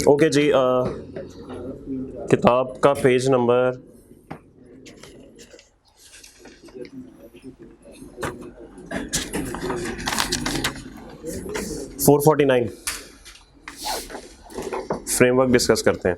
Okay जी, किताब का page number 449 framework discuss करते हैं।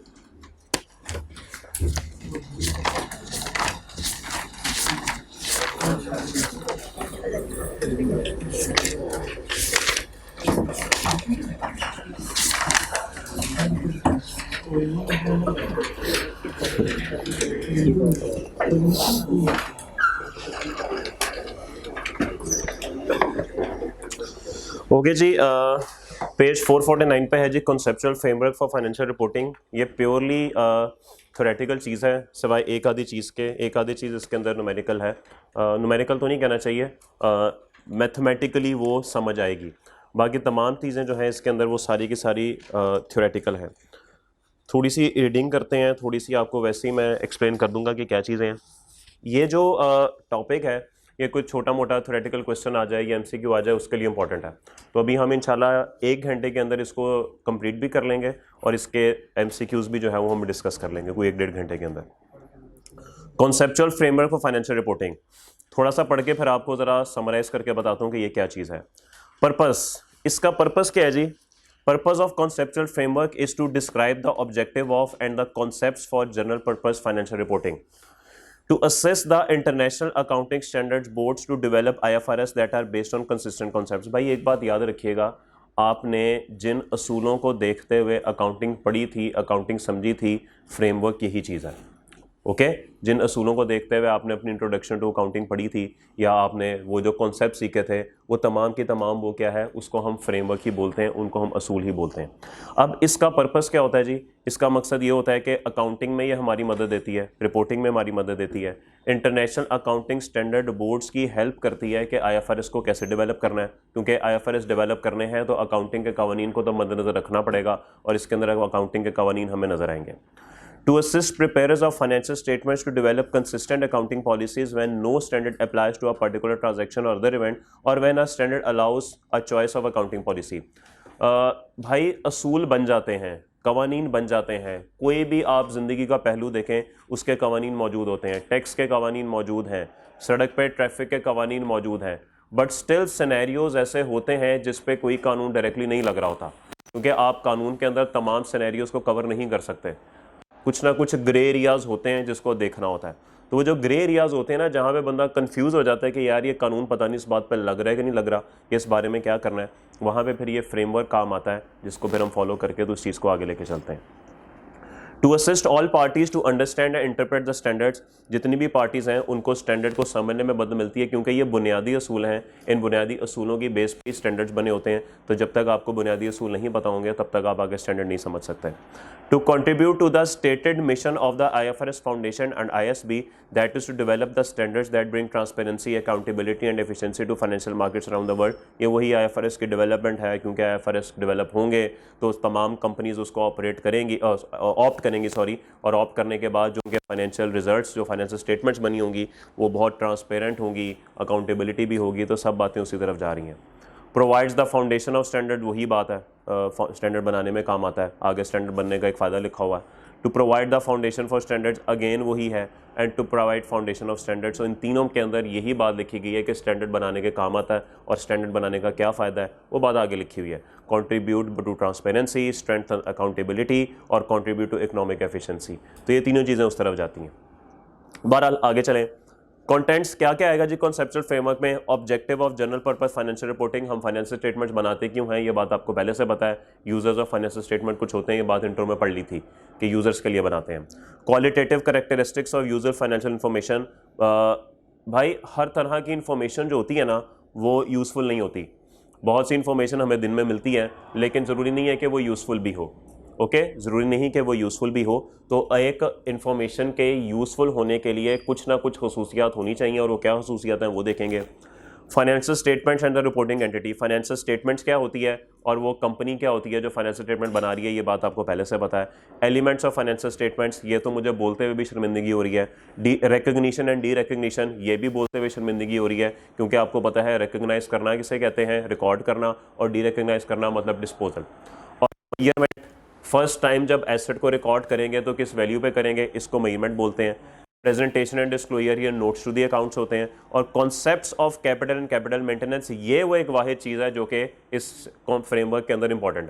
ओके जी, पेज 449 पे है जी, conceptual framework for financial reporting. ये प्योरली थ्योरेटिकल चीज़ है, सिवाय एक आधी चीज़ के। एक आधी चीज़ इसके अंदर न्यूमेरिकल है, न्यूमेरिकल तो नहीं कहना चाहिए, मैथमेटिकली वो समझ आएगी। बाकी तमाम चीज़ें जो हैं इसके अंदर वो सारी की सारी थ्योरेटिकल है। थोड़ी सी रीडिंग करते हैं, थोड़ी सी आपको वैसे ही मैं एक्सप्लेन कर दूंगा कि क्या चीज़ें हैं। ये जो टॉपिक है, ये कोई छोटा मोटा थ्योरेटिकल क्वेश्चन आ जाए या एमसीक्यू आ जाए उसके लिए इंपॉर्टेंट है। तो अभी हम इंशाल्लाह 1 घंटे के अंदर इसको कंप्लीट भी कर लेंगे और इसके एमसीक्यूज भी जो है वो हम डिस्कस कर लेंगे कोई 1-1.5 घंटे के अंदर। Conceptual framework for financial reporting थोड़ा सा पढ़ के फिर आपको ज़रा समराइज करके बताता हूँ कि ये क्या चीज़ है। पर्पस, इसका पर्पस क्या है जी? Purpose of conceptual framework is to describe the objective of and the concepts for general purpose financial reporting. To assess the international accounting standards boards to develop IFRS that are based on consistent concepts. भाई एक बात याद रखिएगा, आपने जिन असूलों को देखते हुए accounting पढ़ी थी, अकाउंटिंग समझी थी, फ्रेमवर्क यही चीज़ है। ओके जिन असूलों को देखते हुए आपने अपनी इंट्रोडक्शन टू अकाउंटिंग पढ़ी थी या आपने वो जो कॉन्सेप्ट सीखे थे, वो तमाम के तमाम वो क्या है, उसको हम फ्रेमवर्क ही बोलते हैं, उनको हम असूल ही बोलते हैं। अब इसका पर्पस क्या होता है जी? इसका मकसद ये होता है कि अकाउंटिंग में ये हमारी मदद देती है, रिपोर्टिंग में हमारी मदद देती है, इंटरनेशनल अकाउंटिंग स्टैंडर्ड बोर्ड्स की हेल्प करती है कि IFRS को कैसे डेवलप करना है, क्योंकि IFRS डेवलप करने हैं तो अकाउंटिंग के कवानीन को तो मद्देनजर रखना पड़ेगा और इसके अंदर अकाउंटिंग के कवानीन हमें नजर आएंगे। To assist preparers of financial statements to develop consistent accounting policies when no standard applies to a particular transaction or other event, or when a standard allows a choice of accounting policy. भाई असूल बन जाते हैं, कवानीन बन जाते हैं। कोई भी आप ज़िंदगी का पहलू देखें उसके कवानीन मौजूद होते हैं, टैक्स के कवानीन मौजूद हैं, सड़क पे ट्रैफिक के कवानीन मौजूद हैं, बट स्टिल सिनेरियोज ऐसे होते हैं जिस पे कोई कानून डायरेक्टली नहीं लग रहा होता, क्योंकि आप कानून के अंदर तमाम सिनेरियोज को कवर नहीं कर सकते। कुछ ना कुछ ग्रे एरियाज होते हैं जिसको देखना होता है। तो वो जो ग्रे एरियाज होते हैं ना, जहाँ पे बंदा कंफ्यूज हो जाता है कि यार ये कानून पता नहीं इस बात पर लग रहा है कि नहीं लग रहा, कि इस बारे में क्या करना है, वहाँ पे फिर ये फ्रेमवर्क काम आता है जिसको फिर हम फॉलो करके तो उस चीज़ को आगे लेके चलते हैं। To assist all parties to understand and interpret the standards, जितनी भी पार्टीज़ हैं उनको स्टैंडर्ड को समझने में मदद मिलती है, क्योंकि ये बुनियादी असूल हैं। इन बुनियादी असूलों की बेस पे स्टैंडर्ड्स बने होते हैं, तो जब तक आपको बुनियादी असूल नहीं पता होंगे तब तक आप आगे स्टैंडर्ड नहीं समझ सकते। To contribute to the stated mission of the IFRS foundation and ISB, that is to develop the standards that bring transparency, accountability and efficiency to financial markets around the world. ये वही IFRS की development है, क्योंकि IFRS develop होंगे तो तमाम companies उसको operate करेंगी, ऑप्ट करेंगी सॉरी, और ऑप्ट करने के बाद जो उनके फाइनेंशियल रिजल्ट्स, जो फाइनेंशियल स्टेटमेंट्स बनी होंगी वो बहुत ट्रांसपेरेंट होंगी, अकाउंटेबिलिटी भी होगी, तो सब बातें उसी तरफ जा रही हैं। Provides the foundation of standard, वही बात है, स्टैंडर्ड बनाने में काम आता है, आगे स्टैंडर्ड बनने का एक फ़ायदा लिखा हुआ है। To provide the foundation for standards, again वही है, and to provide foundation of standards. इन तीनों के अंदर यही बात लिखी गई है कि स्टैंडर्ड बनाने के काम आता है, और स्टैंडर्ड बनाने का क्या फ़ायदा है वो बात आगे लिखी हुई है। Contribute to transparency, strength accountability और कॉन्ट्रीब्यूट टू इकोनॉमिक एफिशिएंसी, तो ये तीनों चीज़ें उस तरफ जाती हैं। बहरहाल आगे चलें, कंटेंट्स क्या क्या आएगा जी कॉन्सेप्चुअल फ्रेमवर्क में? Objective of general purpose financial reporting, हम फाइनेंशियल स्टेटमेंट्स बनाते क्यों हैं ये बात आपको पहले से पता है। यूजर्स ऑफ फाइनेंशियल स्टेटमेंट कुछ होते हैं, ये बात इंट्रो में पढ़ ली थी कि यूजर्स के लिए बनाते हैं। Qualitative characteristics of user financial information, भाई हर तरह की इंफॉर्मेशन जो होती है ना वो यूज़फुल नहीं होती। बहुत सी इंफॉर्मेशन हमें दिन में मिलती है, लेकिन ज़रूरी नहीं है कि वो यूज़फुल भी हो। ओके ज़रूरी नहीं कि वो यूज़फुल भी हो, तो एक इंफॉर्मेशन के यूज़फुल होने के लिए कुछ ना कुछ खसूसियात होनी चाहिए, और वो क्या खसूसियात हैं वो देखेंगे। Financial statements and the reporting entity. Financial statements क्या होती है और वो कंपनी क्या होती है जो फाइनेंशियल स्टेटमेंट बना रही है, ये बात आपको पहले से पता है। एलिमेंट्स ऑफ फाइनेंशियल स्टेटमेंट्स, ये तो मुझे बोलते हुए भी शर्मिंदगी हो रही है। D recognition and D recognition, ये भी बोलते हुए शर्मिंदगी हो रही है, क्योंकि आपको पता है रिकग्नाइज करना किसे कहते हैं, रिकॉर्ड करना, और डी रिकग्नाइज करना मतलब डिस्पोजल। और मेजरमेंट, फर्स्ट टाइम जब एसेट को रिकॉर्ड करेंगे तो किस वैल्यू पे करेंगे, इसको मेजरमेंट बोलते हैं। प्रेजेंटेशन एंड डिस्क्लोजर, ये नोट्स टू दी अकाउंट्स होते हैं। और concepts of capital and capital maintenance, ये वो एक वाहिद चीज़ है जो कि इस फ्रेमवर्क के अंदर इंपॉर्टेंट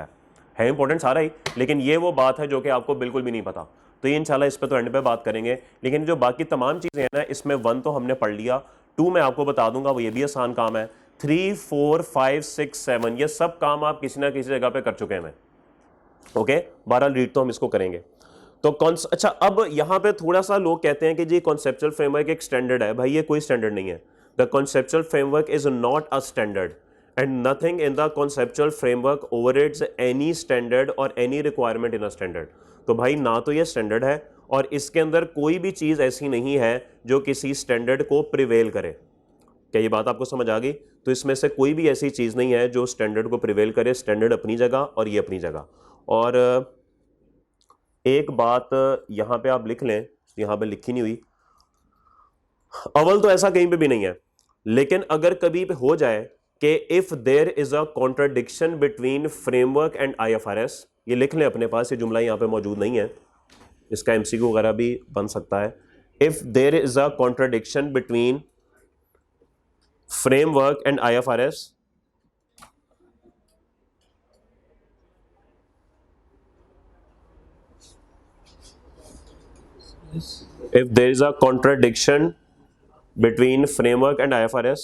है इंपॉर्टेंट सारा ही, लेकिन ये वो बात है जो कि आपको बिल्कुल भी नहीं पता। तो ये इंशाल्लाह इस पर तो एंड पे बात करेंगे, लेकिन जो बाकी तमाम चीज़ें हैं ना, इसमें 1 तो हमने पढ़ लिया, 2 मैं आपको बता दूंगा, वो ये भी आसान काम है। 3, 4, 5, 6, 7 ये सब काम आप किसी ना किसी जगह पे कर चुके हैं। ओके, बहरहाल रीड तो हम इसको करेंगे। तो अच्छा, अब यहां पे थोड़ा सा लोग कहते हैं कि जी कॉन्सेप्चुअल फ्रेमवर्क एक स्टैंडर्ड है। भाई ये कोई स्टैंडर्ड नहीं है। The conceptual framework is not a standard and nothing in the conceptual framework overrides any standard or any requirement in a standard. तो भाई ना तो ये स्टैंडर्ड है और इसके अंदर कोई भी चीज़ ऐसी नहीं है जो किसी स्टैंडर्ड को प्रिवेल करे। क्या ये बात आपको समझ आ गई? तो इसमें से कोई भी ऐसी चीज़ नहीं है जो स्टैंडर्ड को प्रिवेल करे। स्टैंडर्ड अपनी जगह और ये अपनी जगह। और एक बात यहां पे आप लिख लें, यहां पे लिखी नहीं हुई, अव्वल तो ऐसा कहीं पे भी नहीं है, लेकिन अगर कभी पे हो जाए कि if there is a contradiction between framework and IFRS, ये लिख लें अपने पास, ये जुमला यहां पे मौजूद नहीं है, इसका MCQ वगैरह भी बन सकता है। If there is a contradiction between framework and IFRS, if there is a contradiction between framework and IFRS,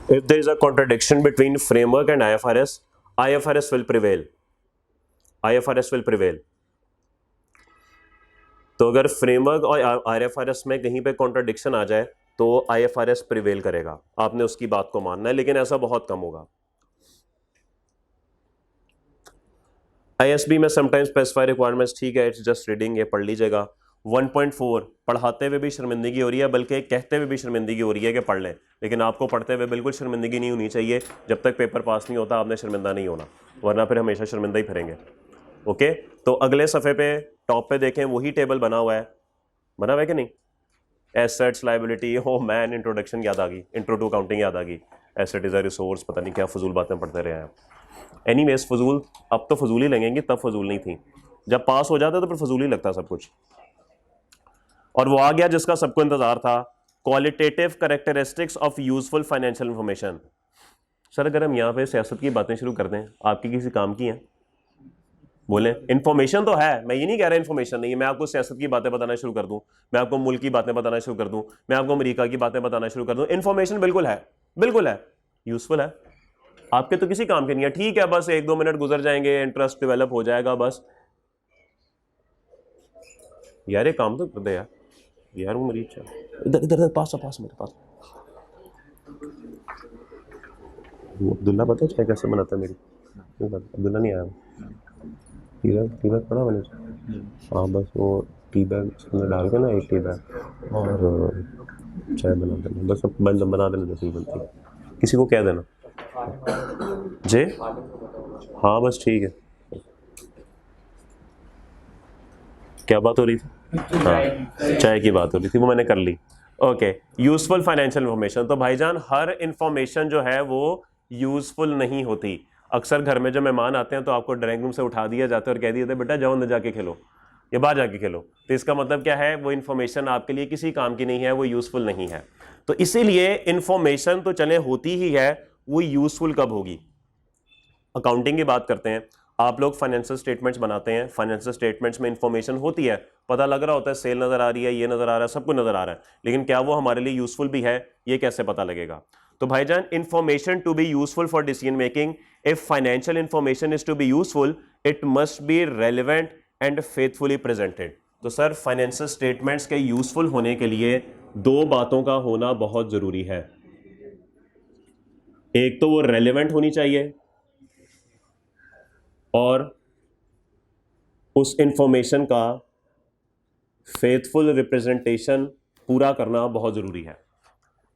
if there is a contradiction between framework and IFRS, IFRS will prevail. IFRS will prevail. तो अगर framework और IFRS में कहीं पे contradiction आ जाए तो IFRS prevail करेगा, आपने उसकी बात को मानना है, लेकिन ऐसा बहुत कम होगा। ISB में समटाइम्स स्पेसिफाई रिक्वायरमेंट्स, ठीक है, इट्स जस्ट रीडिंग, ये पढ़ लीजिएगा। 1.4 पढ़ाते हुए भी शर्मिंदगी हो रही है, बल्कि कहते हुए भी शर्मिंदगी हो रही है कि पढ़ लें, लेकिन आपको पढ़ते हुए बिल्कुल शर्मिंदगी नहीं होनी चाहिए। जब तक पेपर पास नहीं होता आपने शर्मिंदा नहीं होना, वरना फिर हमेशा शर्मिंदा ही फिरेंगे। ओके, तो अगले सफ़े पे टॉप पे देखें, वही टेबल बना हुआ है कि नहीं, एसेट्स लायबिलिटी। हो मैन, इंट्रोडक्शन याद आ गई, इंट्रो टू अकाउंटिंग याद आ गई, एसेट इज़ अ रिसोर्स, पता नहीं क्या फजूल बातें पढ़ते रहे हैं। एनीवेज फजूल, अब तो फजूल ही लगेंगी, तब फजूल नहीं थी। जब पास हो जाता तो फिर फजूल ही लगता सब कुछ। और वो आ गया जिसका सबको इंतजार था, qualitative characteristics of useful financial information. Sir अगर हम यहाँ पे सियासत की बातें शुरू कर दें, आपकी किसी काम की हैं? बोले इंफॉर्मेशन तो है, मैं ये नहीं कह रहा इंफॉर्मेशन नहीं है। मैं आपको सियासत की बातें बताना शुरू कर दूं, मैं आपको मुल्क की बातें बताना शुरू कर दूं, मैं आपको अमेरिका की बातें बताना शुरू कर दूं, इंफॉर्मेशन बिल्कुल है, बिल्कुल है, यूजफुल है, आपके तो किसी काम के नहीं है। ठीक है, बस 1-2 मिनट गुजर जाएंगे, इंटरेस्ट डेवलप हो जाएगा बस। यार ये काम तो कर दे यार वो मरीज है, इधर इधर पास मेरे पास। अब्दुल्ला पता है चाय कैसे बनाता है मेरी? अब्दुल्ला नहीं आया, टी बैग पड़ा मैंने। हाँ बस वो टी बैग उसमें डाल के ना, एक टी बैग और चाय बना देना, बस बना देना जैसे ही बनती है, किसी को कह देना जे। हाँ बस ठीक है। क्या बात हो रही थी? हाँ चाय की बात हो रही थी, वो मैंने कर ली। Okay, useful financial information. तो भाईजान हर इंफॉर्मेशन जो है वो यूजफुल नहीं होती। अक्सर घर में जो मेहमान आते हैं तो आपको ड्राइंग रूम से उठा दिया जाता है और कह दिया जाता है बेटा जाओ अंदर जाके खेलो या बाहर जाके खेलो। तो इसका मतलब क्या है, वो इन्फॉर्मेशन आपके लिए किसी काम की नहीं है, वो यूजफुल नहीं है। तो इसीलिए इंफॉर्मेशन तो चले होती ही है, वो यूजफुल कब होगी? अकाउंटिंग की बात करते हैं, आप लोग फाइनेंशियल स्टेटमेंट्स बनाते हैं, फाइनेंशियल स्टेटमेंट्स में इंफॉर्मेशन होती है, पता लग रहा होता है, सेल नजर आ रही है, ये नजर आ रहा है, सब कुछ नजर आ रहा है, लेकिन क्या वो हमारे लिए यूजफुल भी है, ये कैसे पता लगेगा? तो भाईजान information to be useful for decision making, if financial information is to be useful, it must be relevant and faithfully presented. तो सर फाइनेंशियल स्टेटमेंट्स के यूजफुल होने के लिए दो बातों का होना बहुत जरूरी है। एक तो वो रेलेवेंट होनी चाहिए और उस इंफॉर्मेशन का फेथफुल रिप्रेजेंटेशन पूरा करना बहुत जरूरी है।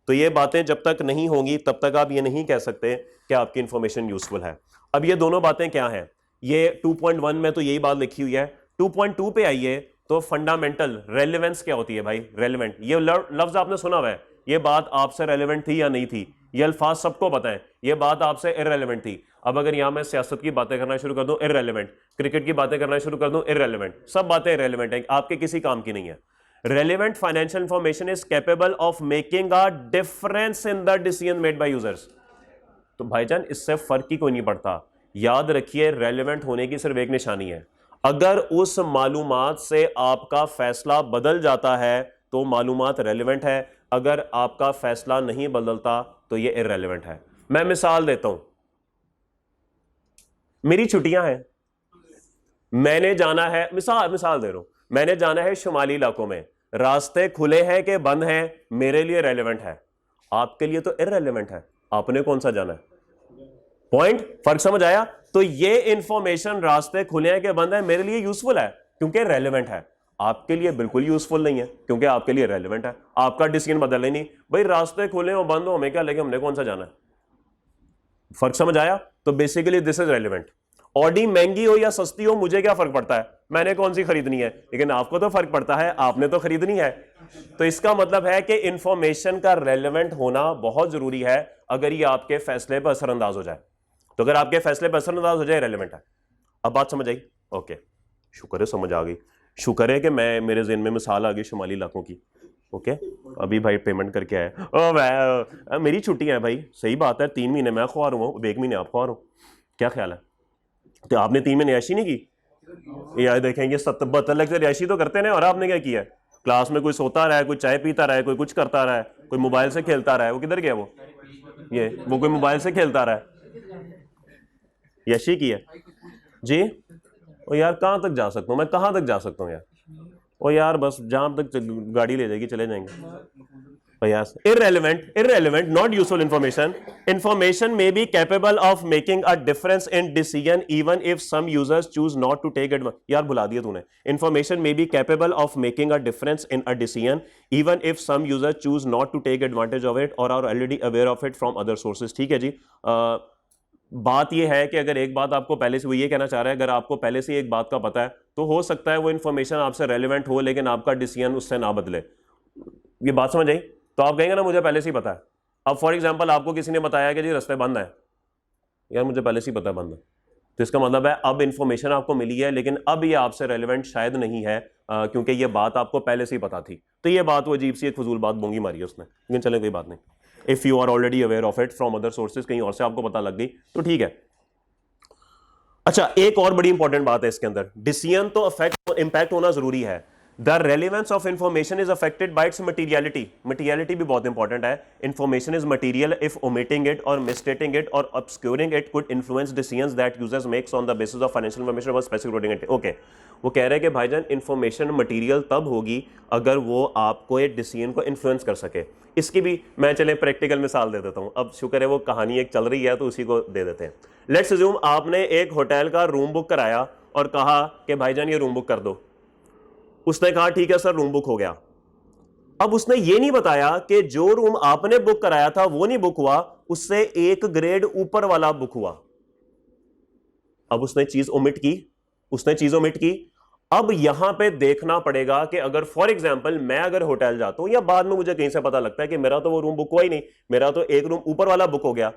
तो ये बातें जब तक नहीं होंगी तब तक आप ये नहीं कह सकते कि आपकी इंफॉर्मेशन यूजफुल है। अब ये दोनों बातें क्या हैं? ये 2.1 में तो यही बात लिखी हुई है। 2.2 पे आइए तो फंडामेंटल रेलेवेंस क्या होती है भाई? रेलेवेंट, ये लफ्ज आपने सुना हुआ है। ये बात आपसे रेलेवेंट थी या नहीं थी? ये अल्फाज सबको पता है। ये बात आपसे इररेलेवेंट थी। अब अगर यहां मैं सियासत की बातें करना शुरू कर दूं, इररेलेवेंट। क्रिकेट की बातें करना शुरू कर दूं, इररेलेवेंट। सब बातें इररेलेवेंट हैं, आपके किसी काम की नहीं है। Relevant financial information is capable of making a difference in the decision made by users। तो भाईजान इससे फर्क ही कोई नहीं पड़ता। याद रखिए रेलेवेंट होने की सिर्फ एक निशानी है, अगर उस मालूमात से आपका फैसला बदल जाता है तो मालूमात रेलेवेंट है, अगर आपका फैसला नहीं बदलता तो ये इररेलेवेंट है। मैं मिसाल देता हूं, मेरी छुट्टियां हैं, मैंने जाना है, मिसाल दे रहा हूं, मैंने जाना है शुमाली इलाकों में, रास्ते खुले हैं कि बंद हैं, मेरे लिए रेलेवेंट है, आपके लिए तो इररेलेवेंट है। आपने कौन सा जाना है? पॉइंट, फर्क समझ आया? तो ये इंफॉर्मेशन रास्ते खुले हैं कि बंद है मेरे लिए यूजफुल है क्योंकि रेलेवेंट है, आपके लिए बिल्कुल यूजफुल नहीं है क्योंकि आपके लिए रेलेवेंट है। आपका डिसीजन बदल ही नहीं, भाई रास्ते खुले हो बंद हो हमें क्या लगे, हमने कौन सा जाना है। फर्क समझ आया? तो basically this is relevant. Audi महंगी हो या सस्ती हो मुझे क्या फर्क पड़ता है, मैंने कौन सी खरीदनी है, लेकिन आपको तो फर्क पड़ता है, आपने तो खरीदनी है। तो इसका मतलब है कि इंफॉर्मेशन का रेलेवेंट होना बहुत जरूरी है अगर ये आपके फैसले पर असरअंदाज हो जाए। तो अगर आपके फैसले पर असरअंदाज हो जाए रेलेवेंट है। अब बात समझ आई? ओके, शुक्र है समझ आ गई। शुक्र है कि मेरे ज़हन में मिसाल आ गई शुमाली इलाकों की। ओके, अभी भाई पेमेंट करके आए। ओ मेरी छुट्टी है भाई, सही बात है, 3 महीने मैं ख्वार हूँ, 1 महीने आप ख्वार हो, क्या ख्याल है? तो आपने 3 महीने रिहायशी नहीं की? यार देखेंगे 72 लाख से रिहायशी तो करते हैं, और आपने क्या किया? क्लास में कोई सोता रहा है, कोई चाय पीता रहा है, कोई कुछ करता रहा है, कोई मोबाइल से खेलता रहा है। वो किधर गया? वो कोई मोबाइल से खेलता रहा है, यशी की है जी। ओ यार कहाँ तक जा सकता हूँ मैं, कहाँ तक जा सकता हूँ यार? ओ यार बस जहां तक गाड़ी ले जाएगी चले जाएंगे। Yes. Irrelevant, not useful information. Information may be capable of making a difference in decision even if some users choose not to take advantage. यार भुला दिया तूने। Information may be capable of making a difference in a decision even if some users choose not to take advantage of it or are already aware of it from other sources। ठीक है जी। बात यह है कि अगर एक बात आपको पहले से, वो ये कहना चाह रहा है अगर आपको पहले से एक बात का पता है तो हो सकता है वो इन्फॉर्मेशन आपसे रेलिवेंट हो लेकिन आपका डिसीजन उससे ना बदले। ये बात समझ आई? तो आप कहेंगे ना मुझे पहले से ही पता है। अब फॉर एग्जांपल आपको किसी ने बताया कि जी रास्ते बंद है, यार मुझे पहले से ही पता है बंद है, तो इसका मतलब है अब इंफॉर्मेशन आपको मिली है लेकिन अब ये आपसे रेलिवेंट शायद नहीं है क्योंकि ये बात आपको पहले से ही पता थी। तो ये बात वो अजीब सी एक फजूल बात बोंगी मारी है उसने, लेकिन चले कोई बात नहीं। If you are already aware of it from other sources, कहीं और से आपको पता लग गई तो ठीक है। अच्छा, एक और बड़ी इंपॉर्टेंट बात है इसके अंदर, डिसीजन तो इंपैक्ट होना जरूरी है। The relevance of information is affected by it's materiality. Materiality भी बहुत इंपॉर्टेंट है। Information is material if omitting it और मिसस्टेटिंग इट और obscuring it could influence decisions that users makes on the basis of financial information about specific reporting entity। Okay, वो कह रहे हैं कि भाईजान इंफॉर्मेशन मटीरियल तब होगी अगर वो आपको एक डिसीजन को इन्फ्लुएंस कर सके। इसकी भी मैं चले प्रैक्टिकल मिसाल दे देता हूं। अब शुक्र है वो कहानी एक चल रही है तो उसी को दे देते हैं। लेट्स अज्यूम आपने एक होटल का रूम बुक कराया और कहा कि भाईजान ये रूम बुक कर दो। उसने कहा ठीक है सर, रूम बुक हो गया। अब उसने ये नहीं बताया कि जो रूम आपने बुक कराया था वो नहीं बुक हुआ, उससे एक ग्रेड ऊपर वाला बुक हुआ। अब उसने चीज ओमिट की। अब यहां पे देखना पड़ेगा कि अगर फॉर एग्जांपल मैं अगर होटल जाता हूं या बाद में मुझे कहीं से पता लगता है कि मेरा तो वो रूम बुक हुआ ही नहीं, मेरा तो एक रूम ऊपर वाला बुक हो गया,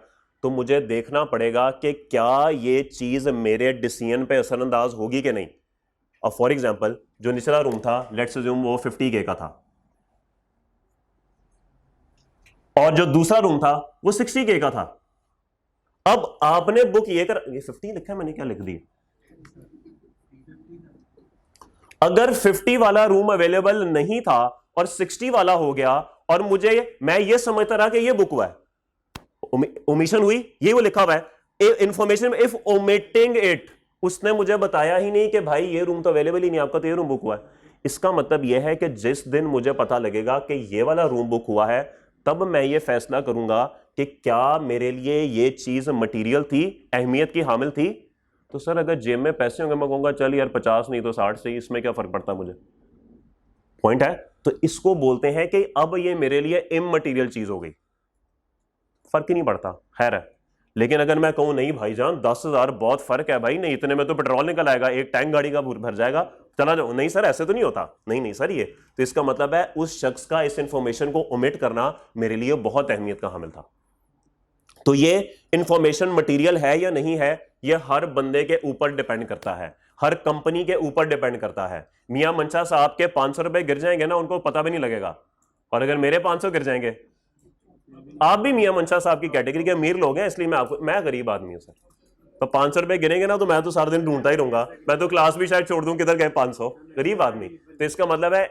तो मुझे देखना पड़ेगा कि क्या ये चीज मेरे डिसीजन पे असरअंदाज होगी कि नहीं। अब फॉर एग्जांपल जो निचला रूम था, लेट्स अज्यूम वो 50K का था और जो दूसरा रूम था वो 60K का था। अब आपने बुक ये 50 लिखा है मैंने, क्या लिख दी? अगर 50 वाला रूम अवेलेबल नहीं था और 60 वाला हो गया और मैं ये समझता रहा कि ये बुक हुआ है, ओमिशन हुई, ये वो लिखा हुआ है इंफॉर्मेशन इफ ओमिटिंग इट, उसने मुझे बताया ही नहीं कि भाई ये रूम तो अवेलेबल ही नहीं आपका, तो ये रूम बुक हुआ है। इसका मतलब यह है कि जिस दिन मुझे पता लगेगा कि ये वाला रूम बुक हुआ है, तब मैं ये फैसला करूंगा कि क्या मेरे लिए ये चीज मटेरियल थी, अहमियत की हामिल थी। तो सर अगर जेब में पैसे होंगे, मैं कहूंगा चल यार 50 नहीं तो 60 से, इसमें क्या फर्क पड़ता मुझे। पॉइंट है। तो इसको बोलते हैं कि अब ये मेरे लिए इममटीरियल चीज हो गई, फर्क ही नहीं पड़ता। खैर है, लेकिन अगर मैं कहूं नहीं भाईजान 10,000 बहुत फर्क है भाई, नहीं इतने में तो पेट्रोल निकल आएगा, एक टैंक गाड़ी का भर जाएगा, चला जाओ। नहीं सर ऐसे तो नहीं होता, नहीं नहीं सर ये तो इसका मतलब है उस शख्स का इस इंफॉर्मेशन को ओमिट करना मेरे लिए बहुत अहमियत का हामिल था। तो ये इंफॉर्मेशन मटेरियल है या नहीं है, ये हर बंदे के ऊपर डिपेंड करता है, हर कंपनी के ऊपर डिपेंड करता है। मियां मंशा साहब के 500 रुपए गिर जाएंगे ना, उनको पता भी नहीं लगेगा, और अगर मेरे 500 गिर जाएंगे, आप भी मियां मंशा साहब की कैटेगरी के अमीर लोग हैं, इसलिए मैं गरीब आदमी हूं सर। तो 500 रुपए गिरेंगे ना, तो मैं तो सारा दिन ढूंढता ही रहूंगा, मैं तो क्लास भी शायद छोड़ दूं, किधर गए 500, गरीब आदमी। तो इसका मतलब है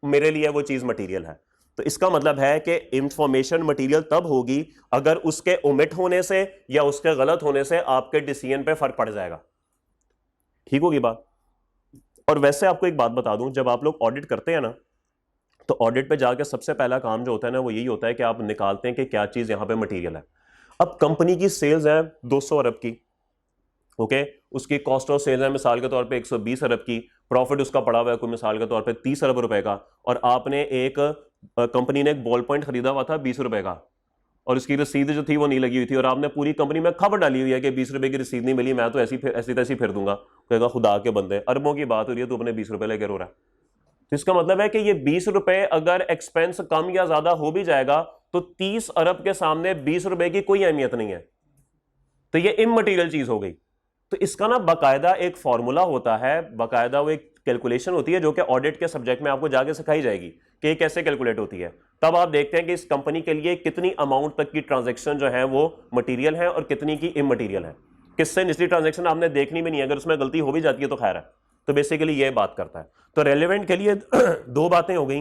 मेरे लिए वो चीज मटेरियल है। तो इसका मतलब है कि इंफॉर्मेशन मटेरियल तब होगी अगर उसके ओमिट होने से या उसके गलत होने से आपके डिसीजन पे फर्क पड़ जाएगा। ठीक होगी बात। और वैसे आपको एक बात बता दूं, जब आप लोग ऑडिट करते हैं ना, तो ऑडिट पे जाके सबसे पहला काम जो होता है ना, वो यही होता है कि आप निकालते हैं कि क्या चीज यहां पे मटेरियल है। अब कंपनी की सेल्स है 200 अरब की, ओके, उसकी कॉस्ट ऑफ सेल्स है मिसाल के तौर पे 120 अरब की, प्रॉफिट उसका पड़ा हुआ है कोई मिसाल के तौर पे 30 अरब रुपए का, और आपने एक कंपनी ने एक बॉल पॉइंट खरीदा हुआ था 20 रुपए का, और उसकी रसीद जो थी वो नहीं लगी हुई थी, और आपने पूरी कंपनी में खबर डाली हुई है कि 20 रुपए की रसीद नहीं मिली, मैं तो ऐसी तैसी फिर दूंगा। कहेगा खुदा के बंदे, अरबों की बात हो रही है, तू अपने 20 रुपए लेकर रो रहा है। तो इसका मतलब है कि ये 20 रुपए अगर एक्सपेंस कम या ज्यादा हो भी जाएगा, तो 30 अरब के सामने 20 रुपए की कोई अहमियत नहीं है, तो ये इममटीरियल चीज हो गई। तो इसका ना बाकायदा एक फॉर्मूला होता है, बाकायदा वो एक कैलकुलेशन होती है जो कि ऑडिट के सब्जेक्ट में आपको जाके सिखाई जाएगी कि ये कैसे कैलकुलेट होती है। तब आप देखते हैं कि इस कंपनी के लिए कितनी अमाउंट तक की ट्रांजैक्शन जो है वो मटेरियल है और कितनी की इममटीरियल है। किससे निचली ट्रांजैक्शन आपने देखनी भी नहीं है, अगर उसमें गलती हो भी जाती है तो खैर है। तो बेसिकली ये बात करता है। तो रेलेवेंट के लिए दो बातें हो गई,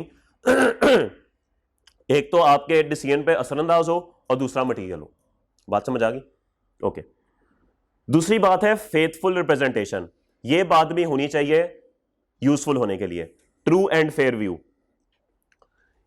एक तो आपके डिसीजन पे असरअंदाज हो और दूसरा मटेरियल हो। बात समझ आ गई? ओके। दूसरी बात है फेथफुल रिप्रेजेंटेशन, ये बात भी होनी चाहिए यूजफुल होने के लिए। ट्रू एंड फेयर व्यू,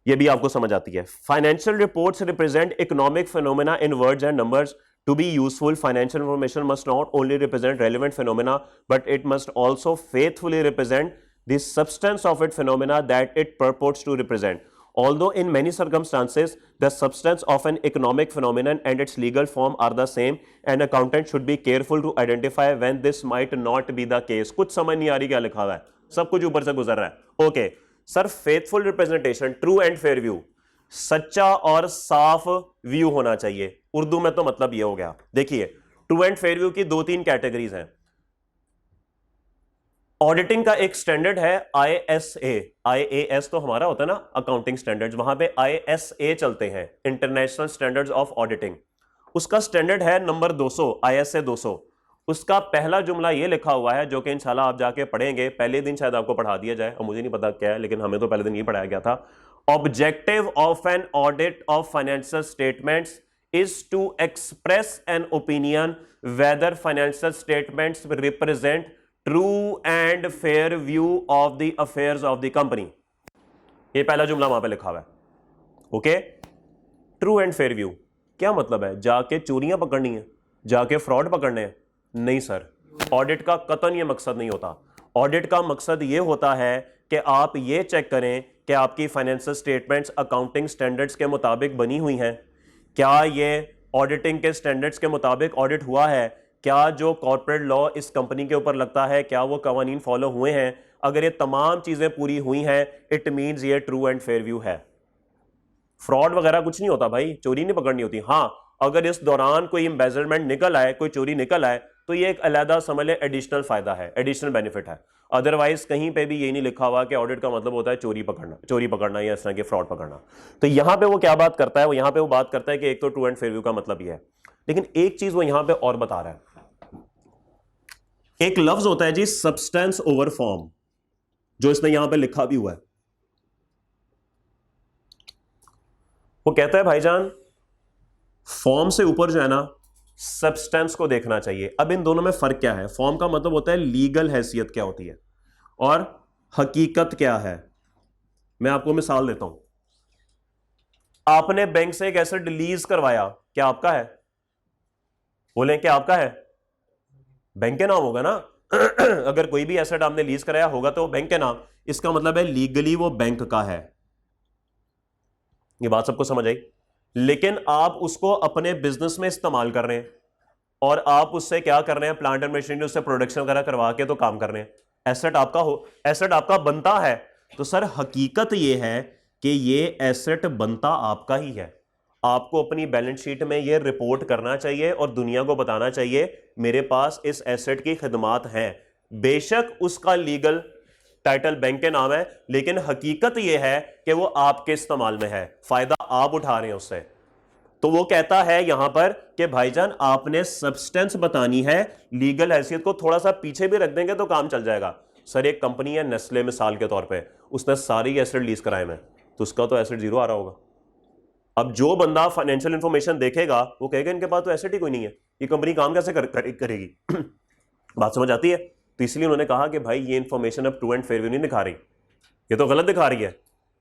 ये भी आपको समझ आती है। Financial reports represent economic phenomena in words and numbers. To be useful, financial information must not only represent relevant phenomena, but it must also faithfully represent the substance of its phenomena that it purports to represent. Although in many circumstances, the substance of an economic phenomenon and its legal form are the same, an accountant should be careful to identify when this might not be the case. कुछ समझ नहीं आ रही क्या लिखा हुआ है, सब कुछ ऊपर से गुजर रहा है। Okay sir, faithful representation, true and fair view, सच्चा और साफ व्यू होना चाहिए। उर्दू में तो मतलब ये हो गया। देखिए, ट्रू एंड फेयर व्यू की दो तीन कैटेगरीज हैं। ऑडिटिंग का एक स्टैंडर्ड है ISA, IAS तो हमारा होता है ना अकाउंटिंग स्टैंडर्ड्स, वहां पे ISA चलते हैं, इंटरनेशनल स्टैंडर्ड्स ऑफ ऑडिटिंग। उसका स्टैंडर्ड है नंबर 200, ISA 200। उसका पहला जुमला ये लिखा हुआ है, जो कि इंशाल्लाह आप जाके पढ़ेंगे, पहले दिन शायद आपको पढ़ा दिया जाए, और मुझे नहीं पता क्या है, लेकिन हमें तो पहले दिन ये पढ़ाया गया था। Objective of an audit of financial statements is to express an opinion whether financial statements represent true and fair view of the affairs of the company। ये पहला जुमला वहां पे लिखा हुआ है। Okay, true and fair view क्या मतलब है? जाके चोरियां पकड़नी है, जाके फ्रॉड पकड़ने हैं? नहीं सर, ऑडिट का कतन ये मकसद नहीं होता। ऑडिट का मकसद ये होता है कि आप ये चेक करें कि आपकी फाइनेंशियल स्टेटमेंट्स अकाउंटिंग स्टैंडर्ड्स के मुताबिक बनी हुई हैं, क्या ये ऑडिटिंग के स्टैंडर्ड्स के मुताबिक ऑडिट हुआ है, क्या जो कॉर्पोरेट लॉ इस कंपनी के ऊपर लगता है क्या वो कवानीन फॉलो हुए हैं। अगर ये तमाम चीजें पूरी हुई हैं, इट मींस ये ट्रू एंड फेयर व्यू है। फ्रॉड वगैरह कुछ नहीं होता भाई, चोरी नहीं पकड़नी होती। हाँ, अगर इस दौरान कोई एम्बेजलमेंट निकल आए, कोई चोरी निकल आए, तो ये एक अलहदा समझ ले एडिशनल फायदा है, एडिशनल बेनिफिट है। अदरवाइज कहीं पे भी ये नहीं लिखा हुआ कि ऑडिट का मतलब होता है चोरी पकड़ना या इस तरह के फ्रॉड पकड़ना। तो यहां पे वो क्या बात करता है, वो यहां पे वो बात करता है कि एक तो ट्रू एंड फेयर व्यू का मतलब ये है, लेकिन एक चीज वो यहां पे और बता रहा है। एक लफ्ज होता है जी सब्सटेंस ओवर फॉर्म, जो इसने यहां पे लिखा भी हुआ है। वो कहता है भाईजान फॉर्म से ऊपर जो है ना, सब्सटेंस को देखना चाहिए। अब इन दोनों में फर्क क्या है? फॉर्म का मतलब होता है लीगल हैसियत क्या होती है, और हकीकत क्या है? मैं आपको मिसाल देता हूं। आपने बैंक से एक एसेट लीज करवाया, क्या आपका है? बोले क्या आपका है? बैंक के नाम होगा ना। अगर कोई भी एसेट आपने लीज कराया होगा तो बैंक के नाम, इसका मतलब है लीगली वो बैंक का है। ये बात सबको समझ आई? लेकिन आप उसको अपने बिजनेस में इस्तेमाल कर रहे हैं और आप उससे क्या कर रहे हैं, प्लांट एंड मशीनरी, उससे प्रोडक्शन वगैरह करवा के तो काम कर रहे हैं। एसेट आपका हो, एसेट आपका बनता है। तो सर हकीकत यह है कि ये एसेट बनता आपका ही है। आपको अपनी बैलेंस शीट में ये रिपोर्ट करना चाहिए और दुनिया को बताना चाहिए मेरे पास इस एसेट की खिदमात हैं। बेशक उसका लीगल टाइटल बैंक के नाम है, लेकिन हकीकत यह है कि वो आपके इस्तेमाल में है, फायदा आप उठा रहे हैं उससे। तो वो कहता है यहां पर कि भाईजान आपने सब्सटेंस बतानी है, लीगल हैसियत को थोड़ा सा पीछे भी रख देंगे तो काम चल जाएगा। सर एक कंपनी है नेस्ले मिसाल के तौर पे, उसने सारी एसेट लीज कराए में, तो उसका तो एसेट जीरो आ रहा होगा। अब जो बंदा फाइनेंशियल इंफॉर्मेशन देखेगा वो कहेगा इनके पास तो एसेट ही कोई नहीं है, ये कंपनी काम कैसे करेगी। बात समझ आती है? तो इसलिए उन्होंने कहा कि भाई ये इंफॉर्मेशन अब ट्रू एंड फेयर व्यू नहीं दिखा रही, ये तो गलत दिखा रही है।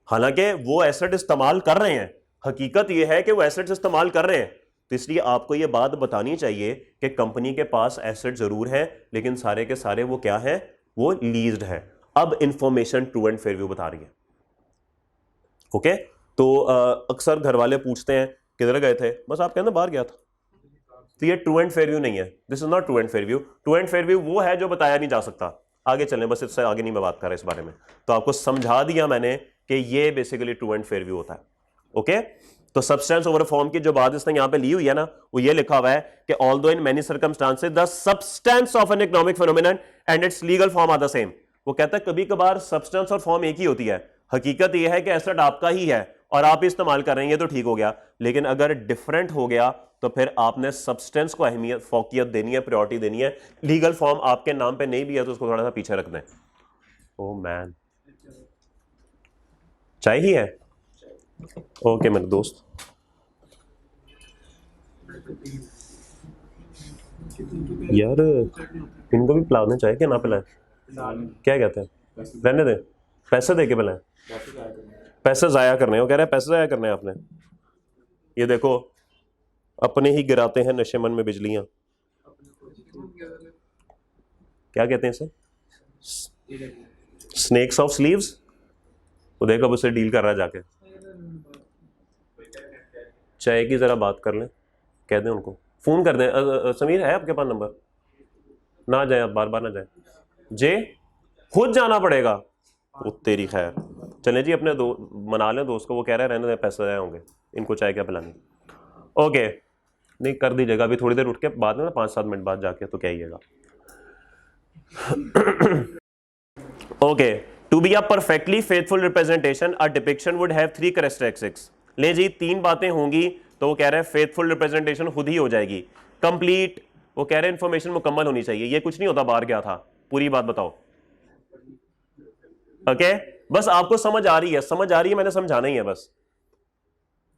हालांकि वो एसेट इस्तेमाल कर रहे हैं, हकीकत ये है कि वो एसेट्स इस्तेमाल कर रहे हैं। तो इसलिए आपको ये बात बतानी चाहिए कि कंपनी के पास एसेट जरूर है, लेकिन सारे के सारे वो क्या है, वो लीज्ड है। अब information true and fair view बता रही है। ओके? तो अक्सर घर वाले पूछते हैं किधर गए थे, बस आप कहते बाहर गया था। तो ये ट्रू एंड फेयर व्यू नहीं है, this is not true and fair view. True and fair view वो है जो बताया नहीं जा सकता। आगे चलें, बस इससे आगे नहीं मैं बात कर रहा इस बारे में। तो आपको समझा दिया मैंने कि ये basically true and fair view होता है। ओके? तो सब्सटेंस ओवर फॉर्म की जो बात इसने यहां पे ली हुई है ना, वो ये लिखा हुआ है कि although in many circumstances the substance of an economic phenomenon and its legal form are the same. वो कहता है कभी कभार सब्सटेंस और फॉर्म एक ही होती है। हकीकत यह है कि एसेट आपका ही है और आप इस्तेमाल कर रहे हैं, ये तो ठीक हो गया। लेकिन अगर डिफरेंट हो गया तो फिर आपने सब्सटेंस को अहमियत, फोकियत देनी है, प्रायोरिटी देनी है। लीगल फॉर्म आपके नाम पे नहीं भी है तो उसको थोड़ा सा पीछे रख दें। ओ मैन, चाय ही है? ओके मेरे दोस्त। यार इनको भी पिलाना चाहिए कि ना पिलाएं? क्या कहते हैं, रहने दें, पैसे दे के पिलाएं? पैसे जाया करने, वो कह रहे हैं पैसे जाया करने आपने। ये देखो अपने ही गिराते हैं नशे मन में बिजलियां। क्या कहते हैं इसे, स्नेक्स ऑफ स्लीव्स। वो देखो अब उसे डील कर रहा है जाके। चाय की जरा बात कर लें, कह दें उनको, फोन कर दें। समीर है आपके पास नंबर? ना जाए आप, बार बार ना जाए जे, खुद जाना पड़ेगा। वो तेरी खैर, चले जी अपने मना लें दोस्त को, वो कह रहे हैं रहने दें पैसे आए होंगे, इनको चाय क्या पिलानी। ओके नहीं कर दीजिएगा अभी थोड़ी देर उठ के बाद में ना, 5-7 मिनट बाद जाके तो कहिएगा। Okay, to be a perfectly faithful representation a depiction would have 3 characteristics. ले जी 3 बातें होंगी तो वो कह रहे हैं फेथफुल रिप्रेजेंटेशन खुद ही हो जाएगी। कंप्लीट, वो कह रहे हैं इंफॉर्मेशन मुकम्मल होनी चाहिए। ये कुछ नहीं होता बाहर गया था, पूरी बात बताओ। ओके बस आपको समझ आ रही है, समझ आ रही है, मैंने समझाना ही है बस।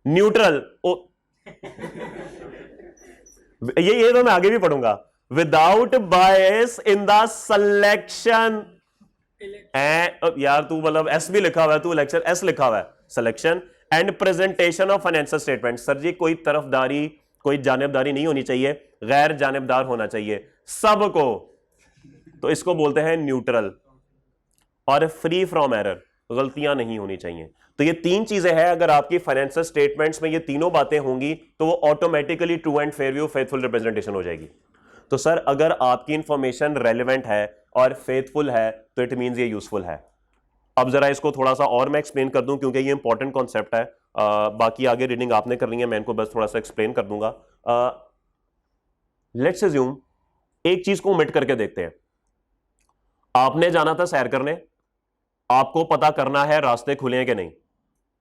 न्यूट्रल, ये तो मैं आगे भी पढ़ूंगा। Without bias in the selection, यार तू मतलब एस भी लिखा हुआ है, तू लेक्चर एस लिखा हुआ है, selection and presentation of financial statement. Sir जी कोई तरफदारी, कोई जानिबदारी नहीं होनी चाहिए, गैर जानिबदार होना चाहिए सबको। तो इसको बोलते हैं न्यूट्रल। और फ्री फ्रॉम एरर, गलतियां नहीं होनी चाहिए। तो ये 3 चीजें हैं, अगर आपकी फाइनेंशियल स्टेटमेंट्स में ये तीनों बातें होंगी तो वो automatically true and fair view, faithful representation हो जाएगी। तो सर अगर आपकी इंफॉर्मेशन रेलेवेंट है और फेथफुल है तो इट मींस ये यूजफुल है। अब जरा इसको थोड़ा सा और मैं एक्सप्लेन कर दूं क्योंकि ये इंपॉर्टेंट कॉन्सेप्ट है। बाकी आगे रीडिंग आपने करनी है, मैं इनको बस थोड़ा सा एक्सप्लेन कर दूंगा। लेट्स अज्यूम एक चीज को ओमिट करके देखते हैं। आपने जाना था सैर करने, आपको पता करना है रास्ते खुले हैं कि नहीं।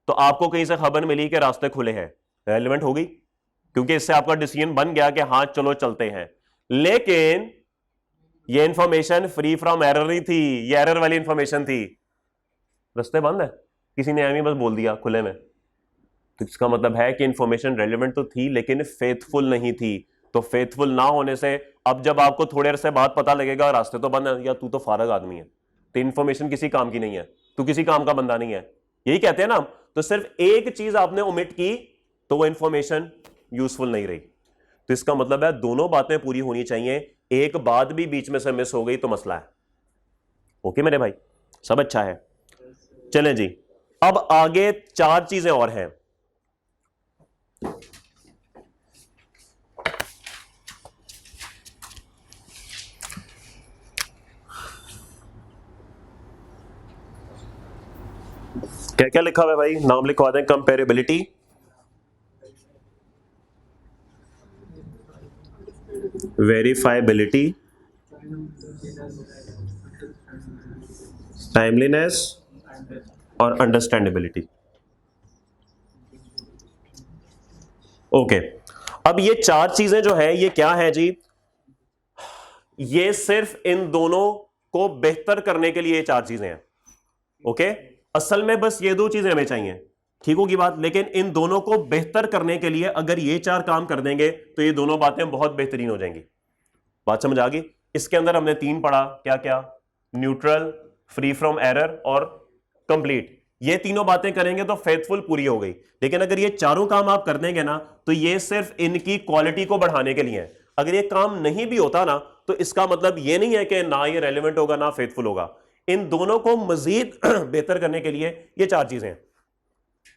तो आपको कहीं से खबर मिली कि रास्ते खुले हैं, रेलेवेंट होगी क्योंकि इससे आपका डिसीजन बन गया कि हाँ चलो चलते हैं। लेकिन ये इंफॉर्मेशन फ्री फ्रॉम एरर नहीं थी, ये एरर वाली इंफॉर्मेशन थी। रास्ते बंद है, किसी ने एम ही बस बोल दिया खुले में, तो इसका मतलब है कि इंफॉर्मेशन रेलेवेंट तो थी लेकिन फेथफुल नहीं थी। तो फेथफुल ना होने से अब जब आपको थोड़े देर से बाद पता लगेगा रास्ते तो बंद है, या तू तो फारग आदमी है, तो इन्फॉर्मेशन किसी काम की नहीं है, तू किसी काम का बंदा नहीं है, यही कहते हैं ना हम। तो सिर्फ एक चीज आपने ओमिट की तो वो इंफॉर्मेशन यूजफुल नहीं रही। तो इसका मतलब है दोनों बातें पूरी होनी चाहिए, एक बात भी बीच में से मिस हो गई तो मसला है। ओके मेरे भाई, सब अच्छा है। चलें जी, अब आगे 4 चीजें और हैं। क्या क्या लिखा हुआ है भाई, नाम लिखवा दें। कंपेरेबिलिटी, वेरीफाइबिलिटी, टाइमलीनेस और अंडरस्टैंडेबिलिटी। ओके, अब ये 4 चीजें जो है ये क्या है जी, ये सिर्फ इन दोनों को बेहतर करने के लिए ये 4 चीजें हैं। ओके, असल में बस ये 2 चीजें हमें चाहिए, ठीक होगी बात, लेकिन इन दोनों को बेहतर करने के लिए अगर ये 4 काम कर देंगे तो ये दोनों बातें बहुत बेहतरीन हो जाएंगी। बात समझ आ गई। इसके अंदर हमने 3 पढ़ा, क्या क्या, न्यूट्रल, फ्री फ्रॉम एरर और कंप्लीट। ये तीनों बातें करेंगे तो फेथफुल पूरी हो गई। लेकिन अगर ये चारों काम आप कर देंगे ना तो ये सिर्फ इनकी क्वालिटी को बढ़ाने के लिए है। अगर ये काम नहीं भी होता ना तो इसका मतलब ये नहीं है कि ना ये रेलेवेंट होगा ना फेथफुल होगा। इन दोनों को मजीद बेहतर करने के लिए ये 4 चीजें हैं।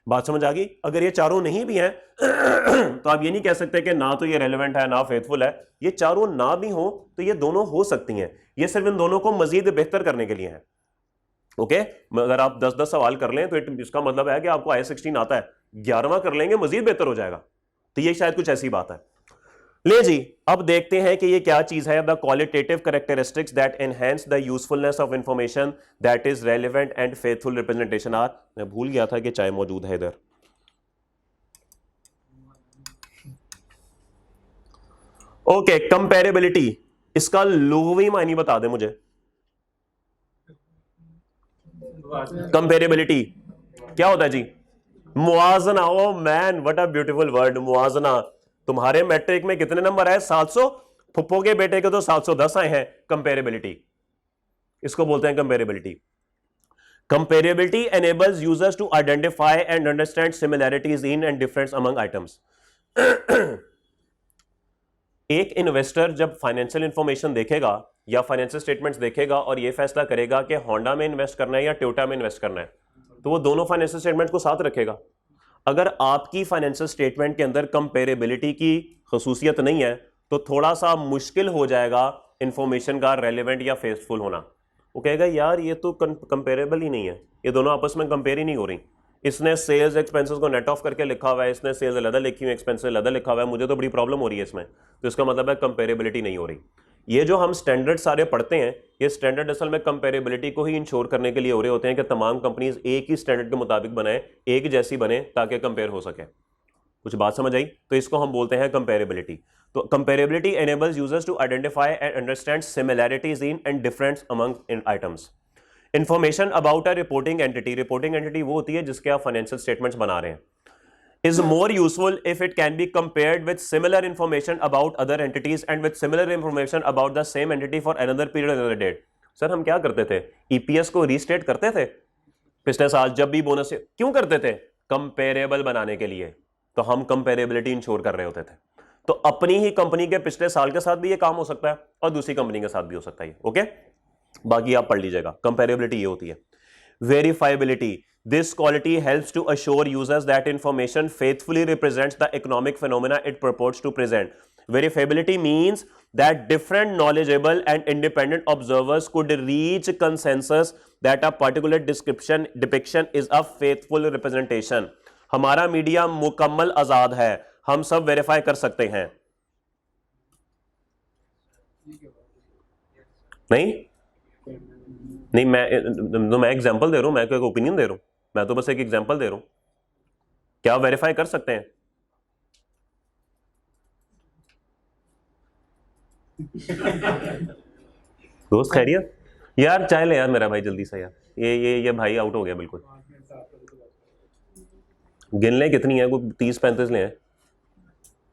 बात समझ आ गई। अगर ये चारों नहीं भी हैं तो आप ये नहीं कह सकते कि ना तो ये रेलेवेंट है ना फेथफुल है। ये चारों ना भी हो तो ये दोनों हो सकती हैं, ये सिर्फ इन दोनों को मजीद बेहतर करने के लिए है। ओके, अगर आप 10-10 सवाल कर लें तो इसका मतलब है कि आपको I16 आता है, 11वां कर लेंगे मजीद बेहतर हो जाएगा। तो ये शायद कुछ ऐसी बात है। ले जी, अब देखते हैं कि ये क्या चीज है। The qualitative characteristics that enhance the usefulness of information that is relevant and faithful representation are. मैं भूल गया था कि चाय मौजूद है इधर। ओके, कंपेरेबिलिटी, इसका लुग़वी मायने बता दे मुझे। कंपेरेबिलिटी क्या होता है जी? मुआजना। Oh man, what a beautiful word, मुआजना। तुम्हारे मैट्रिक में कितने नंबर आए? 700। फुप्पो के बेटे के तो 710 आए हैं। कंपेरेबिलिटी, इसको बोलते हैं comparability. Comparability enables users to identify and understand similarities in and difference among items. एक इन्वेस्टर जब फाइनेंशियल इंफॉर्मेशन देखेगा या फाइनेंशियल स्टेटमेंट्स देखेगा और ये फैसला करेगा कि होंडा में इन्वेस्ट करना है या टोयोटा में इन्वेस्ट करना है, तो वो दोनों फाइनेंशियल स्टेटमेंट को साथ रखेगा। अगर आपकी फाइनेंशियल स्टेटमेंट के अंदर कंपेरेबिलिटी की खसूसियत नहीं है तो थोड़ा सा मुश्किल हो जाएगा इंफॉर्मेशन का रेलेवेंट या फेथफुल होना। वो कहेगा यार ये तो कंपेरेबल ही नहीं है, ये दोनों आपस में कंपेयर ही नहीं हो रही। इसने सेल्स एक्सपेंसेस को नेट ऑफ करके लिखा हुआ है, इसने सेल्स अलग लिखी हुई, एक्सपेंसेस अलग लिखा हुआ है, मुझे तो बड़ी प्रॉब्लम हो रही है इसमें। तो इसका मतलब है कंपेरेबिलिटी नहीं हो रही। ये जो हम स्टैंडर्ड सारे पढ़ते हैं, ये स्टैंडर्ड असल में कंपेरेबिलिटी को ही इंश्योर करने के लिए हो रहे होते हैं कि तमाम कंपनीज एक ही स्टैंडर्ड के मुताबिक बनाए, एक जैसी बने ताकि कंपेयर हो सके। कुछ बात समझ आई? तो इसको हम बोलते हैं कंपेरेबिलिटी। तो comparability enables users to identify and understand similarities in and difference among items. Information about a reporting entity, reporting entity वो होती है जिसके आप फाइनेंशियल स्टेटमेंट्स बना रहे हैं, is more useful if it can be compared with similar information about other entities and with similar information about the same entity for another period or another date. Sir हम क्या करते थे? EPS को restate करते थे पिछले साल जब भी बोनस, क्यों करते थे? कंपेरेबल बनाने के लिए। तो हम कंपेरेबिलिटी इंश्योर कर रहे होते थे। तो अपनी ही कंपनी के पिछले साल के साथ भी ये काम हो सकता है और दूसरी कंपनी के साथ भी हो सकता है। ओके, बाकी आप पढ़ लीजिएगा। कंपेरेबिलिटी ये होती है। Verifiability, this quality helps to assure users that information faithfully represents the economic phenomena it purports to present. Verifiability means that different knowledgeable and independent observers could reach consensus that a particular depiction is a faithful representation. हमारा media मुकम्मल आजाद है, हम सब verify कर सकते हैं। नहीं नहीं, मैं एग्जांपल दे रहा हूं, मैं कोई ओपिनियन दे रहा हूं, मैं तो बस एक एग्जांपल दे रहा हूं। क्या वेरीफाई कर सकते हैं? दोस्त खैरियत? यार चाय ले यार मेरा भाई जल्दी से यार। ये भाई आउट हो गया बिल्कुल। गिन ले कितनी है, कोई 30-35 ले हैं,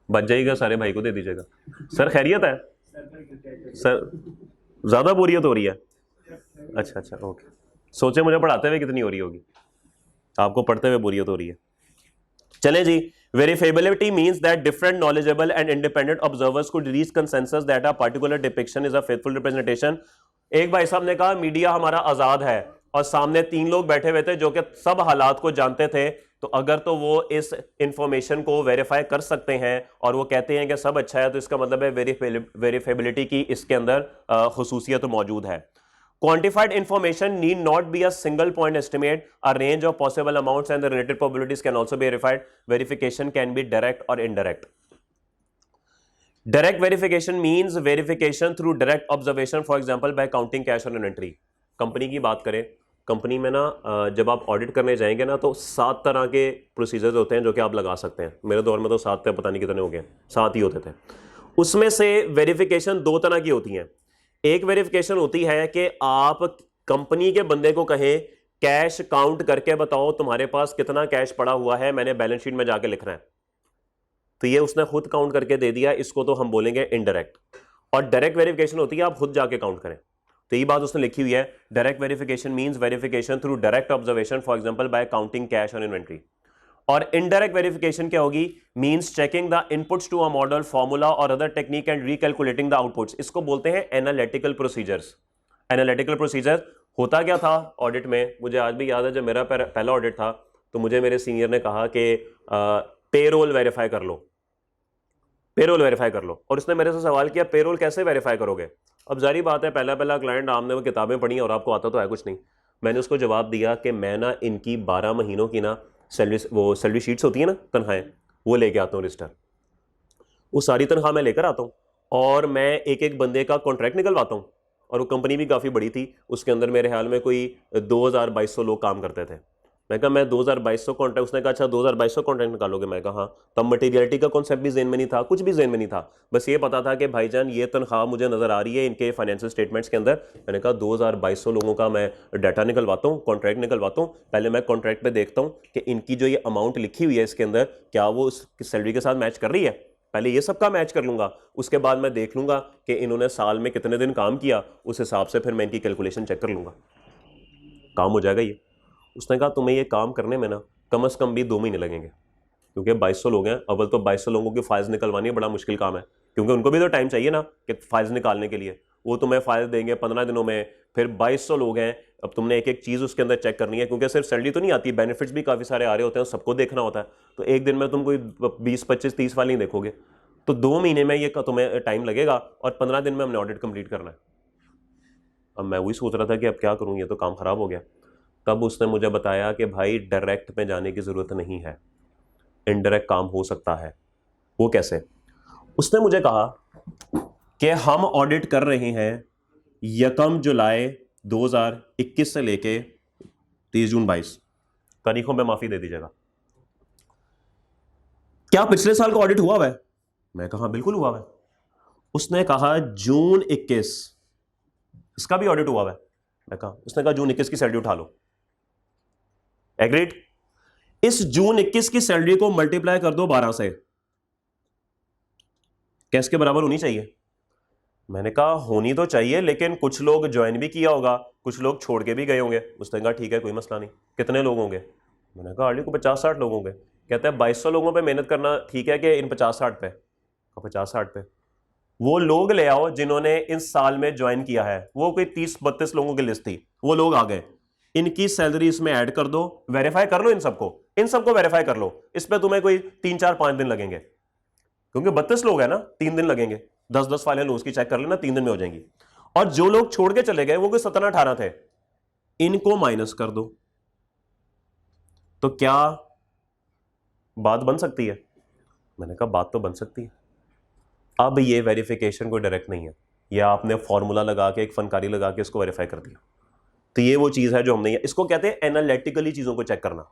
बच जाएगा, सारे भाई को दे दीजिएगा। सर खैरियत है? सर ज्यादा बोरियत हो रही है? अच्छा अच्छा ओके, सोचे मुझे पढ़ाते हुए कितनी हो रही होगी, आपको पढ़ते हुए बोरियत हो रही है। चले जी, verifiability means that different knowledgeable and independent observers could reach consensus that a particular depiction is a faithful representation. एक भाई साहब ने कहा मीडिया हमारा आजाद है, और सामने 3 लोग बैठे हुए थे जो कि सब हालात को जानते थे, तो अगर तो वो इस इंफॉर्मेशन को वेरीफाई कर सकते हैं और वो कहते हैं कि सब अच्छा है, तो इसका मतलब है वेरीफेबिलिटी की इसके अंदर खुसूसियत मौजूद है। Quantified information need not be a single point estimate. A range of possible amounts and the related probabilities can also be verified. Verification can be direct or indirect. Direct verification means verification through direct observation, for example by counting cash on inventory. Company की बात करें, company में ना जब आप audit करने जाएंगे ना, तो 7 तरह के प्रोसीजर्स होते हैं जो कि आप लगा सकते हैं। मेरे दौर में तो 7 थे, पता नहीं कितने हो गए, 7 ही होते थे। उसमें से वेरिफिकेशन 2 तरह की होती हैं। एक वेरिफिकेशन होती है कि आप कंपनी के बंदे को कहें कैश काउंट करके बताओ तुम्हारे पास कितना कैश पड़ा हुआ है, मैंने बैलेंस शीट में जाके लिखना है, तो ये उसने खुद काउंट करके दे दिया, इसको तो हम बोलेंगे इनडायरेक्ट। और डायरेक्ट वेरिफिकेशन होती है आप खुद जाके काउंट करें, तो ये बात उसने लिखी हुई है। Direct verification means verification through direct observation, for example by counting cash on inventory. और इनडायरेक्ट वेरिफिकेशन क्या होगी? Means checking the inputs to a model, formula or other technique and recalculating the outputs. इसको बोलते हैं analytical procedures. Analytical procedure होता क्या था audit में, मुझे आज भी याद है, जब मेरा पहला ऑडिट था तो मुझे मेरे सीनियर ने कहा कि पेरोल वेरीफाई कर लो, पेरोल वेरीफाई कर लो। और उसने मेरे से सवाल किया पेरोल कैसे वेरीफाई करोगे? अब जारी बात है पहला पहला क्लाइंट, आपने वो किताबें पढ़ी और आपको आता तो है कुछ नहीं। मैंने उसको जवाब दिया कि मैं ना इनकी 12 महीनों की ना सैलरी शीट्स होती है ना, तनख्वाहें, वो लेके आता हूँ रजिस्टर, वो सारी तनख्वाह मैं लेकर आता हूँ और मैं एक एक बंदे का कॉन्ट्रैक्ट निकलवाता हूँ। और वो कंपनी भी काफ़ी बड़ी थी, उसके अंदर मेरे ख्याल में कोई 2200 लोग काम करते थे। मैं कहा मैं 2200 कॉन्ट्रैक्ट, उसने कहा अच्छा 2200 कॉन्ट्रैक्ट निकालोगे? मैं कहा हाँ। तब मटेरियलिटी का कॉन्सेप्ट भी जेन में नहीं था, कुछ भी जेन में नहीं था, बस ये पता था कि भाईजान ये तनख्वाह मुझे नजर आ रही है इनके फाइनेंशियल स्टेटमेंट्स के अंदर। मैंने कहा 2200 लोगों का मैं डाटा निकलवाता हूँ, कॉन्ट्रैक्ट निकलवाता हूँ, पहले मैं कॉन्ट्रैक्ट पे देखता हूँ कि इनकी जो ये अमाउंट लिखी हुई है इसके अंदर क्या वो उस सैलरी के साथ मैच कर रही है। पहले ये सबका मैच कर लूंगा, उसके बाद मैं देख लूंगा कि इन्होंने साल में कितने दिन काम किया, उस हिसाब से फिर मैं इनकी कैलकुलेशन चेक कर लूंगा, काम हो जाएगा ये। उसने कहा तुम्हें ये काम करने में ना कम से कम भी 2 महीने लगेंगे, क्योंकि 2200 लोग हैं। अव्वल तो 2200 लोगों की फाइल्स निकलवानी बड़ा मुश्किल काम है, क्योंकि उनको भी तो टाइम चाहिए ना कि फाइल्स निकालने के लिए। वो तुम्हें फाइल देंगे 15 दिनों में, फिर 2200 लोग हैं, अब तुमने एक एक चीज़ उसके अंदर चेक करनी है, क्योंकि सिर्फ सैलरी तो नहीं आती, बेनिफिट्स भी काफ़ी सारे आ रहे होते हैं, सबको देखना होता है। तो एक दिन में तुम कोई 20 25 30 फाइल नहीं देखोगे, तो 2 महीने में ये तुम्हें टाइम लगेगा और 15 दिन में हमने ऑडिट कंप्लीट करना है। अब मैं वही सोच रहा था कि अब क्या करूँ, ये तो काम खराब हो गया। तब उसने मुझे बताया कि भाई डायरेक्ट में जाने की ज़रूरत नहीं है, इनडायरेक्ट काम हो सकता है। वो कैसे? उसने मुझे कहा कि हम ऑडिट कर रहे हैं 1 जुलाई 2021 से लेके 30 जून 22, तारीखों में माफी दे दीजिएगा, क्या पिछले साल का ऑडिट हुआ है? मैं कहा बिल्कुल हुआ है। उसने कहा जून 21 इसका भी ऑडिट हुआ है? मैं कहा, उसने कहा जून 21 की सैलरी उठा लो। एग्रीड। इस जून 21 की सैलरी को मल्टीप्लाई कर दो 12 से, कैश के बराबर होनी चाहिए? मैंने कहा होनी तो चाहिए, लेकिन कुछ लोग ज्वाइन भी किया होगा, कुछ लोग छोड़ के भी गए होंगे। उसने कहा ठीक है कोई मसला नहीं, कितने लोग होंगे? मैंने कहा हार्डली को 50-60 लोग होंगे। कहते हैं 2200 लोगों पे मेहनत करना ठीक है कि इन 50-60 पे? 50-60 पे। वो लोग ले आओ जिन्होंने इस साल में ज्वाइन किया है, वो कोई 30-32 लोगों की लिस्ट थी, वो लोग आ गए, इनकी सैलरी इसमें ऐड कर दो, वेरीफाई कर लो इन सबको वेरीफाई कर लो। इस पे तुम्हें कोई 3-4-5 दिन लगेंगे, क्योंकि 32 लोग हैं ना, 3 दिन लगेंगे। 10-10 फाइलें लो उसकी चेक कर लेना, 3 दिन में हो जाएंगी। और जो लोग छोड़ के चले गए वो कोई 17-18 थे, इनको माइनस कर दो। तो क्या बात बन सकती है? मैंने कहा बात तो बन सकती है। अब ये वेरिफिकेशन कोई डायरेक्ट नहीं है, या आपने फॉर्मूला लगा के, एक फनकारी लगा के इसको वेरीफाई कर दिया। तो ये वो चीज है जो हमने, इसको कहते हैं एनालिटिकली चीजों को चेक करना।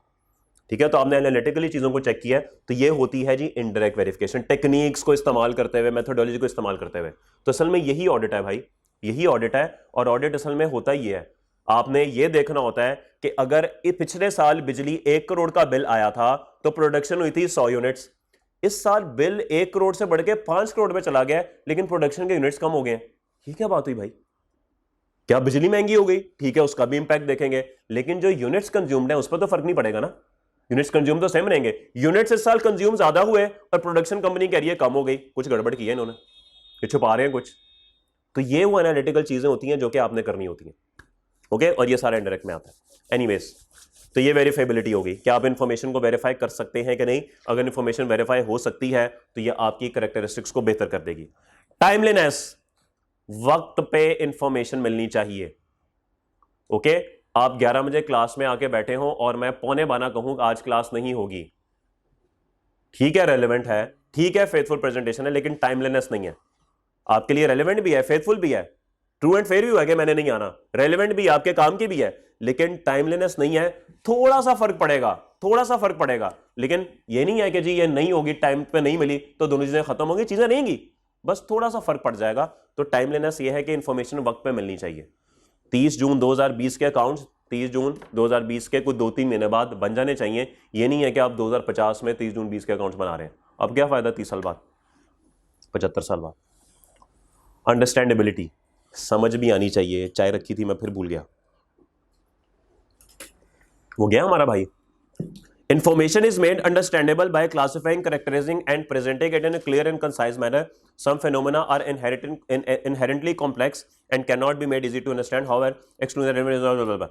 ठीक है, तो आपने एनालिटिकली चीजों को चेक किया, तो ये होती है जी इनडायरेक्ट वेरिफिकेशन, टेक्निक्स को इस्तेमाल करते हुए, मेथोडोलॉजी को इस्तेमाल करते हुए। तो असल में यही ऑडिट है भाई, यही ऑडिट है। और ऑडिट असल में होता ही है, आपने ये देखना होता है कि अगर पिछले साल बिजली 1 करोड़ का बिल आया था तो प्रोडक्शन हुई थी 100 यूनिट्स। इस साल बिल 1 करोड़ से बढ़ के 5 करोड़ में चला गया, लेकिन प्रोडक्शन के यूनिट्स कम हो गए। ये क्या बात हुई भाई? क्या बिजली महंगी हो गई, ठीक है, उसका भी इंपैक्ट देखेंगे, लेकिन जो यूनिट्स कंज्यूम्ड है उस पर तो फर्क नहीं पड़ेगा ना, यूनिट्स कंज्यूम तो सेम रहेंगे। यूनिट्स इस साल कंज्यूम ज्यादा हुए और प्रोडक्शन कंपनी कह रही है कम हो गई, कुछ गड़बड़ की है इन्होंने, ये छुपा रहे हैं कुछ। तो ये वो एनालिटिकल चीजें होती हैं जो कि आपने करनी होती हैं, ओके, और ये सारा इनडायरेक्ट में आता है। एनीवेज, तो ये वेरीफाइबिलिटी होगी, क्या आप इंफॉर्मेशन को वेरीफाई कर सकते हैं कि नहीं। अगर इंफॉर्मेशन वेरीफाई हो सकती है तो ये आपकी कैरेक्टरिस्टिक्स को बेहतर कर देगी। टाइमलीनेस, वक्त पे इंफॉर्मेशन मिलनी चाहिए, ओके। आप 11 बजे क्लास में आके बैठे हो और मैं 11:15 कहूं आज क्लास नहीं होगी, ठीक है, रेलेवेंट है, ठीक है, फेथफुल प्रेजेंटेशन है, लेकिन टाइमलीनेस नहीं है। आपके लिए रेलेवेंट भी है, फेथफुल भी है, ट्रू एंड फेयर भी हुआ कि मैंने नहीं आना, रेलेवेंट भी, आपके काम की भी है, लेकिन टाइमलीनेस नहीं है। थोड़ा सा फर्क पड़ेगा, थोड़ा सा फर्क पड़ेगा, लेकिन ये नहीं है कि जी ये नहीं होगी, टाइम पे नहीं मिली तो दोनों चीजें खत्म होंगी, चीजें रहेंगी, बस थोड़ा सा फर्क पड़ जाएगा। तो टाइमलीनेस ये है कि इंफॉर्मेशन वक्त पे मिलनी चाहिए। 30 जून 2020 के अकाउंट्स 30 जून 2020 के कुछ 2-3 महीने बाद बन जाने चाहिए। ये नहीं है कि आप 2050 में 30 जून 20 के अकाउंट्स बना रहे हैं, अब क्या फायदा 30 साल बाद, 75 साल बाद। अंडरस्टैंडेबिलिटी, समझ भी आनी चाहिए। चाय रखी थी मैं फिर भूल गया, वो गया हमारा भाई। Information is made understandable by classifying, characterizing, and presenting it in a clear and concise manner. Some phenomena are inherently complex and cannot be made easy to understand. However, external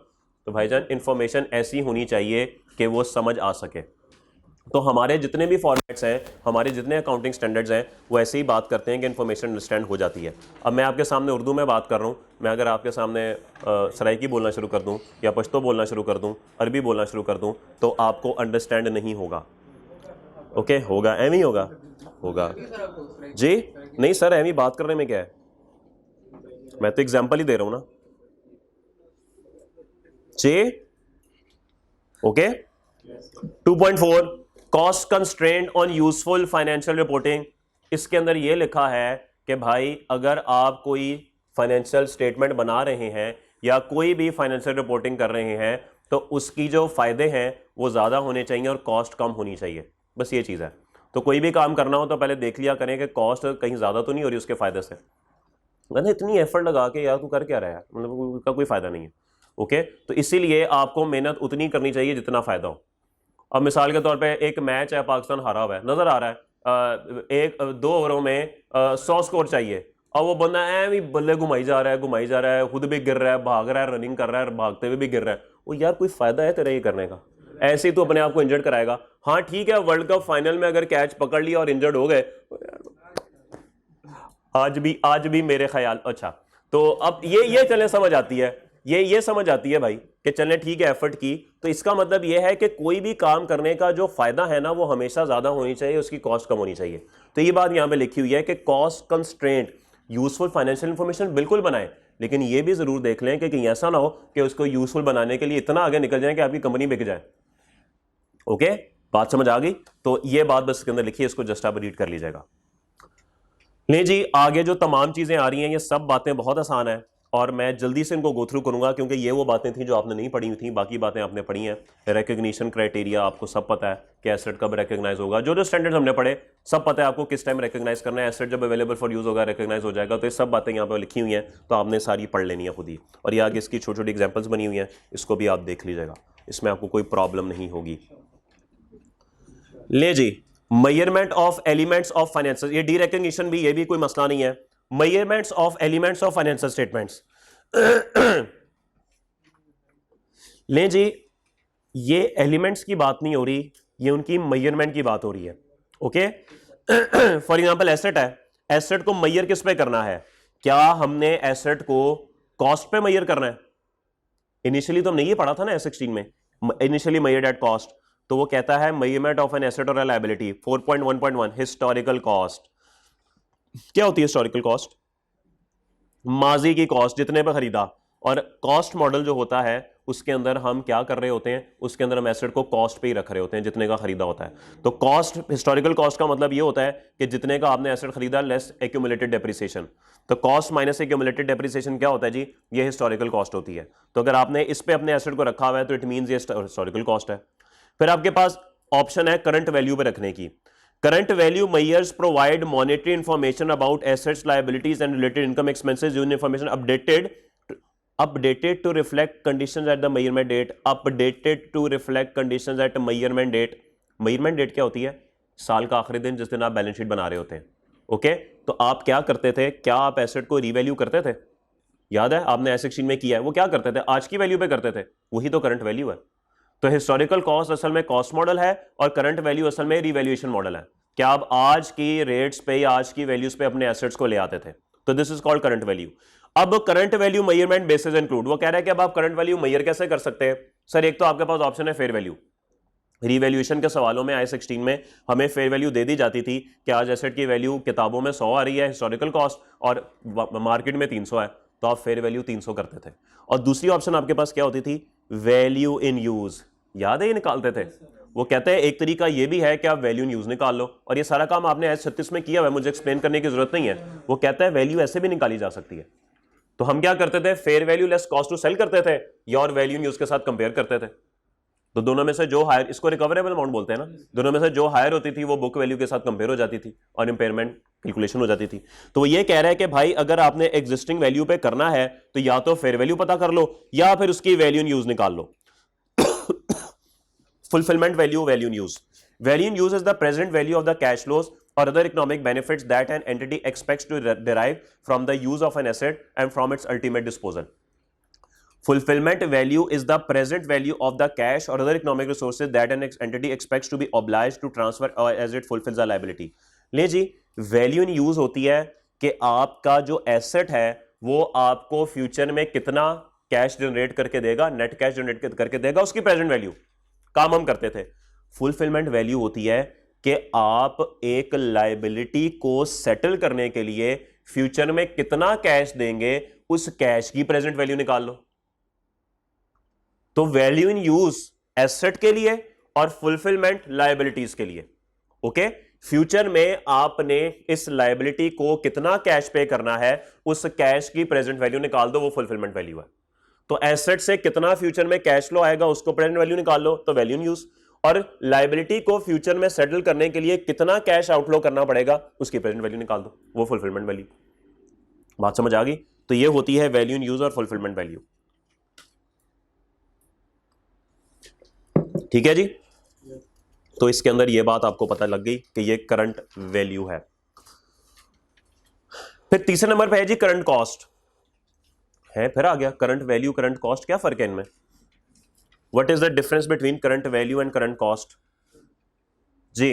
तो भाईजान इंफॉर्मेशन ऐसी होनी चाहिए कि वो समझ आ सके। तो हमारे जितने भी फॉर्मेट्स हैं, हमारे जितने अकाउंटिंग स्टैंडर्ड्स हैं, वो ऐसे ही बात करते हैं कि इन्फॉर्मेशन अंडरस्टैंड हो जाती है। अब मैं आपके सामने उर्दू में बात कर रहा हूँ, मैं अगर आपके सामने सराइकी बोलना शुरू कर दूँ या पश्तो बोलना शुरू कर दूँ, अरबी बोलना शुरू कर दूँ, तो आपको अंडरस्टैंड नहीं होगा, ओके। होगा, एम ही होगा, होगा जी, नहीं सर एम ही बात करने में क्या है, मैं तो एग्जाम्पल ही दे रहा हूँ ना जी, okay. 2.4 cost constraint on useful financial reporting. इसके अंदर यह लिखा है कि भाई अगर आप कोई फाइनेंशियल स्टेटमेंट बना रहे हैं या कोई भी फाइनेंशियल रिपोर्टिंग कर रहे हैं तो उसकी जो फायदे हैं वो ज़्यादा होने चाहिए और कॉस्ट कम होनी चाहिए, बस ये चीज़ है। तो कोई भी काम करना हो तो पहले देख लिया करें कि कॉस्ट कहीं ज़्यादा तो नहीं हो रही उसके फायदे से। मैंने इतनी एफर्ट लगा के यार तू कर क्या रहा है, मतलब उसका कोई फ़ायदा नहीं है, ओके। तो इसीलिए आपको मेहनत उतनी करनी चाहिए जितना फ़ायदा हो। अब मिसाल के तौर पे एक मैच है, पाकिस्तान हारा हुआ है, नजर आ रहा है, 2 ओवरों में 100 स्कोर चाहिए, अब वो बंदा भी बल्ले घुमाई जा रहा है, खुद भी गिर रहा है, भाग रहा है, रनिंग कर रहा है, भागते हुए भी गिर रहा है, वो यार कोई फायदा है तेरा ये करने का? ऐसे ही तो अपने आप को इंजर्ड कराएगा। हाँ ठीक है, वर्ल्ड कप फाइनल में अगर कैच पकड़ लिया और इंजर्ड हो गए, आज भी मेरे ख्याल, अच्छा तो अब ये चले समझ आती है, ये समझ आती है भाई कि चलें ठीक है एफर्ट की, तो इसका मतलब ये है कि कोई भी काम करने का जो फायदा है ना वो हमेशा ज्यादा होनी चाहिए, उसकी कॉस्ट कम होनी चाहिए। तो ये बात यहां पे लिखी हुई है कि cost constraint useful financial information बिल्कुल बनाएं, लेकिन ये भी जरूर देख लें कि कहीं ऐसा ना हो कि उसको यूजफुल बनाने के लिए इतना आगे निकल जाए कि आपकी कंपनी बिक जाए, ओके। बात समझ आ गई? तो ये बात बस इसके अंदर लिखी है, इसको जस्ट आप रीड कर लीजिएगा। नहीं जी, आगे जो तमाम चीजें आ रही हैं ये सब बातें बहुत आसान है और मैं जल्दी से इनको गो थ्रू करूंगा क्योंकि ये वो बातें थी जो आपने नहीं पढ़ी हुई थी, बाकी बातें आपने पढ़ी हैं। रिकग्निशन क्राइटेरिया आपको सब पता है कि एसेट कब रिकग्नाइज होगा, जो स्टैंडर्ड्स हमने पढ़े सब पता है आपको किस टाइम रिकग्नाइज करना है, एसेट जब अवेलेबल फॉर यूज होगा रिकग्नाइज हो जाएगा। तो ये सब बातें यहाँ पर लिखी हुई हैं, तो आपने सारी पढ़ लेनी है खुद ही, और ये आगे इसकी छोटी छोटी एग्जाम्पल्स बनी हुई हैं, इसको भी आप देख लीजिएगा, इसमें आपको कोई प्रॉब्लम नहीं होगी। ले जी, measurement of elements of financial, ये डी रिकग्निशन भी, ये भी कोई मसला नहीं है। Measurements of elements of financial statements ले जी, ये एलिमेंट्स की बात नहीं हो रही, ये उनकी मेजरमेंट की बात हो रही है, ओके। फॉर एग्जांपल एसेट है, एसेट को मेजर किस पे करना है? क्या हमने एसेट को कॉस्ट पे मेजर करना है? इनिशियली तो हमने ये पढ़ा था ना S16 में, इनिशियली मेजर्ड एट कॉस्ट, तो वो कहता है मेजरमेंट ऑफ एन एसेट और लायबिलिटी 4.1.1 हिस्टोरिकल कॉस्ट। क्या होती है हिस्टोरिकल कॉस्ट? माजी की कॉस्ट, जितने पे खरीदा। और कॉस्ट मॉडल जो होता है उसके अंदर हम क्या कर रहे होते हैं, उसके अंदर हम एसेट को कॉस्ट पे ही रख रहे होते हैं जितने का खरीदा होता है। तो कॉस्ट, हिस्टोरिकल कॉस्ट का मतलब ये होता है कि जितने का आपने एसेट खरीदा लेस एक्यूमुलेटेड डेप्रिसिएशन। तो कॉस्ट माइनस एक्यूमुलेटेड डेप्रिसिएशन क्या होता है जी? ये हिस्टोरिकल कॉस्ट होती है। तो अगर आपने इस पे अपने एसेट को रखा हुआ है तो इट मींस ये हिस्टोरिकल कॉस्ट है। फिर आपके पास ऑप्शन है करंट वैल्यू पे रखने की। Current value measures provide monetary information about assets, liabilities and related income expenses, use information updated updated to reflect conditions at the measurement date, updated to reflect conditions at measurement date. Measurement date क्या होती है? साल का आखिरी दिन जिस दिन आप बैलेंस शीट बना रहे होते हैं। ओके, तो आप क्या करते थे? क्या आप एसेट को रीवैल्यू करते थे? याद है आपने एसेट शीट में किया है, वो क्या करते थे? आज की वैल्यू पे करते थे, वही तो करंट वैल्यू है। तो हिस्टोरिकल कॉस्ट असल में कॉस्ट मॉडल है और करंट वैल्यू असल में रिवैल्यूएशन मॉडल है। क्या आप आज की रेट्स पे या आज की वैल्यूज पे अपने एसेट्स को ले आते थे? तो this is called current value. अब current value measurement basis include, वो कह रहा है कि अब आप करंट वैल्यू मेजर कैसे कर सकते हैं? सर एक तो आपके पास ऑप्शन है फेयर वैल्यू। रिवैल्यूएशन के सवालों में IAS 16 में हमें फेयर वैल्यू दे दी जाती थी कि आज एसेट की वैल्यू किताबों में 100 आ रही है हिस्टोरिकल कॉस्ट और मार्केट में 300 है, तो आप फेयर वैल्यू 300 करते थे। और दूसरी ऑप्शन आपके पास क्या होती थी? Value in use. याद है ये निकालते थे? वो कहते हैं एक तरीका ये भी है कि आप वैल्यू इन यूज निकाल लो, और ये सारा काम आपने IAS 36 में किया हुआ है, मुझे एक्सप्लेन करने की जरूरत नहीं है। वो कहता है वैल्यू ऐसे भी निकाली जा सकती है। तो हम क्या करते थे? Fair value less cost to sell करते थे या और वैल्यू इन यूज के साथ कंपेयर करते थे। तो दोनों में से जो हायर, इसको रिकवरेबल अमाउंट बोलते हैं ना, दोनों में से जो हायर होती थी वो बुक वैल्यू के साथ कंपेयर हो जाती थी और इंपेयरमेंट कैलकुलेशन हो जाती थी। तो वो ये कह रहा है कि भाई अगर आपने एग्जिस्टिंग वैल्यू पे करना है तो या तो फेयर वैल्यू पता कर लो या फिर उसकी वैल्यू इन यूज निकाल लो। Fulfilment value, value in use. Value in use is the present value of the cash flows or other economic benefits that an entity expects to derive from the use of an asset and from its ultimate disposal. Fulfillment value is the present value of the cash or other economic resources that an entity expects to be obliged to transfer as it fulfills the liability. ले जी, value in use होती है कि आपका जो asset है वो आपको future में कितना कैश जनरेट करके देगा, नेट कैश जनरेट करके देगा, उसकी प्रेजेंट वैल्यू। काम हम करते थे। फुलफिलमेंट वैल्यू होती है कि आप एक लायबिलिटी को सेटल करने के लिए फ्यूचर में कितना कैश देंगे, उस कैश की प्रेजेंट वैल्यू निकाल लो। तो वैल्यू इन यूज एसेट के लिए और फुलफिलमेंट लायबिलिटीज के लिए। ओके, फ्यूचर में आपने इस लायबिलिटी को कितना कैश पे करना है, उस कैश की प्रेजेंट वैल्यू निकाल दो, वो फुलफिलमेंट वैल्यू है। तो एसेट से कितना फ्यूचर में कैश फ्लो आएगा, उसको प्रेजेंट वैल्यू निकाल लो, तो वैल्यू इन यूज। और लायबिलिटी को फ्यूचर में सेटल करने के लिए कितना कैश आउटफ्लो करना पड़ेगा, उसकी प्रेजेंट वैल्यू निकाल दो, वो फुलफिलमेंट वैल्यू। बात समझ आ गई? तो ये होती है वैल्यू इन यूज और फुलफिलमेंट वैल्यू। ठीक है जी, तो इसके अंदर ये बात आपको पता लग गई कि ये करंट वैल्यू है। फिर तीसरे नंबर पे है जी करंट कॉस्ट। है फिर आ गया करंट वैल्यू, करंट कॉस्ट, क्या फर्क है इनमें? What is the difference between current value and current cost? जी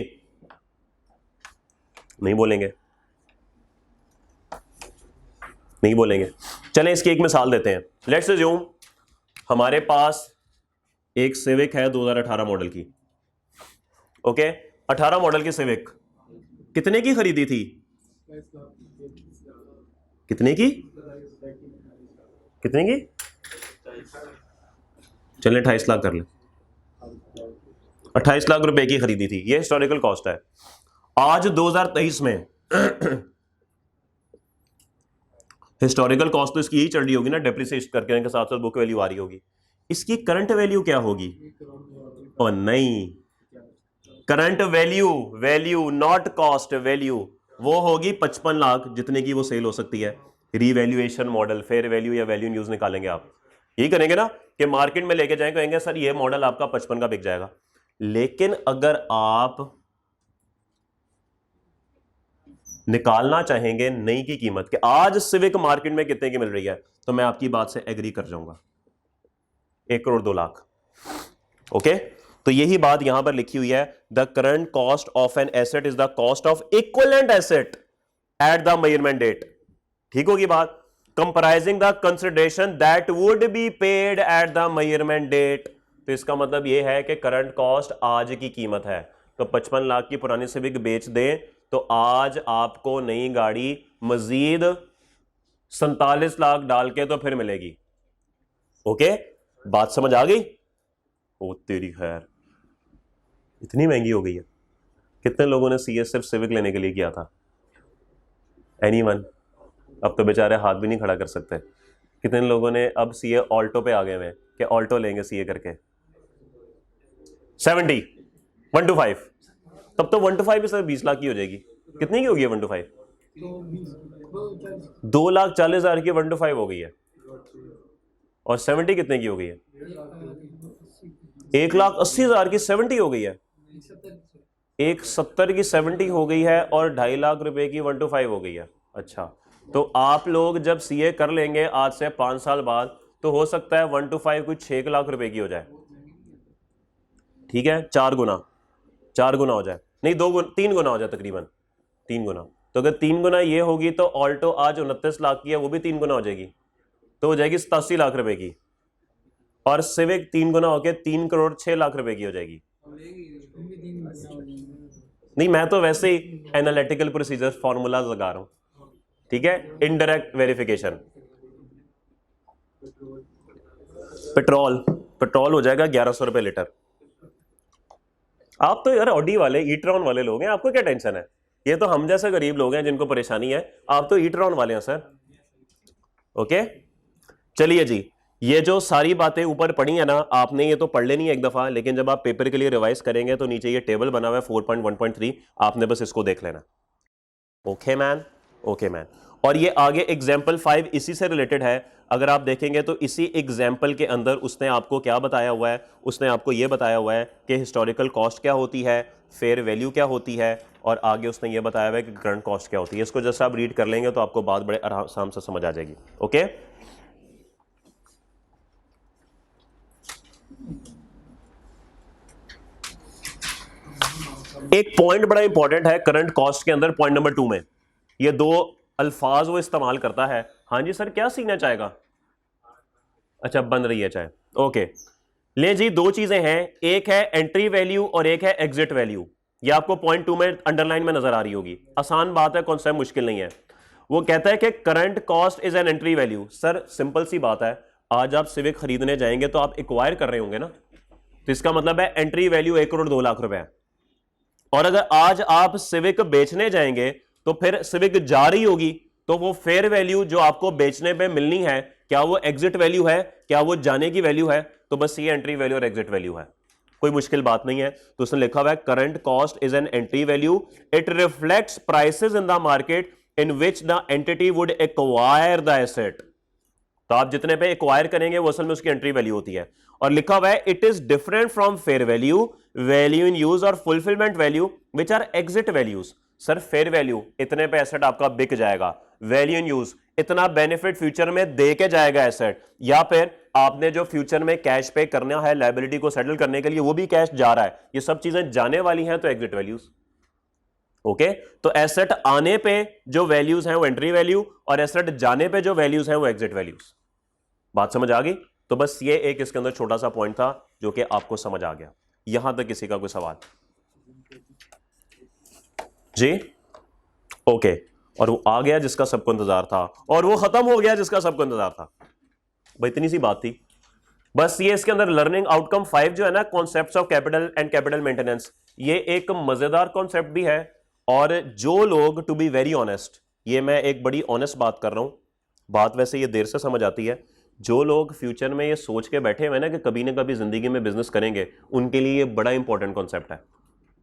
नहीं बोलेंगे, नहीं बोलेंगे। चलें इसकी एक मिसाल देते हैं। लेट्स अज्यूम हमारे पास एक सिविक है 2018 मॉडल की। ओके, 18 मॉडल की सिविक कितने की खरीदी थी? कितने की? कितने की? चलें 28 लाख कर ले। 28 लाख रुपए की खरीदी थी, ये हिस्टोरिकल कॉस्ट है। आज 2023 में हिस्टोरिकल कॉस्ट तो इसकी यही चल रही होगी ना, डेप्रिसिएशन करके के साथ साथ बुक वैल्यू आ रही होगी। इसकी करंट वैल्यू क्या होगी? और नहीं, current value, value not cost, value वो होगी 55 लाख जितने की वो सेल हो सकती है। रीवैल्यूएशन मॉडल, फेयर वैल्यू या वैल्यू यूज निकालेंगे आप, यही करेंगे ना कि मार्केट में लेके जाएंगे, कहेंगे सर ये मॉडल आपका 55 का बिक जाएगा। लेकिन अगर आप निकालना चाहेंगे नई की कीमत कि आज सिविक मार्केट में कितने की मिल रही है, तो मैं आपकी बात से एग्री कर जाऊंगा, 1 करोड़ 2 लाख। ओके, तो यही बात यहां पर लिखी हुई है, the current cost of an asset is the cost of equivalent asset at the measurement date. ठीक होगी बात? Comprising the consideration that would be paid at the measurement date. तो इसका मतलब यह है कि करंट कॉस्ट आज की कीमत है, तो 55 लाख की पुरानी सिविक बेच दें तो आज आपको नई गाड़ी मजीद 47 लाख डाल के तो फिर मिलेगी। ओके, बात समझ आ गई? ओ तेरी खैर, इतनी महंगी हो गई है। कितने लोगों ने सीए सिर्फ सिविक लेने के लिए किया था? एनीवन? अब तो बेचारे हाथ भी नहीं खड़ा कर सकते। कितने लोगों ने अब सीए ऑल्टो पे आ गए हैं कि ऑल्टो लेंगे सीए करके? 70, 1 to 5, तब तो 1 to 5 भी सर 20 लाख की हो जाएगी। कितनी की होगी 1 to 5? 2,40,000 की 1 to 5 हो गई है। और 70 कितने की हो गई है? 1,80,000 की 70 हो गई है, 1,70 की 70 हो गई है और 2.5 लाख रुपए की 125 हो गई है। अच्छा, तो आप लोग जब सीए कर लेंगे आज से 5 साल बाद, तो हो सकता है 125 कुछ 6 लाख रुपए की हो जाए, ठीक है, 4 गुना हो जाए, नहीं 3 गुना हो जाए, तकरीबन 3 गुना। तो अगर 3 गुना ये होगी तो ऑल्टो आज 29 लाख की है, वो भी 3 गुना हो जाएगी, तो हो जाएगी 87 लाख रुपए की। और सिविक 3 गुना होकर 3 करोड़ 6 लाख रुपए की हो जाएगी। नहीं, मैं तो वैसे ही एनालिटिकल प्रोसीजर फॉर्मूला लगा रहा हूं, ठीक है। Indirect verification. पेट्रोल हो जाएगा 1100 रुपए लीटर। आप तो यार ऑडी वाले, ईट्रॉन वाले लोग हैं, आपको क्या टेंशन है? ये तो हम जैसे गरीब लोग हैं जिनको परेशानी है, आप तो ईट्रॉन वाले हैं सर। ओके, चलिए जी, ये जो सारी बातें ऊपर पढ़ी है ना, आपने ये तो पढ़ लेनी है एक दफा, लेकिन जब आप पेपर के लिए रिवाइज करेंगे तो नीचे ये टेबल बना हुआ है 4.1.3, आपने बस इसको देख लेना। Okay man, okay man. और ये आगे एग्जाम्पल 5 इसी से रिलेटेड है। अगर आप देखेंगे तो इसी एग्जाम्पल के अंदर उसने आपको क्या बताया हुआ है? उसने आपको ये बताया हुआ है कि हिस्टोरिकल कॉस्ट क्या होती है, फेयर वैल्यू क्या होती है, और आगे उसने ये बताया हुआ है कि करंट कॉस्ट क्या होती है। इसको जैसे आप रीड कर लेंगे तो आपको बात बड़े आराम से समझ आ जाएगी। ओके, एक पॉइंट बड़ा इंपॉर्टेंट है करंट कॉस्ट के अंदर, पॉइंट नंबर 2 में ये 2 अल्फाज वो इस्तेमाल करता है। हाँ जी सर, क्या सीखना चाहेगा? अच्छा, बन रही है चाहे, ओके। ले जी, 2 चीजें हैं, एक है एंट्री वैल्यू और एक है एग्जिट वैल्यू। ये आपको पॉइंट 2 में अंडरलाइन में नजर आ रही होगी। आसान बात है, कॉन्सेप्ट मुश्किल नहीं है। वो कहता है कि current cost is an entry value. Sir simple सी बात है, आज आप सिविक खरीदने जाएंगे तो आप एक्वायर कर रहे होंगे ना, तो इसका मतलब है एंट्री वैल्यू 1 करोड़ 2 लाख रुपए है। और अगर आज आप सिविक बेचने जाएंगे तो फिर सिविक जा रही होगी, तो वो फेयर वैल्यू जो आपको बेचने पे मिलनी है, क्या वो एग्जिट वैल्यू है, क्या वो जाने की वैल्यू है? तो बस ये एंट्री वैल्यू और एग्जिट वैल्यू है, कोई मुश्किल बात नहीं है। तो उसने लिखा हुआ है current cost is an entry value, it reflects prices in the market in which the entity would acquire the asset. तो आप जितने पे एक्वायर करेंगे वो असल में उसकी एंट्री वैल्यू होती है। और लिखा हुआ है it is different from fair value, value in use और fulfilment value which are exit values. Sir fair value, इतने पे एसेट आपका बिक जाएगा, वैल्यू इन यूज, इतना बेनिफिट फ्यूचर में दे के जाएगा एसेट, या फिर आपने जो फ्यूचर में कैश पे करना है लायबिलिटी को सेटल करने के लिए वो भी कैश जा रहा है, ये सब चीजें जाने वाली हैं, तो एग्जिट वैल्यूज। ओके, तो एसेट आने पे जो वैल्यूज हैं वो एंट्री वैल्यू, और एसेट जाने पे जो वैल्यूज हैं वो एग्जिट वैल्यूज। बात समझ आ गई? तो बस ये एक इसके अंदर छोटा सा पॉइंट था जो कि आपको समझ आ गया। यहां तक किसी का कोई सवाल? जी, ओके। और वो आ गया जिसका सबको इंतजार था, और वो खत्म हो गया जिसका सबको इंतजार था। भाई इतनी सी बात थी बस। ये इसके अंदर लर्निंग आउटकम 5 जो है ना, concepts of capital and capital maintenance, ये एक मजेदार कॉन्सेप्ट भी है। और जो लोग, टू बी वेरी ऑनेस्ट, ये मैं एक बड़ी ऑनेस्ट बात कर रहा हूं, बात वैसे ये देर से समझ आती है, जो लोग फ्यूचर में ये सोच के बैठे हुए ना कि कभी ना कभी जिंदगी में बिजनेस करेंगे, उनके लिए ये बड़ा इंपॉर्टेंट कॉन्सेप्ट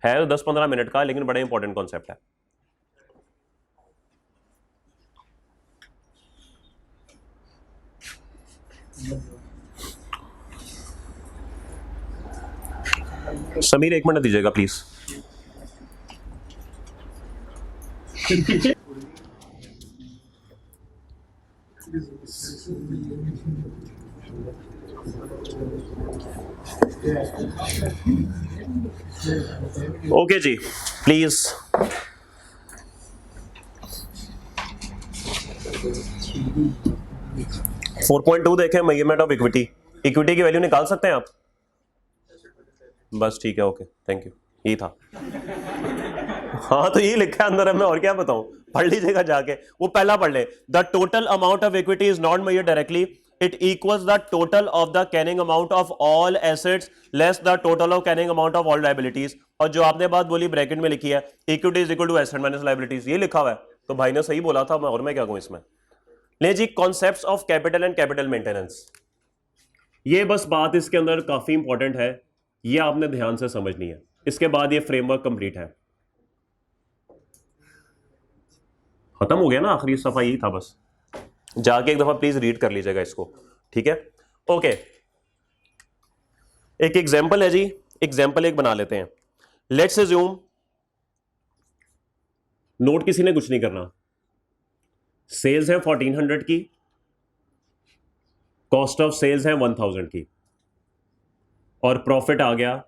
है 10-15 मिनट का, लेकिन बड़ा इंपॉर्टेंट कॉन्सेप्ट है। समीर 1 मिनट दीजिएगा प्लीज। ओके जी, प्लीज। फोर 4.2 देखें, मेजरमेंट ऑफ इक्विटी। इक्विटी की वैल्यू निकाल सकते हैं आप? बस ठीक है, ओके, थैंक यू, यही था। हाँ तो ये लिखा है अंदर है, मैं और क्या बताऊं, पढ़ लीजिएगा जाके, वो पहला पढ़ ले। The total amount of equity is not measured directly, it equals the total of the carrying amount of all assets less the total of carrying amount of all liabilities. और जो आपने बात बोली ब्रैकेट में लिखी है, equity is equal to asset minus liabilities, ये लिखा हुआ है। तो भाई ने सही बोला था, और मैं क्या कहूं इसमें। ले जी, concepts of capital and capital maintenance, ये बस बात इसके अंदर काफी इंपॉर्टेंट है, ये आपने ध्यान से समझनी है। इसके बाद ये फ्रेमवर्क कंप्लीट है, खत्म हो गया ना, आखिरी सफा यही था बस। जाके एक दफा प्लीज रीड कर लीजिएगा इसको, ठीक है। ओके, एक एग्जाम्पल है जी, एग्जाम्पल एक बना लेते हैं। लेट्स अज्यूम, नोट किसी ने कुछ नहीं करना, सेल्स है 1400 की, कॉस्ट ऑफ सेल्स है 1000 की, और प्रॉफिट आ गया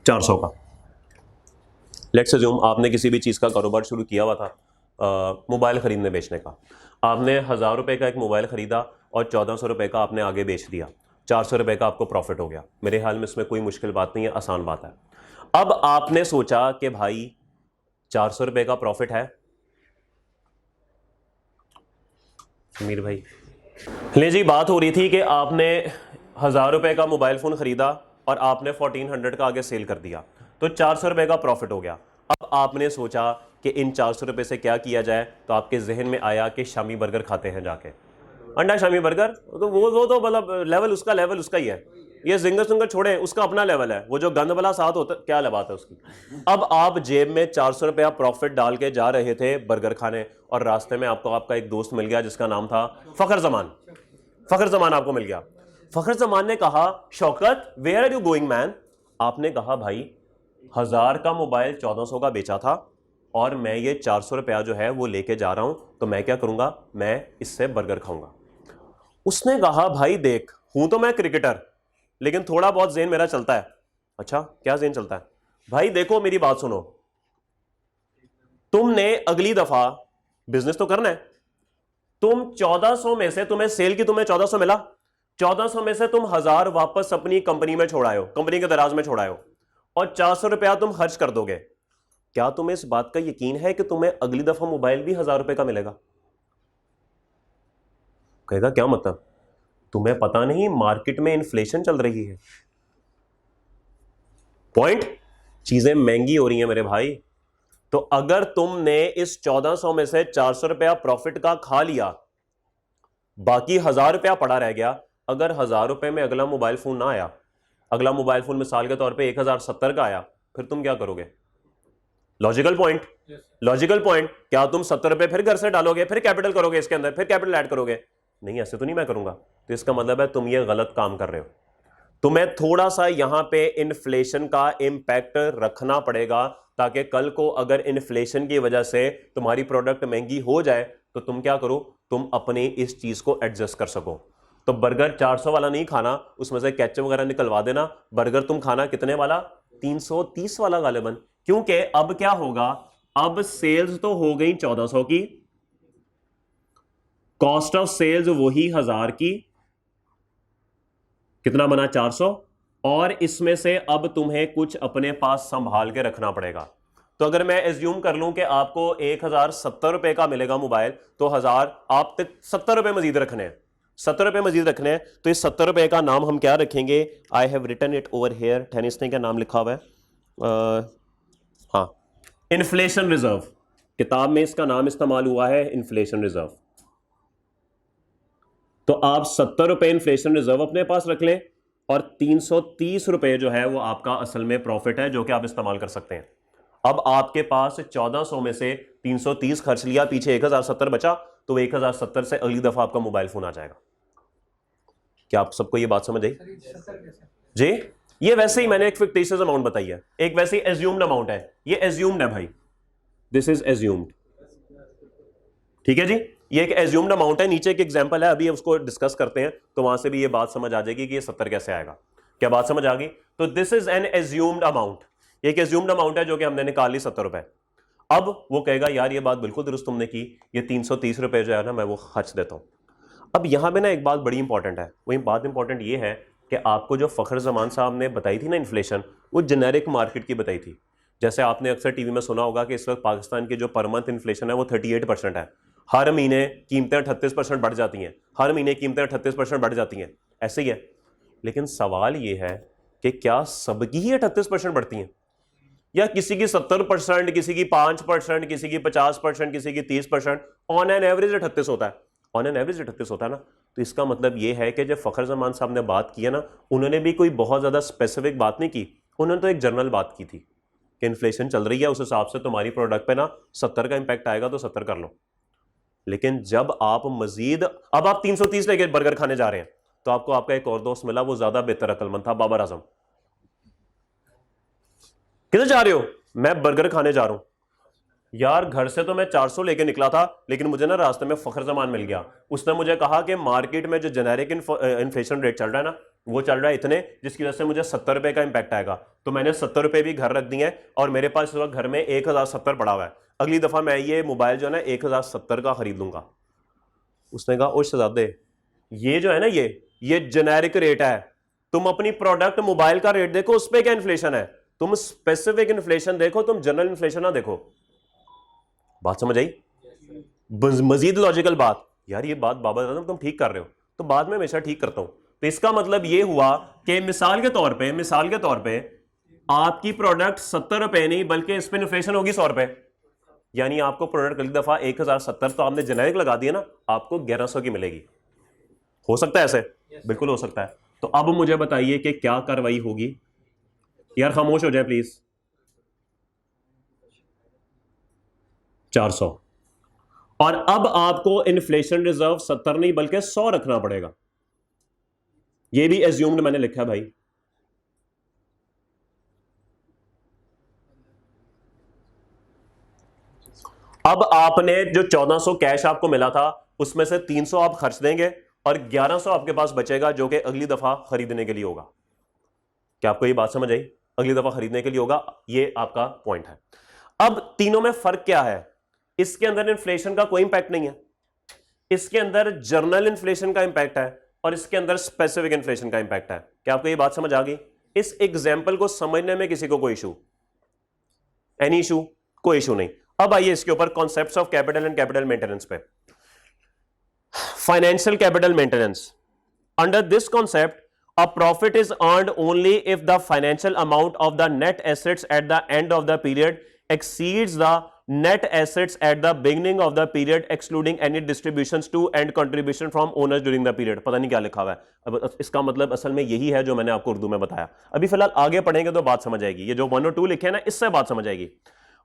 400 का। लेट्स अज्यूम आपने किसी भी चीज़ का कारोबार शुरू किया हुआ था, मोबाइल खरीदने बेचने का। आपने 1000 रुपये का एक मोबाइल खरीदा और 1400 रुपये का आपने आगे बेच दिया, 400 रुपये का आपको प्रॉफिट हो गया। मेरे ख्याल में इसमें कोई मुश्किल बात नहीं है, आसान बात है। अब आपने सोचा कि भाई 400 रुपये का प्रॉफिट है, समीर भाई ले जी, बात हो रही थी कि आपने 1000 रुपये का मोबाइल फ़ोन ख़रीदा और आपने 1400 का आगे सेल कर दिया, तो 400 रुपये का प्रॉफिट हो गया। अब आपने सोचा कि इन 400 रुपये से क्या किया जाए, तो आपके जहन में आया कि शामी बर्गर खाते हैं जाके, अंडा शामी बर्गर, तो वो तो मतलब लेवल उसका ही है। ये जिंगर सुंगर छोड़े, उसका अपना लेवल है, वो जो गंद वाला साथ होता क्या बात है उसकी। अब आप जेब में 400 रुपया प्रॉफिट डाल के जा रहे थे बर्गर खाने, और रास्ते में आपको आपका एक दोस्त मिल गया जिसका नाम था फखर जमान। फखर जमान आपको मिल गया। फखर जमान ने कहा, Shaukat where are you going man? आपने कहा, भाई 1000 का मोबाइल 1400 का बेचा था और मैं ये 400 रुपया जो है वो लेके जा रहा हूं, तो मैं क्या करूंगा, मैं इससे बर्गर खाऊंगा। उसने कहा, भाई देख, हूं तो मैं क्रिकेटर, लेकिन थोड़ा बहुत ज़ेन मेरा चलता है। अच्छा, क्या ज़ेन चलता है? भाई देखो मेरी बात सुनो, तुमने अगली दफा बिजनेस तो करना है, तुम 1400 में से, तुम्हें सेल की तुम्हें 1400 मिला, 1400 में से तुम 1000 वापस अपनी कंपनी में छोड़ाए हो, कंपनी के दराज में छोड़ाए हो, और 400 रुपया तुम खर्च कर दोगे। क्या तुम्हें इस बात का यकीन है कि तुम्हें अगली दफा मोबाइल भी 1000 रुपए का मिलेगा? कहेगा क्या मतलब? तुम्हें पता नहीं मार्केट में इन्फ्लेशन चल रही है, पॉइंट, चीजें महंगी हो रही हैं मेरे भाई। तो अगर तुमने इस 1400 में से 400 रुपया प्रॉफिट का खा लिया, बाकी 1000 रुपया पड़ा रह गया, अगर 1000 रुपए में अगला मोबाइल फोन ना आया, अगला मोबाइल फोन मिसाल के तौर पे 1070 का आया, फिर तुम क्या करोगे? Logical point, logical point. क्या तुम 70 रुपए फिर घर से डालोगे, फिर कैपिटल करोगे, इसके अंदर फिर कैपिटल ऐड करोगे? नहीं, ऐसे तो नहीं मैं करूंगा। तो इसका मतलब है तुम ये गलत काम कर रहे हो। तुम्हें थोड़ा सा यहां पे इन्फ्लेशन का इंपैक्ट रखना पड़ेगा, ताकि कल को अगर इन्फ्लेशन की वजह से तुम्हारी प्रोडक्ट महंगी हो जाए तो तुम क्या करो, तुम अपनी इस चीज को एडजस्ट कर सको। तो बर्गर 400 वाला नहीं खाना, उसमें से केचप वगैरह निकलवा देना। बर्गर तुम खाना कितने वाला? 330 वाला गालिबन। क्योंकि अब क्या होगा, अब सेल्स तो हो गई 1400 की, कॉस्ट ऑफ सेल्स वही 1000 की, कितना बना? 400, और इसमें से अब तुम्हें कुछ अपने पास संभाल के रखना पड़ेगा। तो अगर मैं एज्यूम कर लूं कि आपको 1070 रुपए का मिलेगा मोबाइल, तो 1000 आप 70 रुपए मजीद रखने हैं, 70 रुपए मजीद रखने हैं। तो इस 70 रुपए का नाम हम क्या रखेंगे? I have written it over here, tennis ने क्या नाम लिखा हुआ है? हाँ, इन्फ्लेशन रिजर्व। किताब में इसका नाम इस्तेमाल हुआ है इन्फ्लेशन रिजर्व। तो आप 70 रुपए इन्फ्लेशन रिजर्व अपने पास रख लें, और 330 रुपए जो है वो आपका असल में प्रॉफिट है, जो कि आप इस्तेमाल कर सकते हैं। अब आपके पास 1400 में से 330 खर्च लिया, पीछे 1070 बचा, तो 1070 से अगली दफा आपका मोबाइल फोन आ जाएगा। क्या आप सबको ये बात समझ आई जी? ये वैसे ही मैंने एक फिक्टिशियस अमाउंट बताई है, एक वैसे ही एज्यूम्ड अमाउंट है, ये एज्यूम्ड है भाई, दिस इज एज्यूम्ड, ठीक है जी। ये एक एज्यूम्ड अमाउंट है, नीचे एक एग्जांपल है, अभी उसको डिस्कस करते हैं, तो वहां से भी ये बात समझ आ जाएगी कि ये 70 कैसे आएगा। क्या बात समझ आ गई? तो this is an assumed amount, ये एक एज्यूम्ड अमाउंट है जो कि हमने निकाल ली 70 रुपए। अब वो कहेगा, यार ये बात बिल्कुल दुरुस्त तुमने की, ये 330 रुपए जो है ना मैं वो खर्च देता हूं। अब यहां पे ना एक बात बड़ी इंपॉर्टेंट है, वही बात इंपॉर्टेंट ये है कि आपको जो फखर जमान साहब ने बताई थी ना इन्फ्लेशन, वो जेनेरिक मार्केट की बताई थी। जैसे आपने अक्सर टीवी में सुना होगा कि इस वक्त पाकिस्तान की जो पर मंथ इन्फ्लेशन है वो 38% है, हर महीने कीमतें 38% बढ़ जाती हैं, हर महीने कीमतें 38% बढ़ जाती हैं, ऐसे ही है। लेकिन सवाल ये है कि क्या सबकी ही 38% बढ़ती हैं, या किसी की 70%, किसी की 5%, किसी की 50%, किसी की 30%, ऑन एन एवरेज 38 होता है, ऑन एन एवरेज 38 होता है ना। तो इसका मतलब ये है कि जब फखर जमान साहब ने बात की है ना, उन्होंने भी कोई बहुत ज़्यादा स्पेसिफिक बात नहीं की, उन्होंने तो एक जनरल बात की थी कि इन्फ्लेशन चल रही है, उस हिसाब से तुम्हारी प्रोडक्ट पे ना 70 का इंपैक्ट आएगा तो 70 कर लो। लेकिन जब आप मजीद, अब आप 330 लेके बर्गर खाने जा रहे हैं, तो आपको आपका एक और दोस्त मिला, वो ज्यादा बेहतर अक्लमंद था, बाबर आजम। किधर जा रहे हो? मैं बर्गर खाने जा रहा हूं। यार घर से तो मैं 400 लेके निकला था, लेकिन मुझे ना रास्ते में फखर जमान मिल गया। उसने मुझे कहा कि मार्केट में जो जेनेरिक इन्फ्लेशन रेट चल रहा है ना, वो चल रहा है इतने, जिसकी वजह से मुझे 70 रुपए का इंपैक्ट आएगा। तो मैंने 70 रुपए भी घर रख दिए और मेरे पास इस वक्त घर में 1070 पड़ा हुआ है। अगली दफा मैं ये मोबाइल जो है ना 1070 का खरीद लूंगा। उसने कहा ओ शहजादे, ये जो है ना ये जेनेरिक रेट है, तुम अपनी प्रोडक्ट मोबाइल का रेट देखो, उस पर क्या इन्फ्लेशन है, तुम स्पेसिफिक इन्फ्लेशन देखो, तुम जनरल इन्फ्लेशन ना देखो। बात समझ आई? मजीद लॉजिकल बात, यार ये बात बाबा दादा तुम ठीक कर रहे हो, तो बाद में हमेशा ठीक करता हूं। तो इसका मतलब ये हुआ कि मिसाल के तौर पे आपकी प्रोडक्ट 70 रुपए नहीं बल्कि इस पे इन्फ्लेशन होगी 100 रुपए, यानी आपको प्रोडक्ट अगली दफा 1070, तो आपने जेनेरिक लगा दिया ना, आपको 1100 की मिलेगी। हो सकता है ऐसे? बिल्कुल हो सकता है। तो अब मुझे बताइए कि क्या कार्रवाई होगी। यार खामोश हो जाए प्लीज। 400, और अब आपको इन्फ्लेशन रिजर्व 70 नहीं बल्कि 100 रखना पड़ेगा। ये भी एज्यूम्ड मैंने लिखा है भाई। अब आपने जो 1400 कैश आपको मिला था, उसमें से 300 आप खर्च देंगे और 1100 आपके पास बचेगा, जो कि अगली दफा खरीदने के लिए होगा। क्या आपको ये बात समझ आई? अगली दफा खरीदने के लिए होगा, ये आपका पॉइंट है। अब तीनों में फर्क क्या है? इसके अंदर इन्फ्लेशन का कोई इंपैक्ट नहीं है, इसके अंदर जर्नल इन्फ्लेशन का इंपैक्ट है, और इसके अंदर स्पेसिफिक इन्फ्लेशन का इंपैक्ट है। क्या आपको ये बात समझ आ गई? इस एग्जाम्पल को समझने में किसी को कोई इशू? Any issue? कोई इशू नहीं। अब आइए इसके ऊपर concepts of capital and capital maintenance पे। Financial capital maintenance, under this concept a profit is earned only if the financial amount of the net assets at the end of the period exceeds the net assets at the beginning of the period excluding any distributions to and contribution from owners during the period। पता नहीं क्या लिखा हुआ है, अब इसका मतलब असल में यही है जो मैंने आपको उर्दू में बताया। अभी फिलहाल आगे पढ़ेंगे तो बात समझ आएगी, ये जो 1 और 2 लिखे हैं ना, इससे बात समझ आएगी।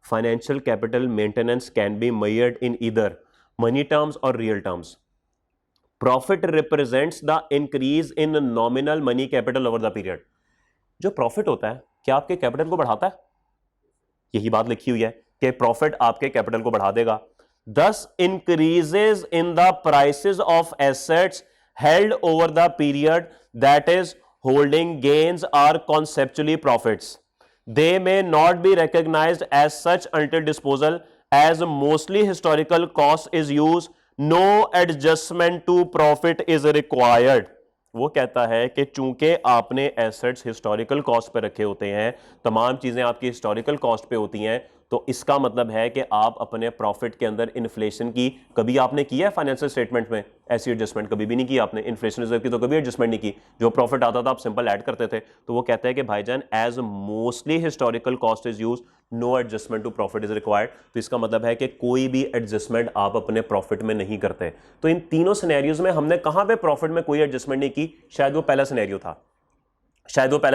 Financial capital maintenance can be measured in either money terms or real terms. Profit represents the increase in nominal money capital over the period. जो प्रॉफिट होता है क्या आपके कैपिटल को बढ़ाता है? यही बात लिखी हुई है कि प्रॉफिट आपके कैपिटल को बढ़ा देगा। Thus increases in the prices of assets held over the period, that is holding gains are conceptually profits. They may not be recognised as such until disposal, as mostly historical cost is used, no adjustment to profit is required. वो कहता है कि चूंकि आपने assets historical cost पे रखे होते हैं, तमाम चीजें आपकी हिस्टोरिकल कॉस्ट पे होती हैं, तो इसका मतलब है कि आप अपने प्रॉफिट के अंदर इन्फ्लेशन की कभी आपने किया है फाइनेंशियल स्टेटमेंट में? ऐसी एडजस्टमेंट कभी भी नहीं की आपने। इन्फ्लेशन रिजर्व की तो कभी एडजस्टमेंट नहीं की, जो प्रॉफिट आता था आप सिंपल ऐड करते थे। तो वो कहता है कि भाईजान as mostly historical cost is use, no adjustment to profit is required. तो इसका मतलब है कि कोई भी एडजस्टमेंट आप अपने प्रॉफिट में नहीं करते। तो इन तीनों सिनेरियोज में हमने कहां पे प्रॉफिट में कोई एडजस्टमेंट नहीं की? शायद वो पहला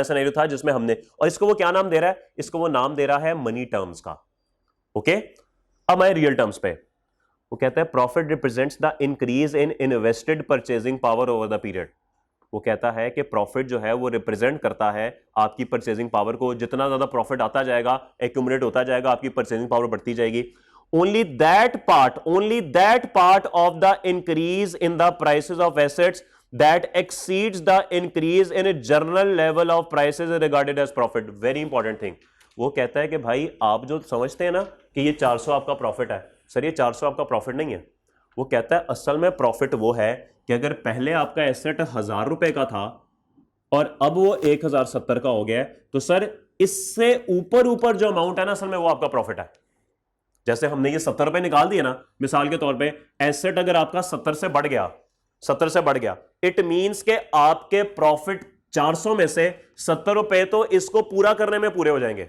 सिनेरियो था, जिसमें हमने, और इसको वो क्या नाम दे रहा है? इसको वो नाम दे रहा है मनी टर्म्स का। ओके, अब आए रियल टर्म्स पे। वो कहता है profit represents the increase in invested purchasing power over the period. वो कहता है कि प्रॉफिट जो है वो रिप्रेजेंट करता है आपकी परचेजिंग पावर को। जितना ज्यादा प्रॉफिट आता जाएगा, एक्यूमुलेट होता जाएगा, आपकी परचेजिंग पावर बढ़ती जाएगी। Only that part of the increase in the prices of assets that exceeds the increase in a general level of prices is regarded as profit। very important thing। वो कहता है कि भाई आप जो समझते हैं ना कि ये 400 आपका प्रॉफिट है, सर ये 400 आपका प्रॉफिट नहीं है। वो कहता है असल में प्रॉफिट वो है कि अगर पहले आपका एसेट 1000 रुपए का था और अब वो 1070 का हो गया है, तो सर इससे ऊपर जो अमाउंट है ना, असल में वो आपका प्रॉफिट है। जैसे हमने ये 70 रुपए निकाल दिए ना, मिसाल के तौर पर एसेट अगर आपका 70 से बढ़ गया, इट मींस के आपके प्रॉफिट 400 में से 70 रुपए तो इसको पूरा करने में पूरे हो जाएंगे।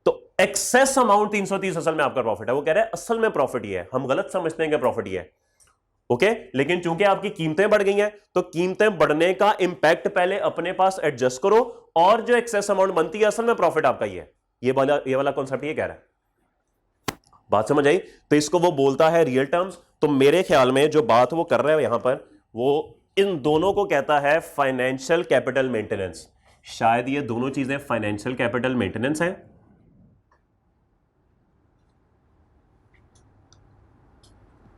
तो एक्सेस अमाउंट 330 असल में आपका प्रॉफिट है। वो कह रहे हैं असल में प्रॉफिट ये है, हम गलत समझते हैं कि प्रॉफिट ये है। ओके, लेकिन चूंकि आपकी कीमतें बढ़ गई हैं, तो कीमतें बढ़ने का इंपैक्ट पहले अपने पास एडजस्ट करो, और जो एक्सेस अमाउंट बनती है असल में प्रॉफिट आपका ये है। ये वाला कॉन्सेप्ट ये कह रहा है, बात समझ आई? तो इसको वो बोलता है रियल टर्म्स। तो मेरे ख्याल में जो बात वो कर रहा है यहां पर, वो इन दोनों को कहता है फाइनेंशियल कैपिटल मेंटेनेंस। शायद ये दोनों चीजें फाइनेंशियल कैपिटल मेंटेनेंस है।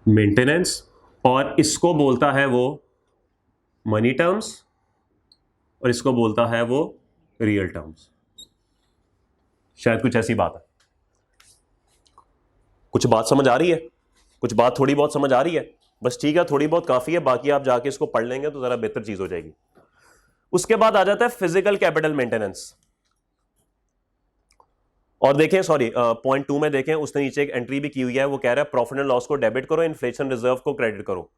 मेंटेनेंस, और इसको बोलता है वो मनी टर्म्स, और इसको बोलता है वो रियल टर्म्स। शायद कुछ ऐसी बात है। कुछ बात समझ आ रही है? कुछ बात थोड़ी बहुत समझ आ रही है? बस ठीक है, थोड़ी बहुत काफी है, बाकी आप जाके इसको पढ़ लेंगे तो जरा बेहतर चीज हो जाएगी। उसके बाद आ जाता है फिजिकल कैपिटल मेंटेनेंस। और देखें, सॉरी, पॉइंट 2 में देखें, उसने नीचे एक एंट्री भी की हुई है। वो कह रहा है प्रॉफिट एंड लॉस को डेबिट करो, इन्फ्लेशन रिजर्व को क्रेडिट करो।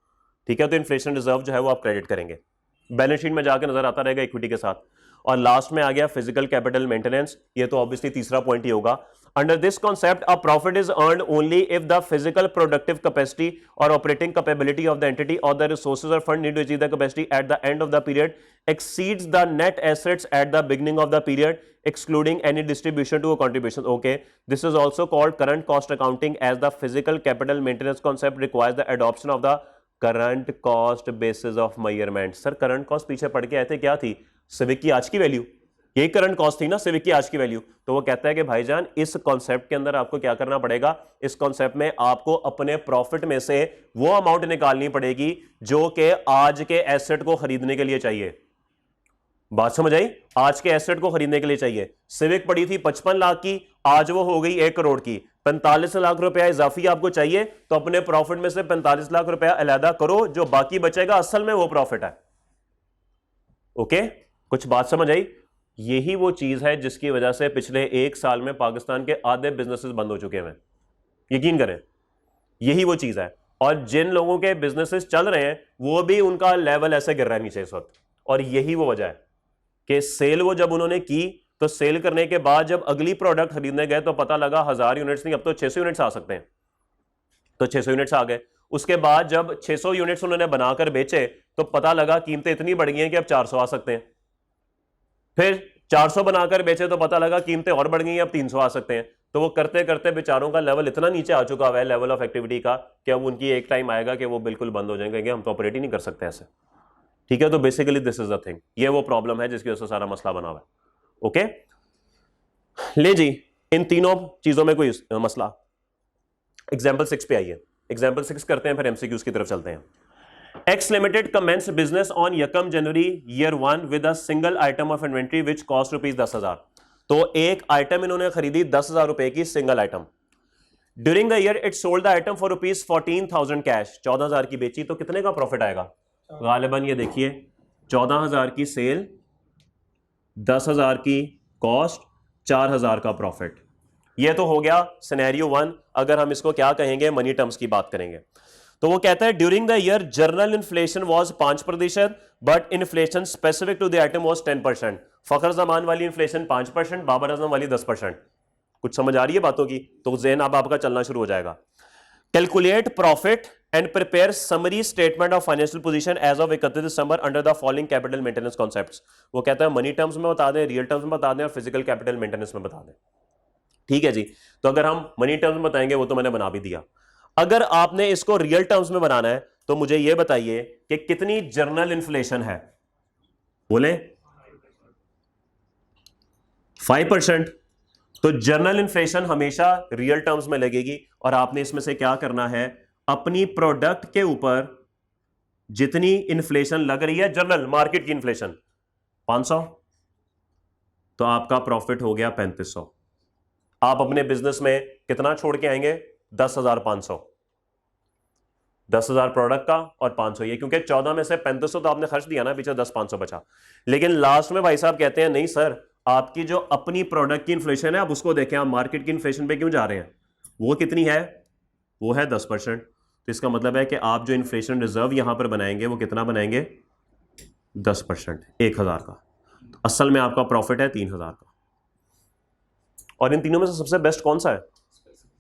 ठीक है, तो इन्फ्लेशन रिजर्व जो है वो आप क्रेडिट करेंगे, बैलेंस शीट में जाकर नजर आता रहेगा इक्विटी के साथ। और लास्ट में आ गया फिजिकल कैपिटल मेंटेनेंस। ये तो ऑब्वियसली तीसरा पॉइंट ही होगा। Under this concept a profit is earned only if the physical productive capacity or operating capability of the entity or the resources or fund need to achieve the capacity at the end of the period exceeds the net assets at the beginning of the period, excluding any distribution to a contribution. Okay, this is also called current cost accounting, as the physical capital maintenance concept requires the adoption of the current cost basis of measurement. Sir current cost पीछे पढ़ के आए थे, क्या थी? Civic की आज की वैल्यू, यही करंट कॉस्ट थी ना, सिविक की आज की वैल्यू। तो वो कहता है कि भाईजान इस कॉन्सेप्ट के अंदर आपको क्या करना पड़ेगा, इस कॉन्सेप्ट में आपको अपने प्रॉफिट में से वो अमाउंट निकालनी पड़ेगी जो कि आज के एसेट को खरीदने के लिए चाहिए। बात समझ आई? आज के एसेट को खरीदने के लिए चाहिए। सिविक पड़ी थी 55 लाख की, आज वो हो गई 1 करोड़ की। 45 लाख रुपया इजाफी आपको चाहिए, तो अपने प्रॉफिट में से 45 लाख रुपया अलहदा करो, जो बाकी बचेगा असल में वो प्रॉफिट है। ओके, कुछ बात समझ आई? यही वो चीज है जिसकी वजह से पिछले 1 साल में पाकिस्तान के आधे बिजनेसेस बंद हो चुके हैं। यकीन करें, यही वो चीज है। और जिन लोगों के बिजनेसेस चल रहे हैं वो भी उनका लेवल ऐसे गिर रहा है नीचे इस वक्त। और यही वो वजह है कि सेल वो जब उन्होंने की, तो सेल करने के बाद जब अगली प्रोडक्ट खरीदने गए तो पता लगा 1000 यूनिट्स नहीं, अब तो 600 यूनिट्स आ सकते हैं। तो 600 यूनिट्स आ गए। उसके बाद जब 600 यूनिट्स उन्होंने बनाकर बेचे तो पता लगा कीमतें इतनी बढ़ गई हैं कि अब 400 आ सकते हैं। फिर 400 बनाकर बेचे तो पता लगा कीमतें और बढ़ गई हैं, अब 300 आ सकते हैं। तो वो करते करते बेचारों का लेवल इतना नीचे आ चुका है, लेवल ऑफ एक्टिविटी का, कि अब उनकी एक टाइम आएगा कि वो बिल्कुल बंद हो जाएंगे, हम तो ऑपरेट ही नहीं कर सकते ऐसे। ठीक है, तो basically this is the thing, ये वो प्रॉब्लम है जिसकी वजह से सारा मसला बना हुआ है। ओके, ले जी, इन तीनों चीजों में कोई मसला? एग्जाम्पल 6 पे आइए, एग्जाम्पल 6 करते हैं, फिर एमसीक्यूज की तरफ चलते हैं। X Limited commenced business on 1 January year 1 with a single item of inventory which cost rupees 10,000। तो एक आइटम इन्होंने खरीदी 10,000 रुपए की, single item. During the year it sold the item for rupees 14,000 cash, 14,000 की बेची, तो कितने का प्रॉफिट आएगा? गालिबन ये देखिए, 14,000 की सेल, 10,000 की कॉस्ट, 4,000 का प्रॉफिट। ये तो हो गया सिनेरियो 1। अगर हम इसको क्या कहेंगे, मनी टर्म्स की बात करेंगे, तो वो कहता है during the year general inflation was 5%, but inflation specific to the item was 10%। Fakhar Zaman वाली इन्फ्लेशन 5%, बाबर आजम वाली 10%। कुछ समझ आ रही है बातों की? तो ज़हन अब आपका चलना शुरू हो जाएगा। Calculate profit and prepare summary statement of financial position as of 31 December under the following capital maintenance concepts. वो कहता है मनी टर्म्स में बता दें, रियल टर्म्स में बता दें, और फिजिकल कैपिटल मेंटेनेंस में बता दें। ठीक है जी, तो अगर हम मनी टर्म्स में बताएंगे वो तो मैंने बना भी दिया। अगर आपने इसको रियल टर्म्स में बनाना है तो मुझे यह बताइए कि कितनी जर्नल इन्फ्लेशन है? बोले 5%। तो जर्नल इन्फ्लेशन हमेशा रियल टर्म्स में लगेगी, और आपने इसमें से क्या करना है, अपनी प्रोडक्ट के ऊपर जितनी इन्फ्लेशन लग रही है, जर्नल मार्केट की इन्फ्लेशन 500, तो आपका प्रॉफिट हो गया 3500। आप अपने बिजनेस में कितना छोड़ के आएंगे? 10,500। 10,000 प्रोडक्ट का और 500 ये, क्योंकि 14 में से 3500 तो आपने खर्च दिया ना, पीछे 10,500 बचा। लेकिन लास्ट में भाई साहब कहते हैं नहीं सर, आपकी जो अपनी प्रोडक्ट की इन्फ्लेशन है आप उसको देखें, आप मार्केट की इन्फ्लेशन पे क्यों जा रहे हैं? वो कितनी है? वो है 10%। तो इसका मतलब है कि आप जो इन्फ्लेशन रिजर्व यहां पर बनाएंगे वो कितना बनाएंगे? 10%, 1,000 का। तो असल में आपका प्रॉफिट है 3,000 का। और इन तीनों में से सबसे बेस्ट कौन सा है?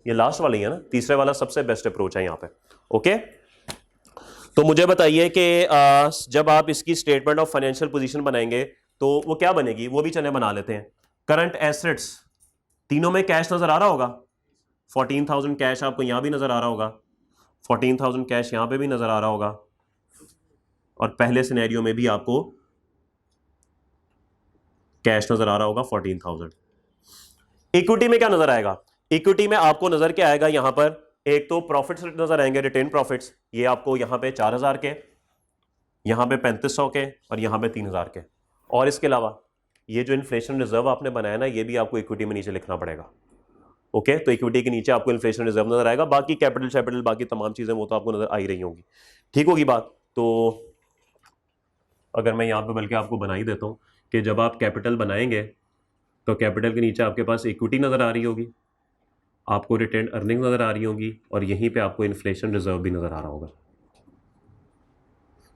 ये लास्ट वाला ही है ना, तीसरे वाला सबसे बेस्ट अप्रोच है यहां पे। ओके, तो मुझे बताइए कि जब आप इसकी स्टेटमेंट ऑफ फाइनेंशियल पोजीशन बनाएंगे तो वो क्या बनेगी, वो भी चले बना लेते हैं। करंट एसेट्स तीनों में कैश नजर आ रहा होगा, 14,000 कैश आपको यहां भी नजर आ रहा होगा, 14,000 कैश यहां पे भी नजर आ रहा होगा, और पहले सिनेरियो में भी आपको कैश नजर आ रहा होगा 14,000। इक्विटी में क्या नजर आएगा? इक्विटी में आपको नजर क्या आएगा? यहां पर एक तो प्रॉफिट्स नजर आएंगे, रिटेन प्रॉफिट्स, ये आपको यहां पे 4,000 के, यहां पे 3,500 के, और यहां पे 3,000 के। और इसके अलावा ये जो इन्फ्लेशन रिजर्व आपने बनाया ना, ये भी आपको इक्विटी में नीचे लिखना पड़ेगा। ओके, तो इक्विटी के नीचे आपको इन्फ्लेशन रिजर्व नजर आएगा, बाकी कैपिटल बाकी तमाम चीजें वो तो आपको नजर आ ही रही होंगी। ठीक होगी बात? तो अगर मैं यहां पे बल्कि आपको बना ही देता हूं कि जब आप कैपिटल बनाएंगे तो कैपिटल के नीचे आपके पास इक्विटी नजर आ रही होगी, आपको रिटेन अर्निंग नजर आ रही होगी, और यहीं पे आपको इन्फ्लेशन रिजर्व भी नजर आ रहा होगा।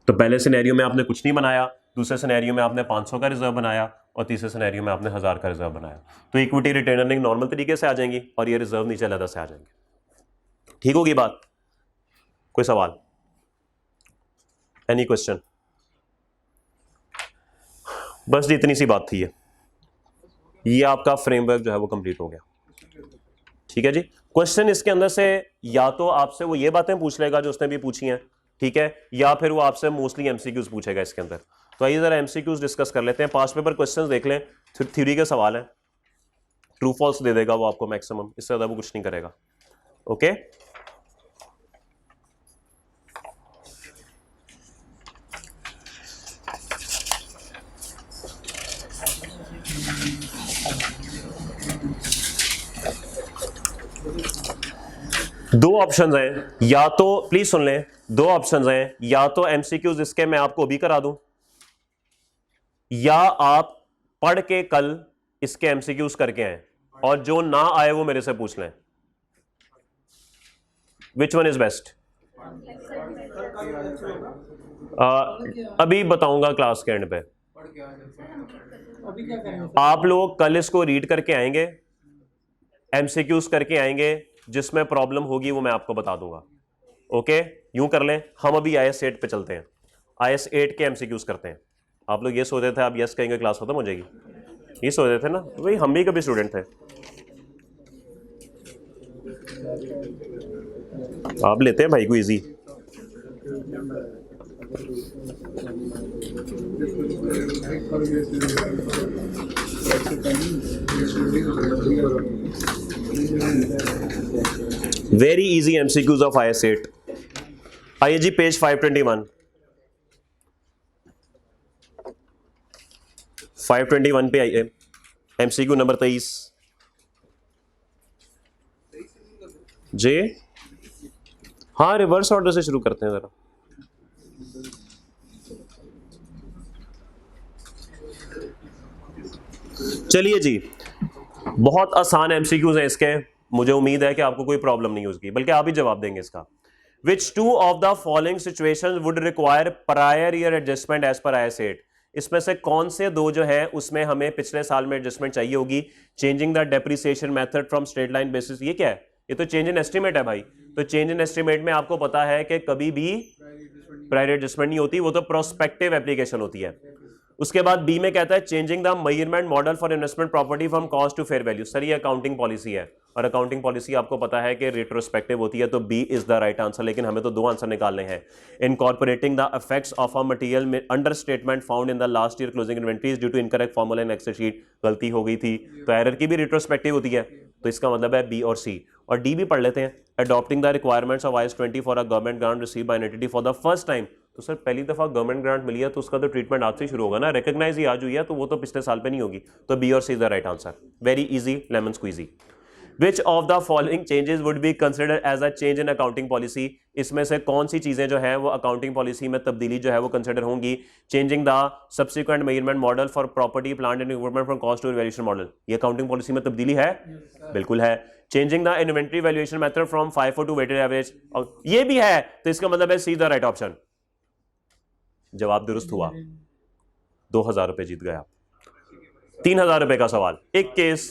तो पहले सिनेरियो में आपने कुछ नहीं बनाया, दूसरे सिनेरियो में आपने 500 का रिजर्व बनाया, और तीसरे सिनेरियो में आपने 1000 का रिजर्व बनाया। तो इक्विटी रिटेन अर्निंग नॉर्मल तरीके से आ जाएंगी, और ये रिजर्व नीचे अलग से आ जाएंगे। ठीक होगी बात? कोई सवाल? Any question? बस इतनी सी बात थी। ये आपका फ्रेमवर्क जो है वो कंप्लीट हो गया। ठीक है जी। क्वेश्चन इसके अंदर से या तो आपसे वो ये बातें पूछ लेगा जो उसने भी पूछी हैं, ठीक है, या फिर वो आपसे मोस्टली एमसीक्यूज पूछेगा इसके अंदर। तो आइए जरा एमसीक्यूज डिस्कस कर लेते हैं। पास्ट पेपर क्वेश्चंस देख लें, थ्योरी के सवाल है, ट्रू फॉल्स दे देगा वो आपको मैक्सिमम, इससे ज्यादा वो कुछ नहीं करेगा। ओके, दो ऑप्शंस हैं, या तो प्लीज सुन लें, दो ऑप्शंस हैं, या तो एमसीक्यूज इसके मैं आपको अभी करा दूं, या आप पढ़ के कल इसके एमसीक्यूज करके आए, और जो ना आए वो मेरे से पूछ लें। Which one is best? अभी बताऊंगा क्लास के एंड पे। आप लोग कल इसको रीड करके आएंगे, एमसीक्यूज करके आएंगे, जिसमें प्रॉब्लम होगी वो मैं आपको बता दूंगा। ओके, यूं कर लें, हम अभी IS 8 पे चलते हैं, IS 8 के एमसीक्यूज करते हैं। आप लोग ये सोच रहे थे आप यस कहेंगे क्लास खत्म हो जाएगी, ये सोच रहे थे ना? भाई हम भी कभी स्टूडेंट थे, आप लेते हैं भाई को easy. Very easy MCQs of IS 8। आइए जी पेज 521, 521 पे आइए, एमसीक्यू नंबर 23 जी। हाँ, रिवर्स ऑर्डर से शुरू करते हैं जरा। चलिए जी, बहुत आसान एमसीक्यूज हैं इसके, मुझे उम्मीद है कि आपको कोई प्रॉब्लम नहीं होगी, बल्कि आप ही जवाब देंगे इसका। Which two of the following situations would require prior year adjustment as per IS 8? इसमें से कौन से दो जो है उसमें हमें पिछले साल में एडजस्टमेंट चाहिए होगी? Changing the depreciation method from straight line basis, ये क्या है? ये तो चेंज इन एस्टिमेट है भाई। तो चेंज इन एस्टिमेट में आपको पता है कि कभी भी प्रायर एडजस्टमेंट नहीं होती, वो तो प्रोस्पेक्टिव एप्लीकेशन होती है। उसके बाद बी में कहता है changing the measurement model for investment property from cost to fair value. Sir ये अकाउंटिंग पॉलिसी है, और अकाउंटिंग पॉलिसी आपको पता है कि रेट्रोस्पेक्टिव होती है, तो B is the right answer. लेकिन हमें तो दो आंसर निकालने हैं। Incorporating the effects of a material under statement found in the last year closing inventories due to incorrect formula in Excel sheet, गलती हो गई थी, तो एरर की भी रेट्रोस्पेक्टिव होती है। तो इसका मतलब है बी और सी। और डी भी पढ़ लेते हैं, adopting the requirements of IS 20 for a government grant receive by an entity for the first time. तो सर पहली दफा गवर्नमेंट ग्रांट मिली है तो उसका तो ट्रीटमेंट आज से ही शुरू होगा ना, रिकॉग्नाइज ही आज हुई है, तो वो तो पिछले साल पे नहीं होगी। तो बी और C is the right answer. Very easy, lemon squeezy. Which of the following changes would be considered as a change in accounting policy? इसमें से कौन सी चीजें जो है वो अकाउंटिंग पॉलिसी में तब्दीली जो है वो कंसिडर होंगी? Changing the subsequent measurement model for property plant and equipment from cost to valuation model, ये अकाउंटिंग पॉलिसी में तब्दीली है? बिल्कुल है। Changing the inventory valuation method from FIFO to weighted average, ये भी है। तो इसका मतलब है सी द राइट ऑप्शन। जवाब दुरुस्त हुआ, 2,000 रुपए जीत गया। 3,000 रुपए का सवाल, एक केस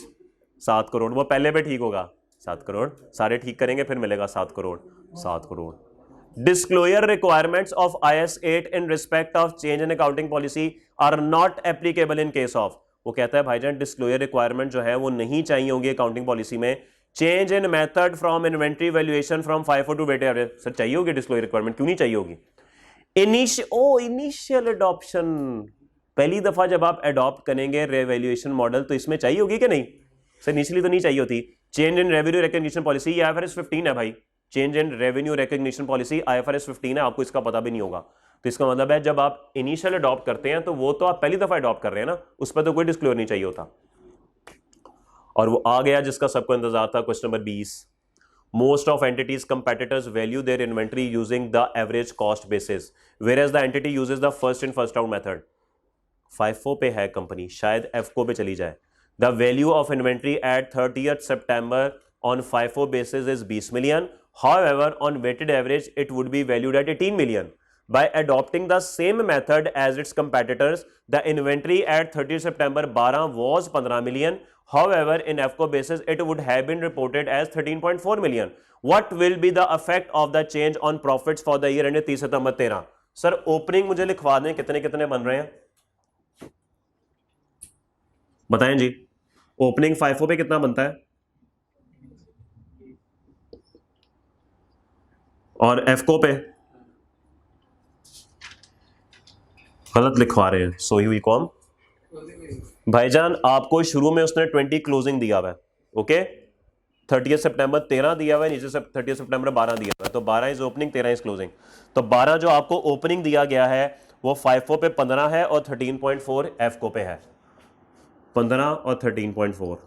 7 करोड़, वो पहले पे ठीक होगा 7 करोड़, सारे ठीक करेंगे फिर मिलेगा 7 crore. 7 crore. Disclosure requirements of IS 8 in respect of change in accounting policy are not applicable in case of. वो कहता है भाईजान डिस्क्लोजर रिक्वायरमेंट जो है वो नहीं चाहिए होंगी अकाउंटिंग पॉलिसी में। Change in method from inventory valuation from FIFO to weighted average, sir चाहिए होगी डिस्क्लोजर रिक्वायरमेंट, क्यों नहीं चाहिए होगी? इनिशियल अडॉप्शन, पहली दफा जब आप अडॉप्ट करेंगे रेवैल्यूएशन मॉडल तो इसमें चाहिए होगी कि नहीं? सर इनिशियली तो नहीं चाहिए होती। Change in revenue recognition policy, ये IFRS 15 है भाई, change in revenue recognition policy IFRS 15 है, आपको इसका पता भी नहीं होगा। तो इसका मतलब है जब आप इनिशियल अडॉप्ट करते हैं तो वो तो आप पहली दफा अडॉप्ट कर रहे हैं ना, उस पर तो कोई डिस्क्लोजर नहीं चाहिए होता। और वो आ गया जिसका सबको इंतजार था, question number 20। Most of entities competitors value their inventory using the average cost basis, whereas the entity uses the first in first out method. FIFO पे है कंपनी, शायद FCO पे चली जाए। The value of inventory at 30th September on FIFO basis is 20 million. However, on weighted average, it would be valued at 18 million. By adopting the same method as its competitors, the inventory at 30th September 12 was 15 million. However, in FCO basis, it would have been reported as 13.4 million. What will be the effect of the change on profits for the year ended 30 September 13? Sir opening मुझे लिखवा दें, कितने कितने बन रहे हैं बताएं जी। Opening FIFO पे कितना बनता है और FCO पे गलत लिखवा रहे हैं, सोई हुई कॉम। भाईजान आपको शुरू में उसने 20 क्लोजिंग दिया हुआ है, ओके, 30 सितंबर 13 दिया हुआ है, नीचे से 30 सितंबर 12 दिया हुआ है, तो 12 इज ओपनिंग, 13 इज क्लोजिंग। तो 12 जो आपको ओपनिंग दिया गया है वो FIFO पे 15 है और 13.4 FCO पे है, 15 और 13.4।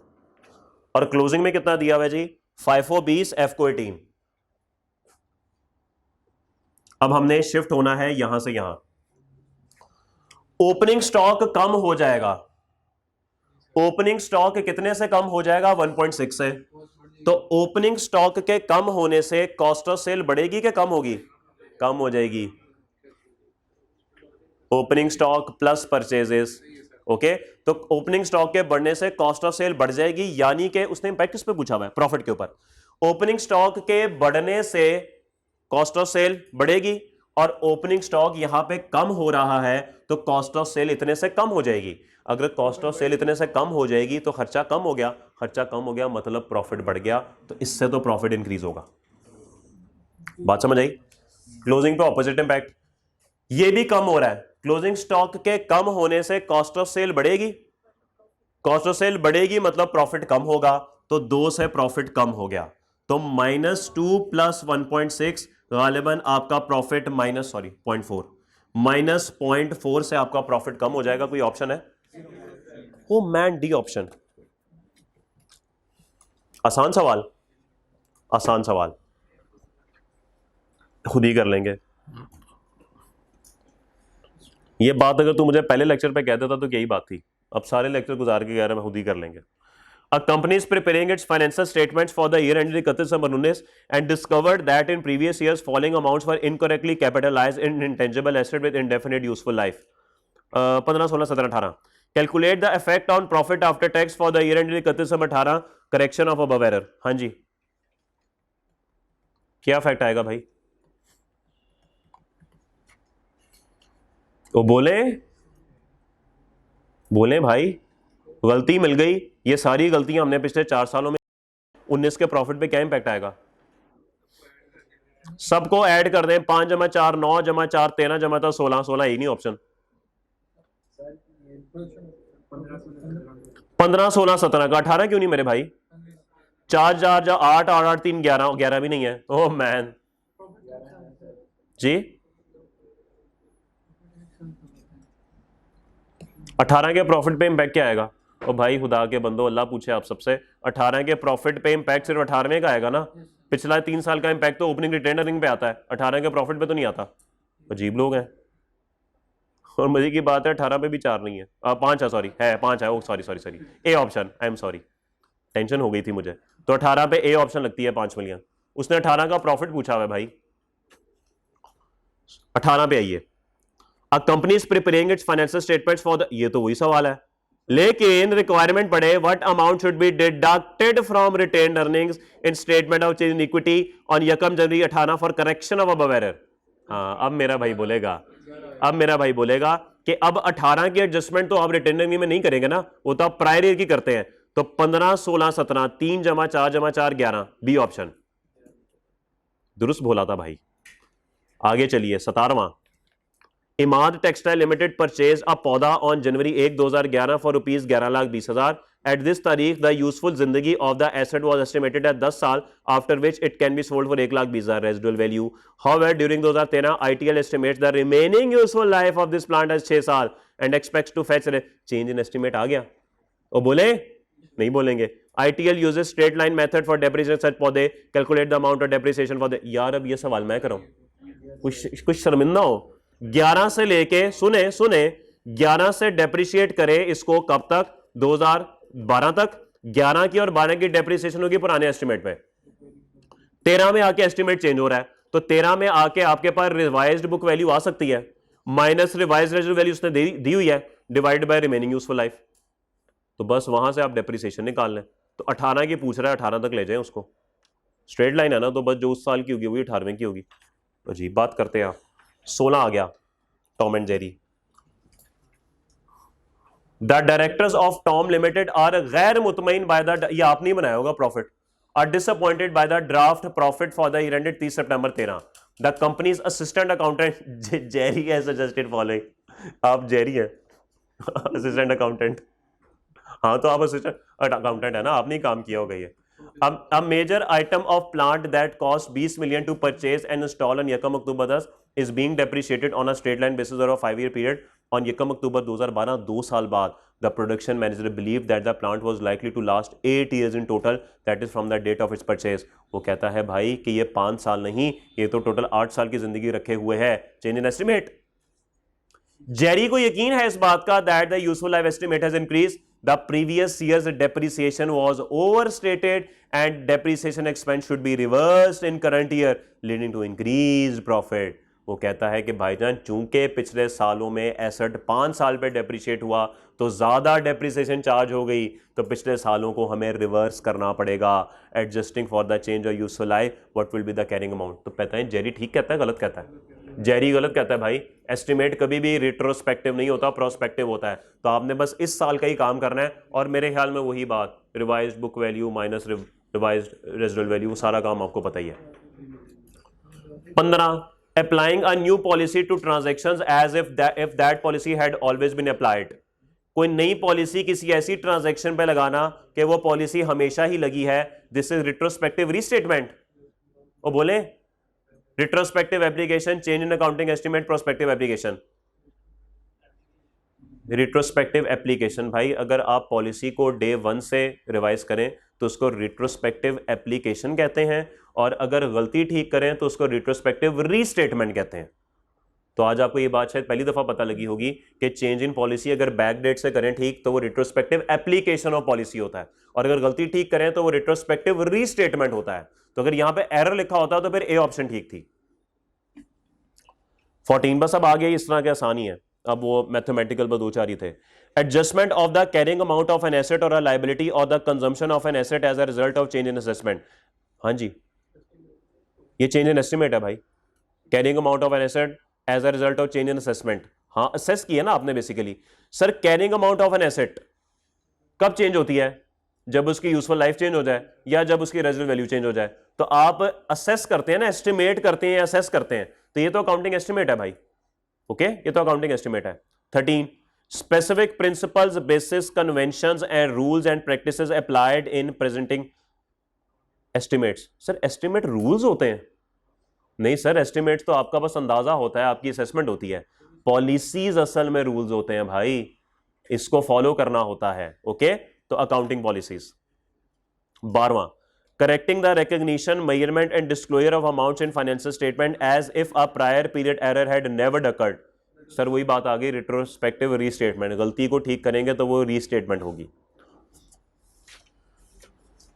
और क्लोजिंग में कितना दिया हुआ है जी? FIFO 20 FCO 18। अब हमने शिफ्ट होना है यहां से यहां। ओपनिंग स्टॉक कम हो जाएगा, ओपनिंग स्टॉक कितने से कम हो जाएगा? 1.6 से। तो ओपनिंग स्टॉक के कम होने से कॉस्ट ऑफ सेल बढ़ेगी कि कम होगी? कम हो जाएगी। Opening stock plus purchases, okay, तो ओपनिंग स्टॉक के बढ़ने से कॉस्ट ऑफ सेल बढ़ जाएगी, यानी कि उसने इंपैक्ट किस पे पूछा हुआ है? प्रॉफिट के ऊपर। ओपनिंग स्टॉक के बढ़ने से कॉस्ट ऑफ सेल बढ़ेगी और ओपनिंग स्टॉक यहां पे कम हो रहा है तो कॉस्ट ऑफ सेल इतने से कम हो जाएगी। अगर कॉस्ट ऑफ सेल इतने से कम हो जाएगी तो खर्चा कम हो गया, खर्चा कम हो गया मतलब प्रॉफिट बढ़ गया, तो इससे तो प्रॉफिट इंक्रीज होगा। बात समझ आई? क्लोजिंग पे ऑपोजिट इंपैक्ट, ये भी कम हो रहा है, क्लोजिंग स्टॉक के कम होने से कॉस्ट ऑफ सेल बढ़ेगी, कॉस्ट ऑफ सेल बढ़ेगी मतलब प्रॉफिट कम होगा, तो 2 से प्रॉफिट कम हो गया, तो -2 + 1.6 गालिबन आपका प्रॉफिट -0.4 से आपका प्रॉफिट कम हो जाएगा। कोई ऑप्शन है? Oh man, D option. आसान सवाल, आसान सवाल, खुद ही कर लेंगे। ये बात अगर तू मुझे पहले लेक्चर पे कह देता तो यही बात थी, अब सारे लेक्चर गुजार के कह रहे हैं खुद ही कर लेंगे। A company is preparing its financial statements for the year ended 31 December 2019 and discovered that in previous years following amounts were incorrectly capitalized in intangible asset with indefinite useful life. 15, 16, 17, 18. Calculate the effect on profit after tax for the year ended 31 December 2018. Correction of above error. हाँ जी, क्या effect आएगा भाई? वो बोले भाई, गलती मिल गई, ये सारी गलतियां हमने पिछले 4 सालों में 19 के प्रॉफिट पे क्या इंपैक्ट आएगा? सबको ऐड कर दें, 5 + 4 9 + 4 13 + 16 16 ही नहीं ऑप्शन, 15 16 17 का 18 क्यों नहीं मेरे भाई? 4 4 8 8 8 3 11 11 भी नहीं है। ओह मैन जी, 18 के प्रॉफिट पे इंपैक्ट क्या आएगा? और भाई खुदा के बंदो, अल्लाह पूछे आप सबसे, 18 के प्रॉफिट पे इंपैक्ट सिर्फ 18वें का आएगा ना? पिछला 3 साल का इंपैक्ट तो ओपनिंग रिटेन अर्निंग पे आता है, 18 के प्रॉफिट पे तो नहीं आता। अजीब लोग हैं। और मजे की बात है 18 पे भी 4 नहीं है, 5 है, सॉरी है 5 है, oh sorry A option, I am sorry, tension हो गई थी मुझे। तो 18 पे ए ऑप्शन लगती है 5 मिलियन। उसने 18 का प्रॉफिट पूछा हुआ है भाई, 18 पे आइए। A company is preparing its financial statements for the, ये तो वही सवाल है, लेकिन रिक्वायरमेंट पड़े what amount should be deducted from retained earnings in statement of change in equity on 1 January 18 for correction of above error. हाँ, अब मेरा भाई बोलेगा कि अब 18 की एडजस्टमेंट तो आप रिटर्न में नहीं करेंगे ना, वो तो आप प्रायर ईयर की करते हैं। तो 15, 16, 17, 3 जमा 4 जमा 4 11, बी ऑप्शन दुरुस्त बोला था भाई। आगे चलिए 17वां, Imad textile limited purchase a पौधा on January 1, 2011 for rupees 11,20,000। At this तारीख द यूजफुल जिंदगी of the asset was estimated at 10 साल, after which it can be sold for 1,20,000 residual value. However during 2013 ITL estimates the remaining useful life of this plant as 6 साल and expects to fetch change in estimate. आ गया? वो बोले नहीं बोलेंगे। ITL uses straight line method for depreciation such पौधे, calculate the amount of depreciation for the। यार अब ये सवाल मैं करूं, कुछ शर्मिंदा हो। 11 से लेके सुने 11 से डेप्रिशिएट करे इसको कब तक? 2012 तक। 11 की और 12 की डेप्रिसिएशन होगी पुराने एस्टिमेट पे। 13 में आके एस्टिमेट चेंज हो रहा है, तो 13 में आके आपके पास रिवाइज्ड बुक वैल्यू आ सकती है, माइनस रिवाइज्ड रेजिडुअल वैल्यू उसने दी हुई है, divide by remaining useful life. तो बस वहां से आप डेप्रिसिएशन निकाल लें। तो 18 की पूछ रहा है, 18 तक ले जाएं उसको, स्ट्रेट लाइन है ना, तो बस जो उस साल की होगी वही 18वें की होगी। अजीब बात करते हैं आप। 16 आ गया, Tom and Jerry. The directors of Tom limited are गैर मुतमईन बाय द, ये आप नहीं बनाया होगा profit, are disappointed by the draft profit for the year ended 30 September 13। The company's assistant accountant Jerry है सजेस्टेड फॉलोइंग। आप जेरी है असिस्टेंट अकाउंटेंट, हाँ तो आप असिस्टेंट अकाउंटेंट है ना, आपने काम किया होगा ये। A major item of plant that cost 20 million to purchase and install on Yakam October 10 is being depreciated on a straight line basis over a 5-year period on Yakam October 2012, 2 साल बाद। The production manager believed that the plant was likely to last 8 years in total, that is from the date of its purchase। वो कहता है भाई कि ये 5 साल नहीं, ये तो टोटल 8 साल की जिंदगी रखे हुए है। Change in estimate. जेरी को यकीन है इस बात का that the useful life estimate has increased, the previous year's depreciation was overstated and depreciation expense should be reversed in current year leading to increased profit। वो कहता है कि भाईजान चूंकि पिछले सालों में एसेट 5 साल पे डेप्रिशिएट हुआ तो ज्यादा डेप्रिसिएशन चार्ज हो गई, तो पिछले सालों को हमें रिवर्स करना पड़ेगा, adjusting for the change of useful life what will be the carrying amount. तो कहता है जेरी ठीक कहता है गलत कहता है? जेरी गलत कहता है भाई। एस्टिमेट कभी भी रिट्रोस्पेक्टिव नहीं होता, प्रोस्पेक्टिव होता है। तो आपने बस इस साल का ही काम करना है, और मेरे ख्याल में वही बात, revised book value minus revised residual value, सारा काम आपको पता ही है। 15, applying a new policy to transactions as if that policy had always been applied. कोई नई पॉलिसी किसी ऐसी ट्रांजैक्शन पे लगाना कि वो पॉलिसी हमेशा ही लगी है, दिस इज रिट्रोस्पेक्टिव रीस्टेटमेंट। वो बोले retrospective application, change in accounting estimate, prospective application. Retrospective application भाई, अगर आप पॉलिसी को डे 1 से रिवाइज करें तो उसको रिट्रोस्पेक्टिव एप्लीकेशन कहते हैं, और अगर गलती ठीक करें तो उसको रिट्रोस्पेक्टिव रीस्टेटमेंट कहते हैं। तो आज आपको ये बात शायद पहली दफा पता लगी होगी कि चेंज इन पॉलिसी अगर बैक डेट से करें ठीक तो वो रिट्रोस्पेक्टिव एप्लीकेशन ऑफ पॉलिसी होता है, और अगर गलती ठीक करें तो वो रिट्रोस्पेक्टिव रीस्टेटमेंट होता है। तो अगर यहां पे एरर लिखा होता तो फिर ए ऑप्शन ठीक थी। 14 बस अब आ गया, इस तरह के आसानी है, अब वो मैथमेटिकल बदूचारी थे। Adjustment of the carrying amount of an asset or a liability or the consumption of an asset as a result of change in assessment. हाँ जी, ये चेंज इन एस्टिमेट है भाई। Carrying amount of an asset as a result of change in assessment. हाँ, assess किया ना आपने बेसिकली। Sir carrying amount of an asset कब चेंज होती है? जब उसकी यूजफुल लाइफ चेंज हो जाए या जब उसकी रेजिडुअल वैल्यू चेंज हो जाए। तो आप असेस करते हैं ना, एस्टिमेट करते हैं, असेस करते हैं, तो ये तो अकाउंटिंग एस्टिमेट है भाई। ओके, ये तो अकाउंटिंग एस्टिमेट है। 13, specific principles, basis, conventions and rules and practices applied in presenting estimates. Sir estimate rules होते हैं? नहीं सर, एस्टिमेट तो आपका बस अंदाजा होता है, आपकी असेसमेंट होती है। पॉलिसीज असल में रूल्स होते हैं भाई, इसको फॉलो करना होता है। ओके, तो अकाउंटिंग पॉलिसीज। 12वां, correcting the recognition, measurement and disclosure of amounts in financial statement as if a prior period error had never occurred. Sir वही बात आ गई, रिट्रोस्पेक्टिव रीस्टेटमेंट, गलती को ठीक करेंगे तो वो रीस्टेटमेंट होगी।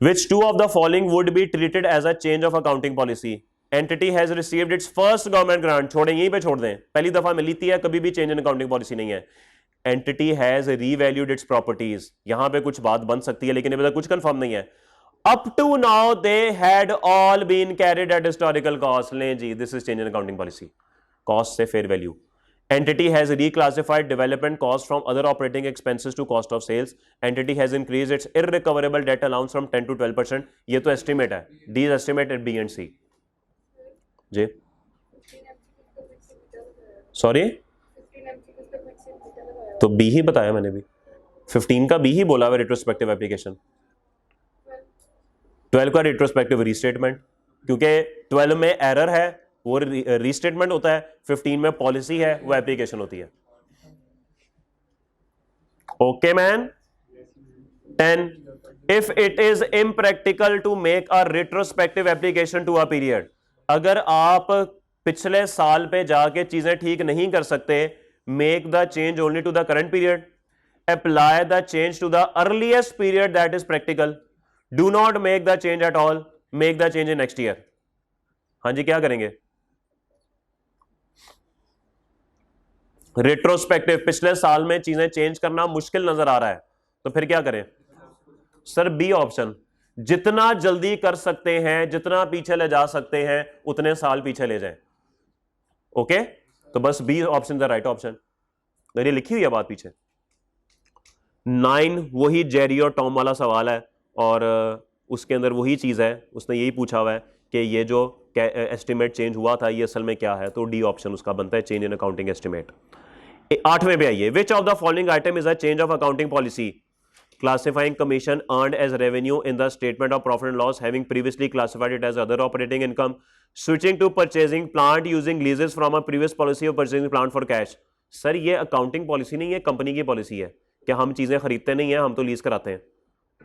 Which two of the following would be treated as a change of accounting policy? Entity has received its first government grant, छोड़ें यहीं पे छोड़ दें, पहली दफा मिली थी, है कभी भी चेंज इन अकाउंटिंग पॉलिसी नहीं है। Entity has revalued its properties, यहां पे कुछ बात बन सकती है लेकिन अभी तक कुछ कंफर्म नहीं है। Up to now they had all been carried at historical cost। लें जी, this is change in accounting policy, cost से fair value। Entity has reclassified development cost from other operating expenses to cost of sales. Entity has increased its irrecoverable debt allowance from 10 to 12%. ये तो estimate है. D is estimated B and C. Ji. Sorry? तो B ही बताया मैंने भी. 15 का B ही बोला हुआ retrospective application. 12 का retrospective restatement. क्योंकि 12 में error है वो रीस्टेटमेंट होता है, 15 में पॉलिसी है वो एप्लीकेशन होती है. Okay man. 10 if it is impractical to make a retrospective application to a period, अगर आप पिछले साल पे जाके चीजें ठीक नहीं कर सकते, make the change only to the current period, apply the change to the earliest period that is practical, do not make the change at all, make the change in next year. हाँ जी, क्या करेंगे? Retrospective, पिछले साल में चीजें change करना मुश्किल नजर आ रहा है, तो फिर क्या करें? सर बी ऑप्शन, जितना जल्दी कर सकते हैं, जितना पीछे ले जा सकते हैं उतने साल पीछे ले जाएं. ओके, तो बस B option the right option. मेरी लिखी हुई है बात पीछे. 9 वही जेरी और टॉम वाला सवाल है और उसके अंदर वही चीज है, उसने यही पूछा हुआ है कि ये जो एस्टिमेट चेंज हुआ था ये असल में क्या है, तो डी ऑप्शन उसका बनता है, चेंज इन अकाउंटिंग एस्टिमेट. 8वें पे आइए. विच of the following item is a change of accounting policy? Classifying commission earned as revenue in the statement of profit and loss, having previously classified it as other operating income, switching to purchasing plant using leases from a previous policy of purchasing plant for cash. Sir ये accounting policy नहीं है, company की policy है कि हम चीजें खरीदते नहीं है, हम तो लीज कराते हैं,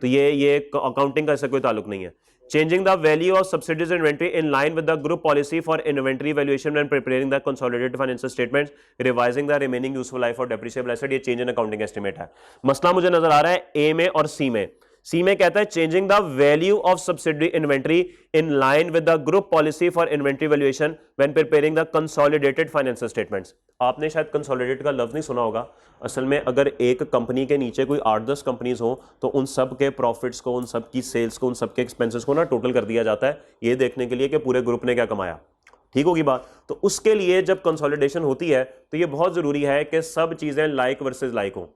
तो ये अकाउंटिंग का ऐसा कोई ताल्लुक नहीं है. Changing the value of subsidiaries inventory in line with the group policy for inventory valuation when preparing the consolidated financial statements, revising the remaining useful life of depreciable asset, ये change in accounting estimate है. मसला मुझे नजर आ रहा है ए में और सी में. सी में कहता है changing the value of subsidiary inventory in line with the group policy for inventory valuation when preparing the consolidated financial statements. आपने शायद कंसोलिडेटेड का लफ्ज नहीं सुना होगा. असल में अगर एक कंपनी के नीचे कोई 8-10 कंपनीज हो तो उन सब के प्रॉफिट्स को, उन सब की सेल्स को, उन सब के एक्सपेंसेस को ना टोटल कर दिया जाता है, ये देखने के लिए कि पूरे ग्रुप ने क्या कमाया. ठीक होगी बात. तो उसके लिए जब कंसोलिडेशन होती है तो ये बहुत जरूरी है कि सब चीजें लाइक वर्सेस लाइक हो.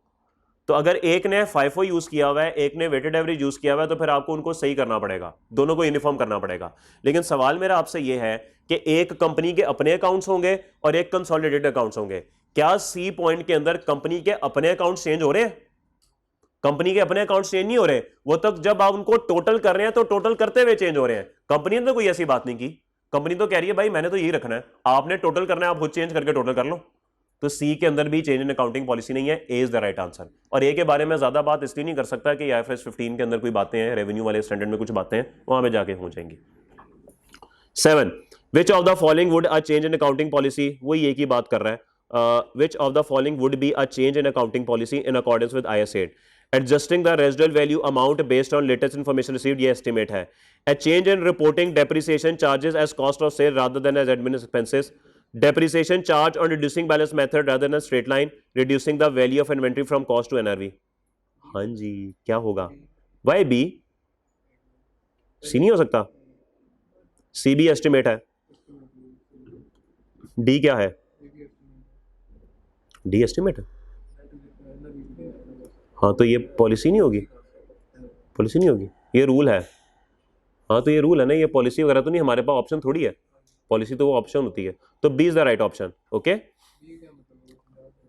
तो अगर एक ने फाइफो यूज किया हुआ है, एक ने वेटेड एवरेज यूज किया हुआ है, तो फिर आपको उनको सही करना पड़ेगा, दोनों को यूनिफॉर्म करना पड़ेगा. लेकिन सवाल मेरा आपसे यह है कि एक कंपनी के अपने अकाउंट्स होंगे और एक कंसोलिडेटेड अकाउंट्स होंगे. क्या सी पॉइंट के अंदर कंपनी के अपने अकाउंट चेंज हो रहे हैं? कंपनी के अपने अकाउंट चेंज नहीं हो रहे. वो तक जब आप उनको टोटल कर रहे हैं तो टोटल करते हुए चेंज हो रहे हैं. कंपनी ने तो कोई ऐसी बात नहीं की. कंपनी तो कह रही है भाई मैंने तो यही रखना है, आपने टोटल करना है, आप खुद चेंज करके टोटल कर लो. तो सी के अंदर भी चेंज इन अकाउंटिंग पॉलिसी नहीं है. ए इज द राइट आंसर. और ए के बारे में ज्यादा बात इसलिए नहीं कर सकता कि IFRS 15 के अंदर कोई बातें हैं, रेवेन्यू वाले स्टैंडर्ड में कुछ बातें हैं, वहां पे जाके हो जाएंगी. 7 which of the following would a change in accounting policy, वही एक ही बात कर रहा है. Which of the following would be a change in accounting policy in accordance with IAS 8? Adjusting the residual value amount based on latest information received, ये estimate है. A change in reporting depreciation charges as cost of sale rather than as admin expenses. Depreciation charge on reducing balance method rather than straight line, reducing the value of inventory from cost to NRV. हाँ जी, क्या होगा? Why B? C नहीं हो सकता. C भी estimate है. D क्या है? D एस्टिमेट है. हाँ तो ये पॉलिसी नहीं होगी, पॉलिसी नहीं होगी, ये रूल है. हाँ तो ये रूल है ना, ये पॉलिसी वगैरह तो नहीं, हमारे पास ऑप्शन थोड़ी है, पॉलिसी तो वो ऑप्शन होती है. तो B is the right option. Okay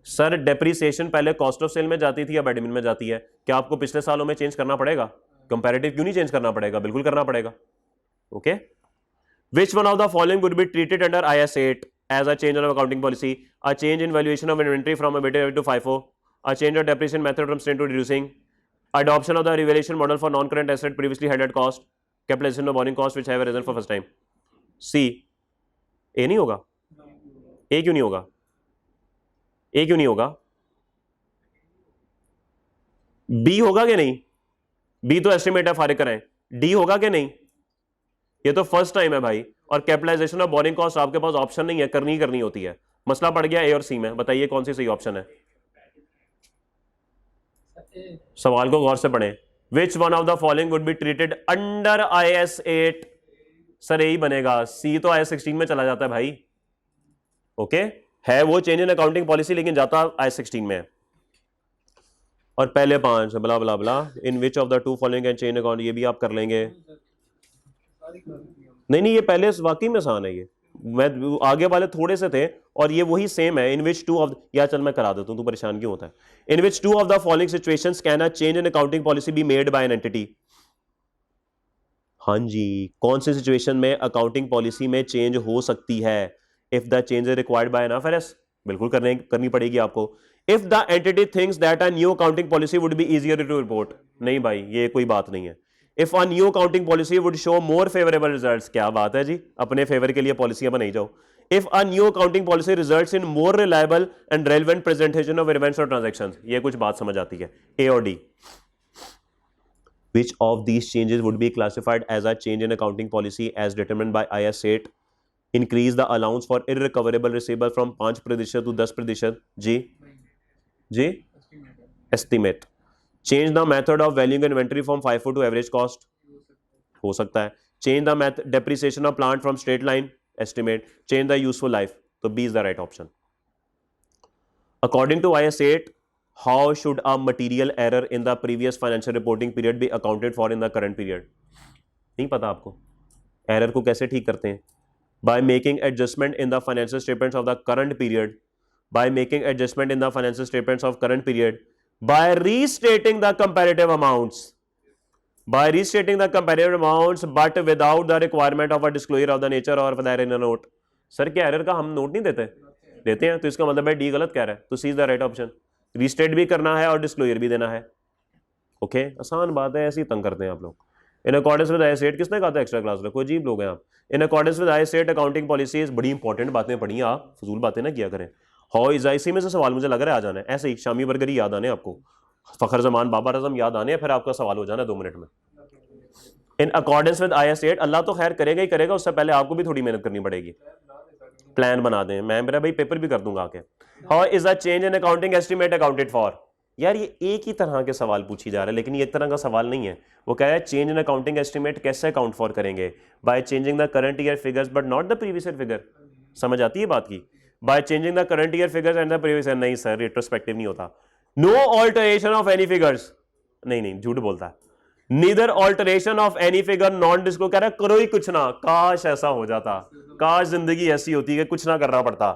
sir, depreciation पहले कॉस्ट ऑफ सेल में जाती थी अब एडमिन में जाती है. क्या आपको पिछले सालों में चेंज करना पड़ेगा? कंपैरेटिव क्यों नहीं चेंज करना पड़ेगा? बिल्कुल करना पड़ेगा. Okay, which one of the following would be treated under IAS 8 as a change of accounting policy? A change in valuation of inventory from a weighted to FIFO, a change of depreciation method from straight to reducing, adoption of the revaluation model for non-current asset previously held at cost, capitalization of borrowing cost which have arisen for first time. C. ए नहीं होगा. ए क्यों नहीं होगा? ए क्यों नहीं होगा? B होगा कि नहीं? बी तो एस्टिमेट है, फारिग कराएं. डी होगा कि नहीं? ये तो फर्स्ट टाइम है भाई. और कैपिटलाइजेशन ऑफ बोरिंग कॉस्ट आपके पास ऑप्शन नहीं है, करनी होती है. मसला पड़ गया ए और सी में. बताइए कौन सी सही ऑप्शन है? सवाल को गौर से पढ़ें. विच one of the following would be treated under IAS 8? Sir यही बनेगा. सी तो IAS 16 में चला जाता है भाई. ओके, है वो चेंज इन अकाउंटिंग पॉलिसी लेकिन जाता IAS 16 में है। और पहले 5 blah blah blah in which of the two following can change account, ये भी आप कर लेंगे। नहीं ये पहले वाकई में आसान है, ये मैं आगे वाले थोड़े से थे और ये वही सेम है। इन विच टू ऑफ, या चल मैं करा देता हूं, तू परेशान क्यों होता है। In which two of the following situations can a change in accounting policy be made by an entity. हाँ जी, कौन सी सिचुएशन में अकाउंटिंग पॉलिसी में चेंज हो सकती है। If the change is required by an IFRS, बिल्कुल करनी पड़ेगी आपको। If the entity thinks that a new accounting policy would be easier to report, नहीं भाई ये कोई बात नहीं है। If a new accounting policy would show more favourable results, क्या बात है जी, अपने फेवर के लिए पॉलिसियां बनाई जाओ। If a new accounting policy results in more reliable and relevant presentation of events और ट्रांजैक्शंस, ये कुछ बात समझ आती है। ए और D, which of these changes would be classified as a change in accounting policy as determined by IAS 8? Increase the allowance for irrecoverable receivable from 5% to 10%, जी estimate. Change the method of valuing inventory from FIFO to average cost, हो सकता है। Change the depreciation of plant from straight line, estimate. Change the useful life, तो B is the right option. According to IAS 8, how should a material error in the previous financial reporting period be accounted for in the current period? नहीं पता आपको error को कैसे ठीक करते हैं? By making adjustment in the financial statements of the current period, by making adjustment in the financial statements of current period, by restating the comparative amounts, by restating the comparative amounts but without the requirement of a disclosure of the nature or whether in a note. Sir क्या error का हम note नहीं देते हैं, तो इसका मतलब है डी गलत कह रहा है, तो C is the right option. Restate भी करना है और डिस्क्लोजर भी देना है। ओके आसान बात है, ऐसे ही तंग करते हैं आप लोग। इन अकॉर्डेंस विद IAS 8, किसने कहा था एक्स्ट्रा क्लास रखो, अजीब लोग हैं आप। इन accordance with IAS 8 accounting policies, बड़ी इंपॉर्टेंट बातें पढ़ी आप, फजूल बातें ना किया करें। हाउ इज इसी में से सवाल मुझे लग रहा है आ जाना है, ऐसे ही शामी बर्गर ही याद आने आपको, फखर जमान बाबर आजम याद आने, फिर आपका सवाल हो जाना 2 मिनट में। इन अकॉर्डेंस विद IAS 8, अल्लाह तो खैर करेगा ही करेगा, उससे पहले आपको भी थोड़ी मेहनत करनी पड़ेगी। प्लान बना दें, मैं मेरा भाई पेपर भी कर दूंगा आके। How is a change in accounting estimate accounted for. यार ये एक ही तरह के सवाल पूछी जा रहे हैं, लेकिन ये एक तरह का सवाल नहीं है। वो कह रहा है चेंज इन अकाउंटिंग एस्टिमेट कैसे अकाउंट फॉर करेंगे, by changing the current year figures but not the previous year figure. समझ आती है बात की, by changing the current year figures and the previous year. नहीं सर रिट्रोस्पेक्टिव नहीं होता। No alteration of any figures, नहीं झूठ बोलता है। Neither alteration of any figure non disclose, कह रहा है करो ही कुछ ना, काश ऐसा हो जाता, काश जिंदगी ऐसी होती कि कुछ ना करना पड़ता,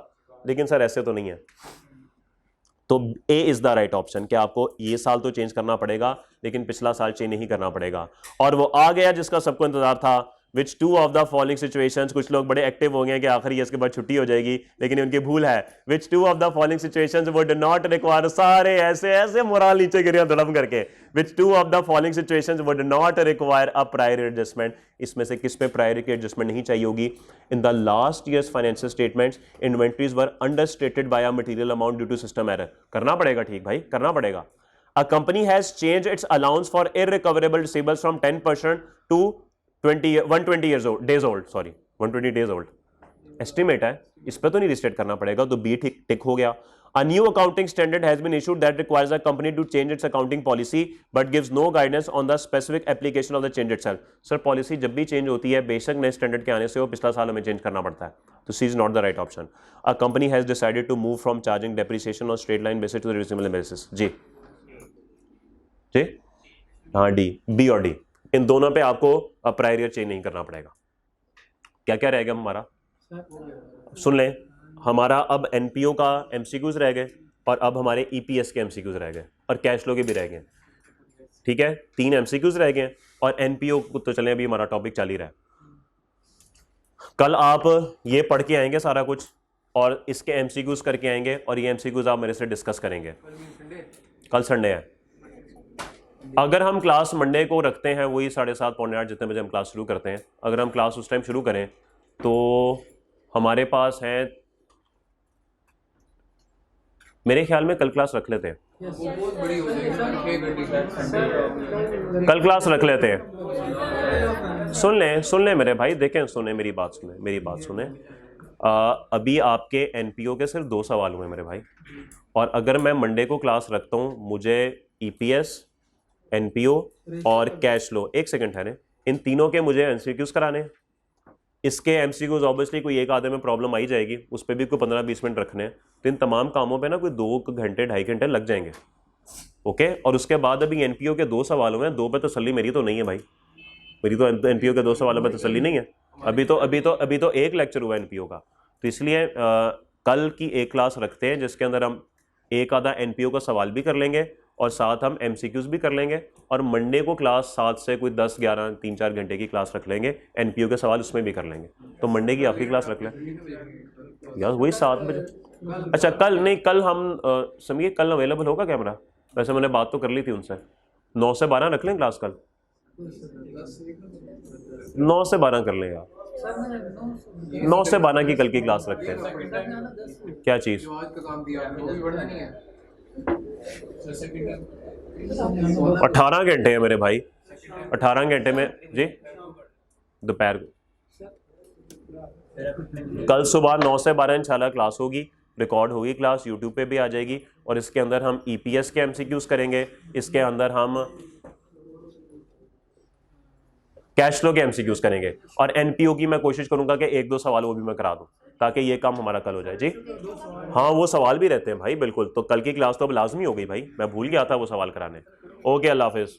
लेकिन सर ऐसे तो नहीं है। तो ए इज द राइट ऑप्शन, कि आपको ये साल तो चेंज करना पड़ेगा लेकिन पिछला साल चेंज नहीं करना पड़ेगा। और वो आ गया जिसका सबको इंतजार था। Which two of the following situations, कुछ लोग बड़े एक्टिव हो गए कि आखिर ये इसके बाद छुट्टी हो जाएगी, लेकिन उनकी भूल है। Which two of the following situations would not require, सारे ऐसे मोराल नीचे गिरे धड़म करके। Which two of the following situations would not require a prior adjustment, इसमें से किस पे प्रायर की एडजस्टमेंट नहीं चाहिए होगी। In the last year's financial statements inventories were understated by a material amount due to system error. करना पड़ेगा, ठीक भाई करना पड़ेगा। A company has changed its allowance for irrecoverable receivables from 10% to 120 days old, sorry 120 days old। Estimate है, इस पर तो नहीं रिस्टेट करना पड़ेगा, तो बी टिक हो गया। A new accounting standard has been issued that requires a company to change its accounting policy but gives no guidance on the specific application of the change itself। Sir policy जब भी change होती है बेशक नए standard के आने से वो पिछला साल हमें चेंज करना पड़ता है, तो C is not the right option. A company has decided to move from charging depreciation on straight line basis to the reasonable basis, जी हाँ डी, बी और डी, इन दोनों पे आपको प्रायर ईयर चेंज नहीं करना पड़ेगा। क्या क्या रहेगा हमारा, सुन लें, हमारा अब एनपीओ का एमसीक्यूज रह गए और अब हमारे ईपीएस के एमसीक्यूज रह गए और कैश फ्लो के भी रह गए। ठीक है, 3 एमसीक्यूज रह गए और एनपीओ तो चले अभी हमारा टॉपिक चल ही रहा है। कल आप ये पढ़ के आएंगे सारा कुछ और इसके एमसीक्यूज करके आएंगे और ये एमसीक्यूज आप मेरे से डिस्कस करेंगे। कल संडे है। अगर हम क्लास मंडे को रखते हैं वही 7:30 पौने 8 जितने बजे हम क्लास शुरू करते हैं, अगर हम क्लास उस टाइम शुरू करें तो हमारे पास है, मेरे ख्याल में कल क्लास रख लेते हैं, कल क्लास रख लेते हैं। सुन लें मेरे भाई, देखें सुने मेरी बात सुने। अभी आपके एनपीओ के सिर्फ 2 सवाल हुए मेरे भाई, और अगर मैं मंडे को क्लास रखता हूँ मुझे ईपीएस, एनपीओ और कैश फ्लो, एक सेकंड ठहरे, इन तीनों के मुझे एमसीक्यूज कराने, इसके एमसीक्यूज ऑब्वियसली कोई एक आधे में प्रॉब्लम आई जाएगी, उस पर भी कोई 15-20 मिनट रखने हैं, तो इन तमाम कामों पे ना कोई 2 घंटे 2.5 घंटे लग जाएंगे। ओके, और उसके बाद अभी एनपीओ के 2 सवाल हुए हैं, 2 पे तसल्ली मेरी तो नहीं है भाई, मेरी तो एनपीओ के 2 सवालों पे तसल्ली नहीं है। अभी तो एक लेक्चर हुआ एनपीओ का, तो इसलिए कल की एक क्लास रखते हैं जिसके अंदर हम एक आधा एनपीओ का सवाल भी कर लेंगे और साथ हम एमसीक्यूज भी कर लेंगे, और मंडे को क्लास 7 से कोई 10-11 3-4 घंटे की क्लास रख लेंगे, एनपीओ के सवाल उसमें भी कर लेंगे। तो मंडे की आखिरी क्लास रख लें यार, वही 7 बजे। अच्छा कल नहीं, कल हम समझिए कल अवेलेबल होगा कैमरा? वैसे मैंने बात तो कर ली थी उनसे, 9 से 12 रख लें क्लास कल, 9 से 12 कर लें यार, 9 से 12 की कल की क्लास रखते हैं। क्या चीज़? 18 घंटे है मेरे भाई, 18 घंटे में जी, दोपहर कल सुबह 9 से 12 इंशाल्लाह क्लास होगी, रिकॉर्ड होगी क्लास, यूट्यूब पे भी आ जाएगी, और इसके अंदर हम ईपीएस के एमसीक्यूज करेंगे, इसके अंदर हम कैश फ्लो के एमसीक्यूज करेंगे, और एनपीओ की मैं कोशिश करूंगा कि 1-2 सवाल वो भी मैं करा दूं ताकि ये काम हमारा कल हो जाए। जी हाँ, वो सवाल भी रहते हैं भाई बिल्कुल, तो कल की क्लास तो अब लाजमी हो गई भाई, मैं भूल गया था वो सवाल कराने। ओके, अल्लाह हाफिज।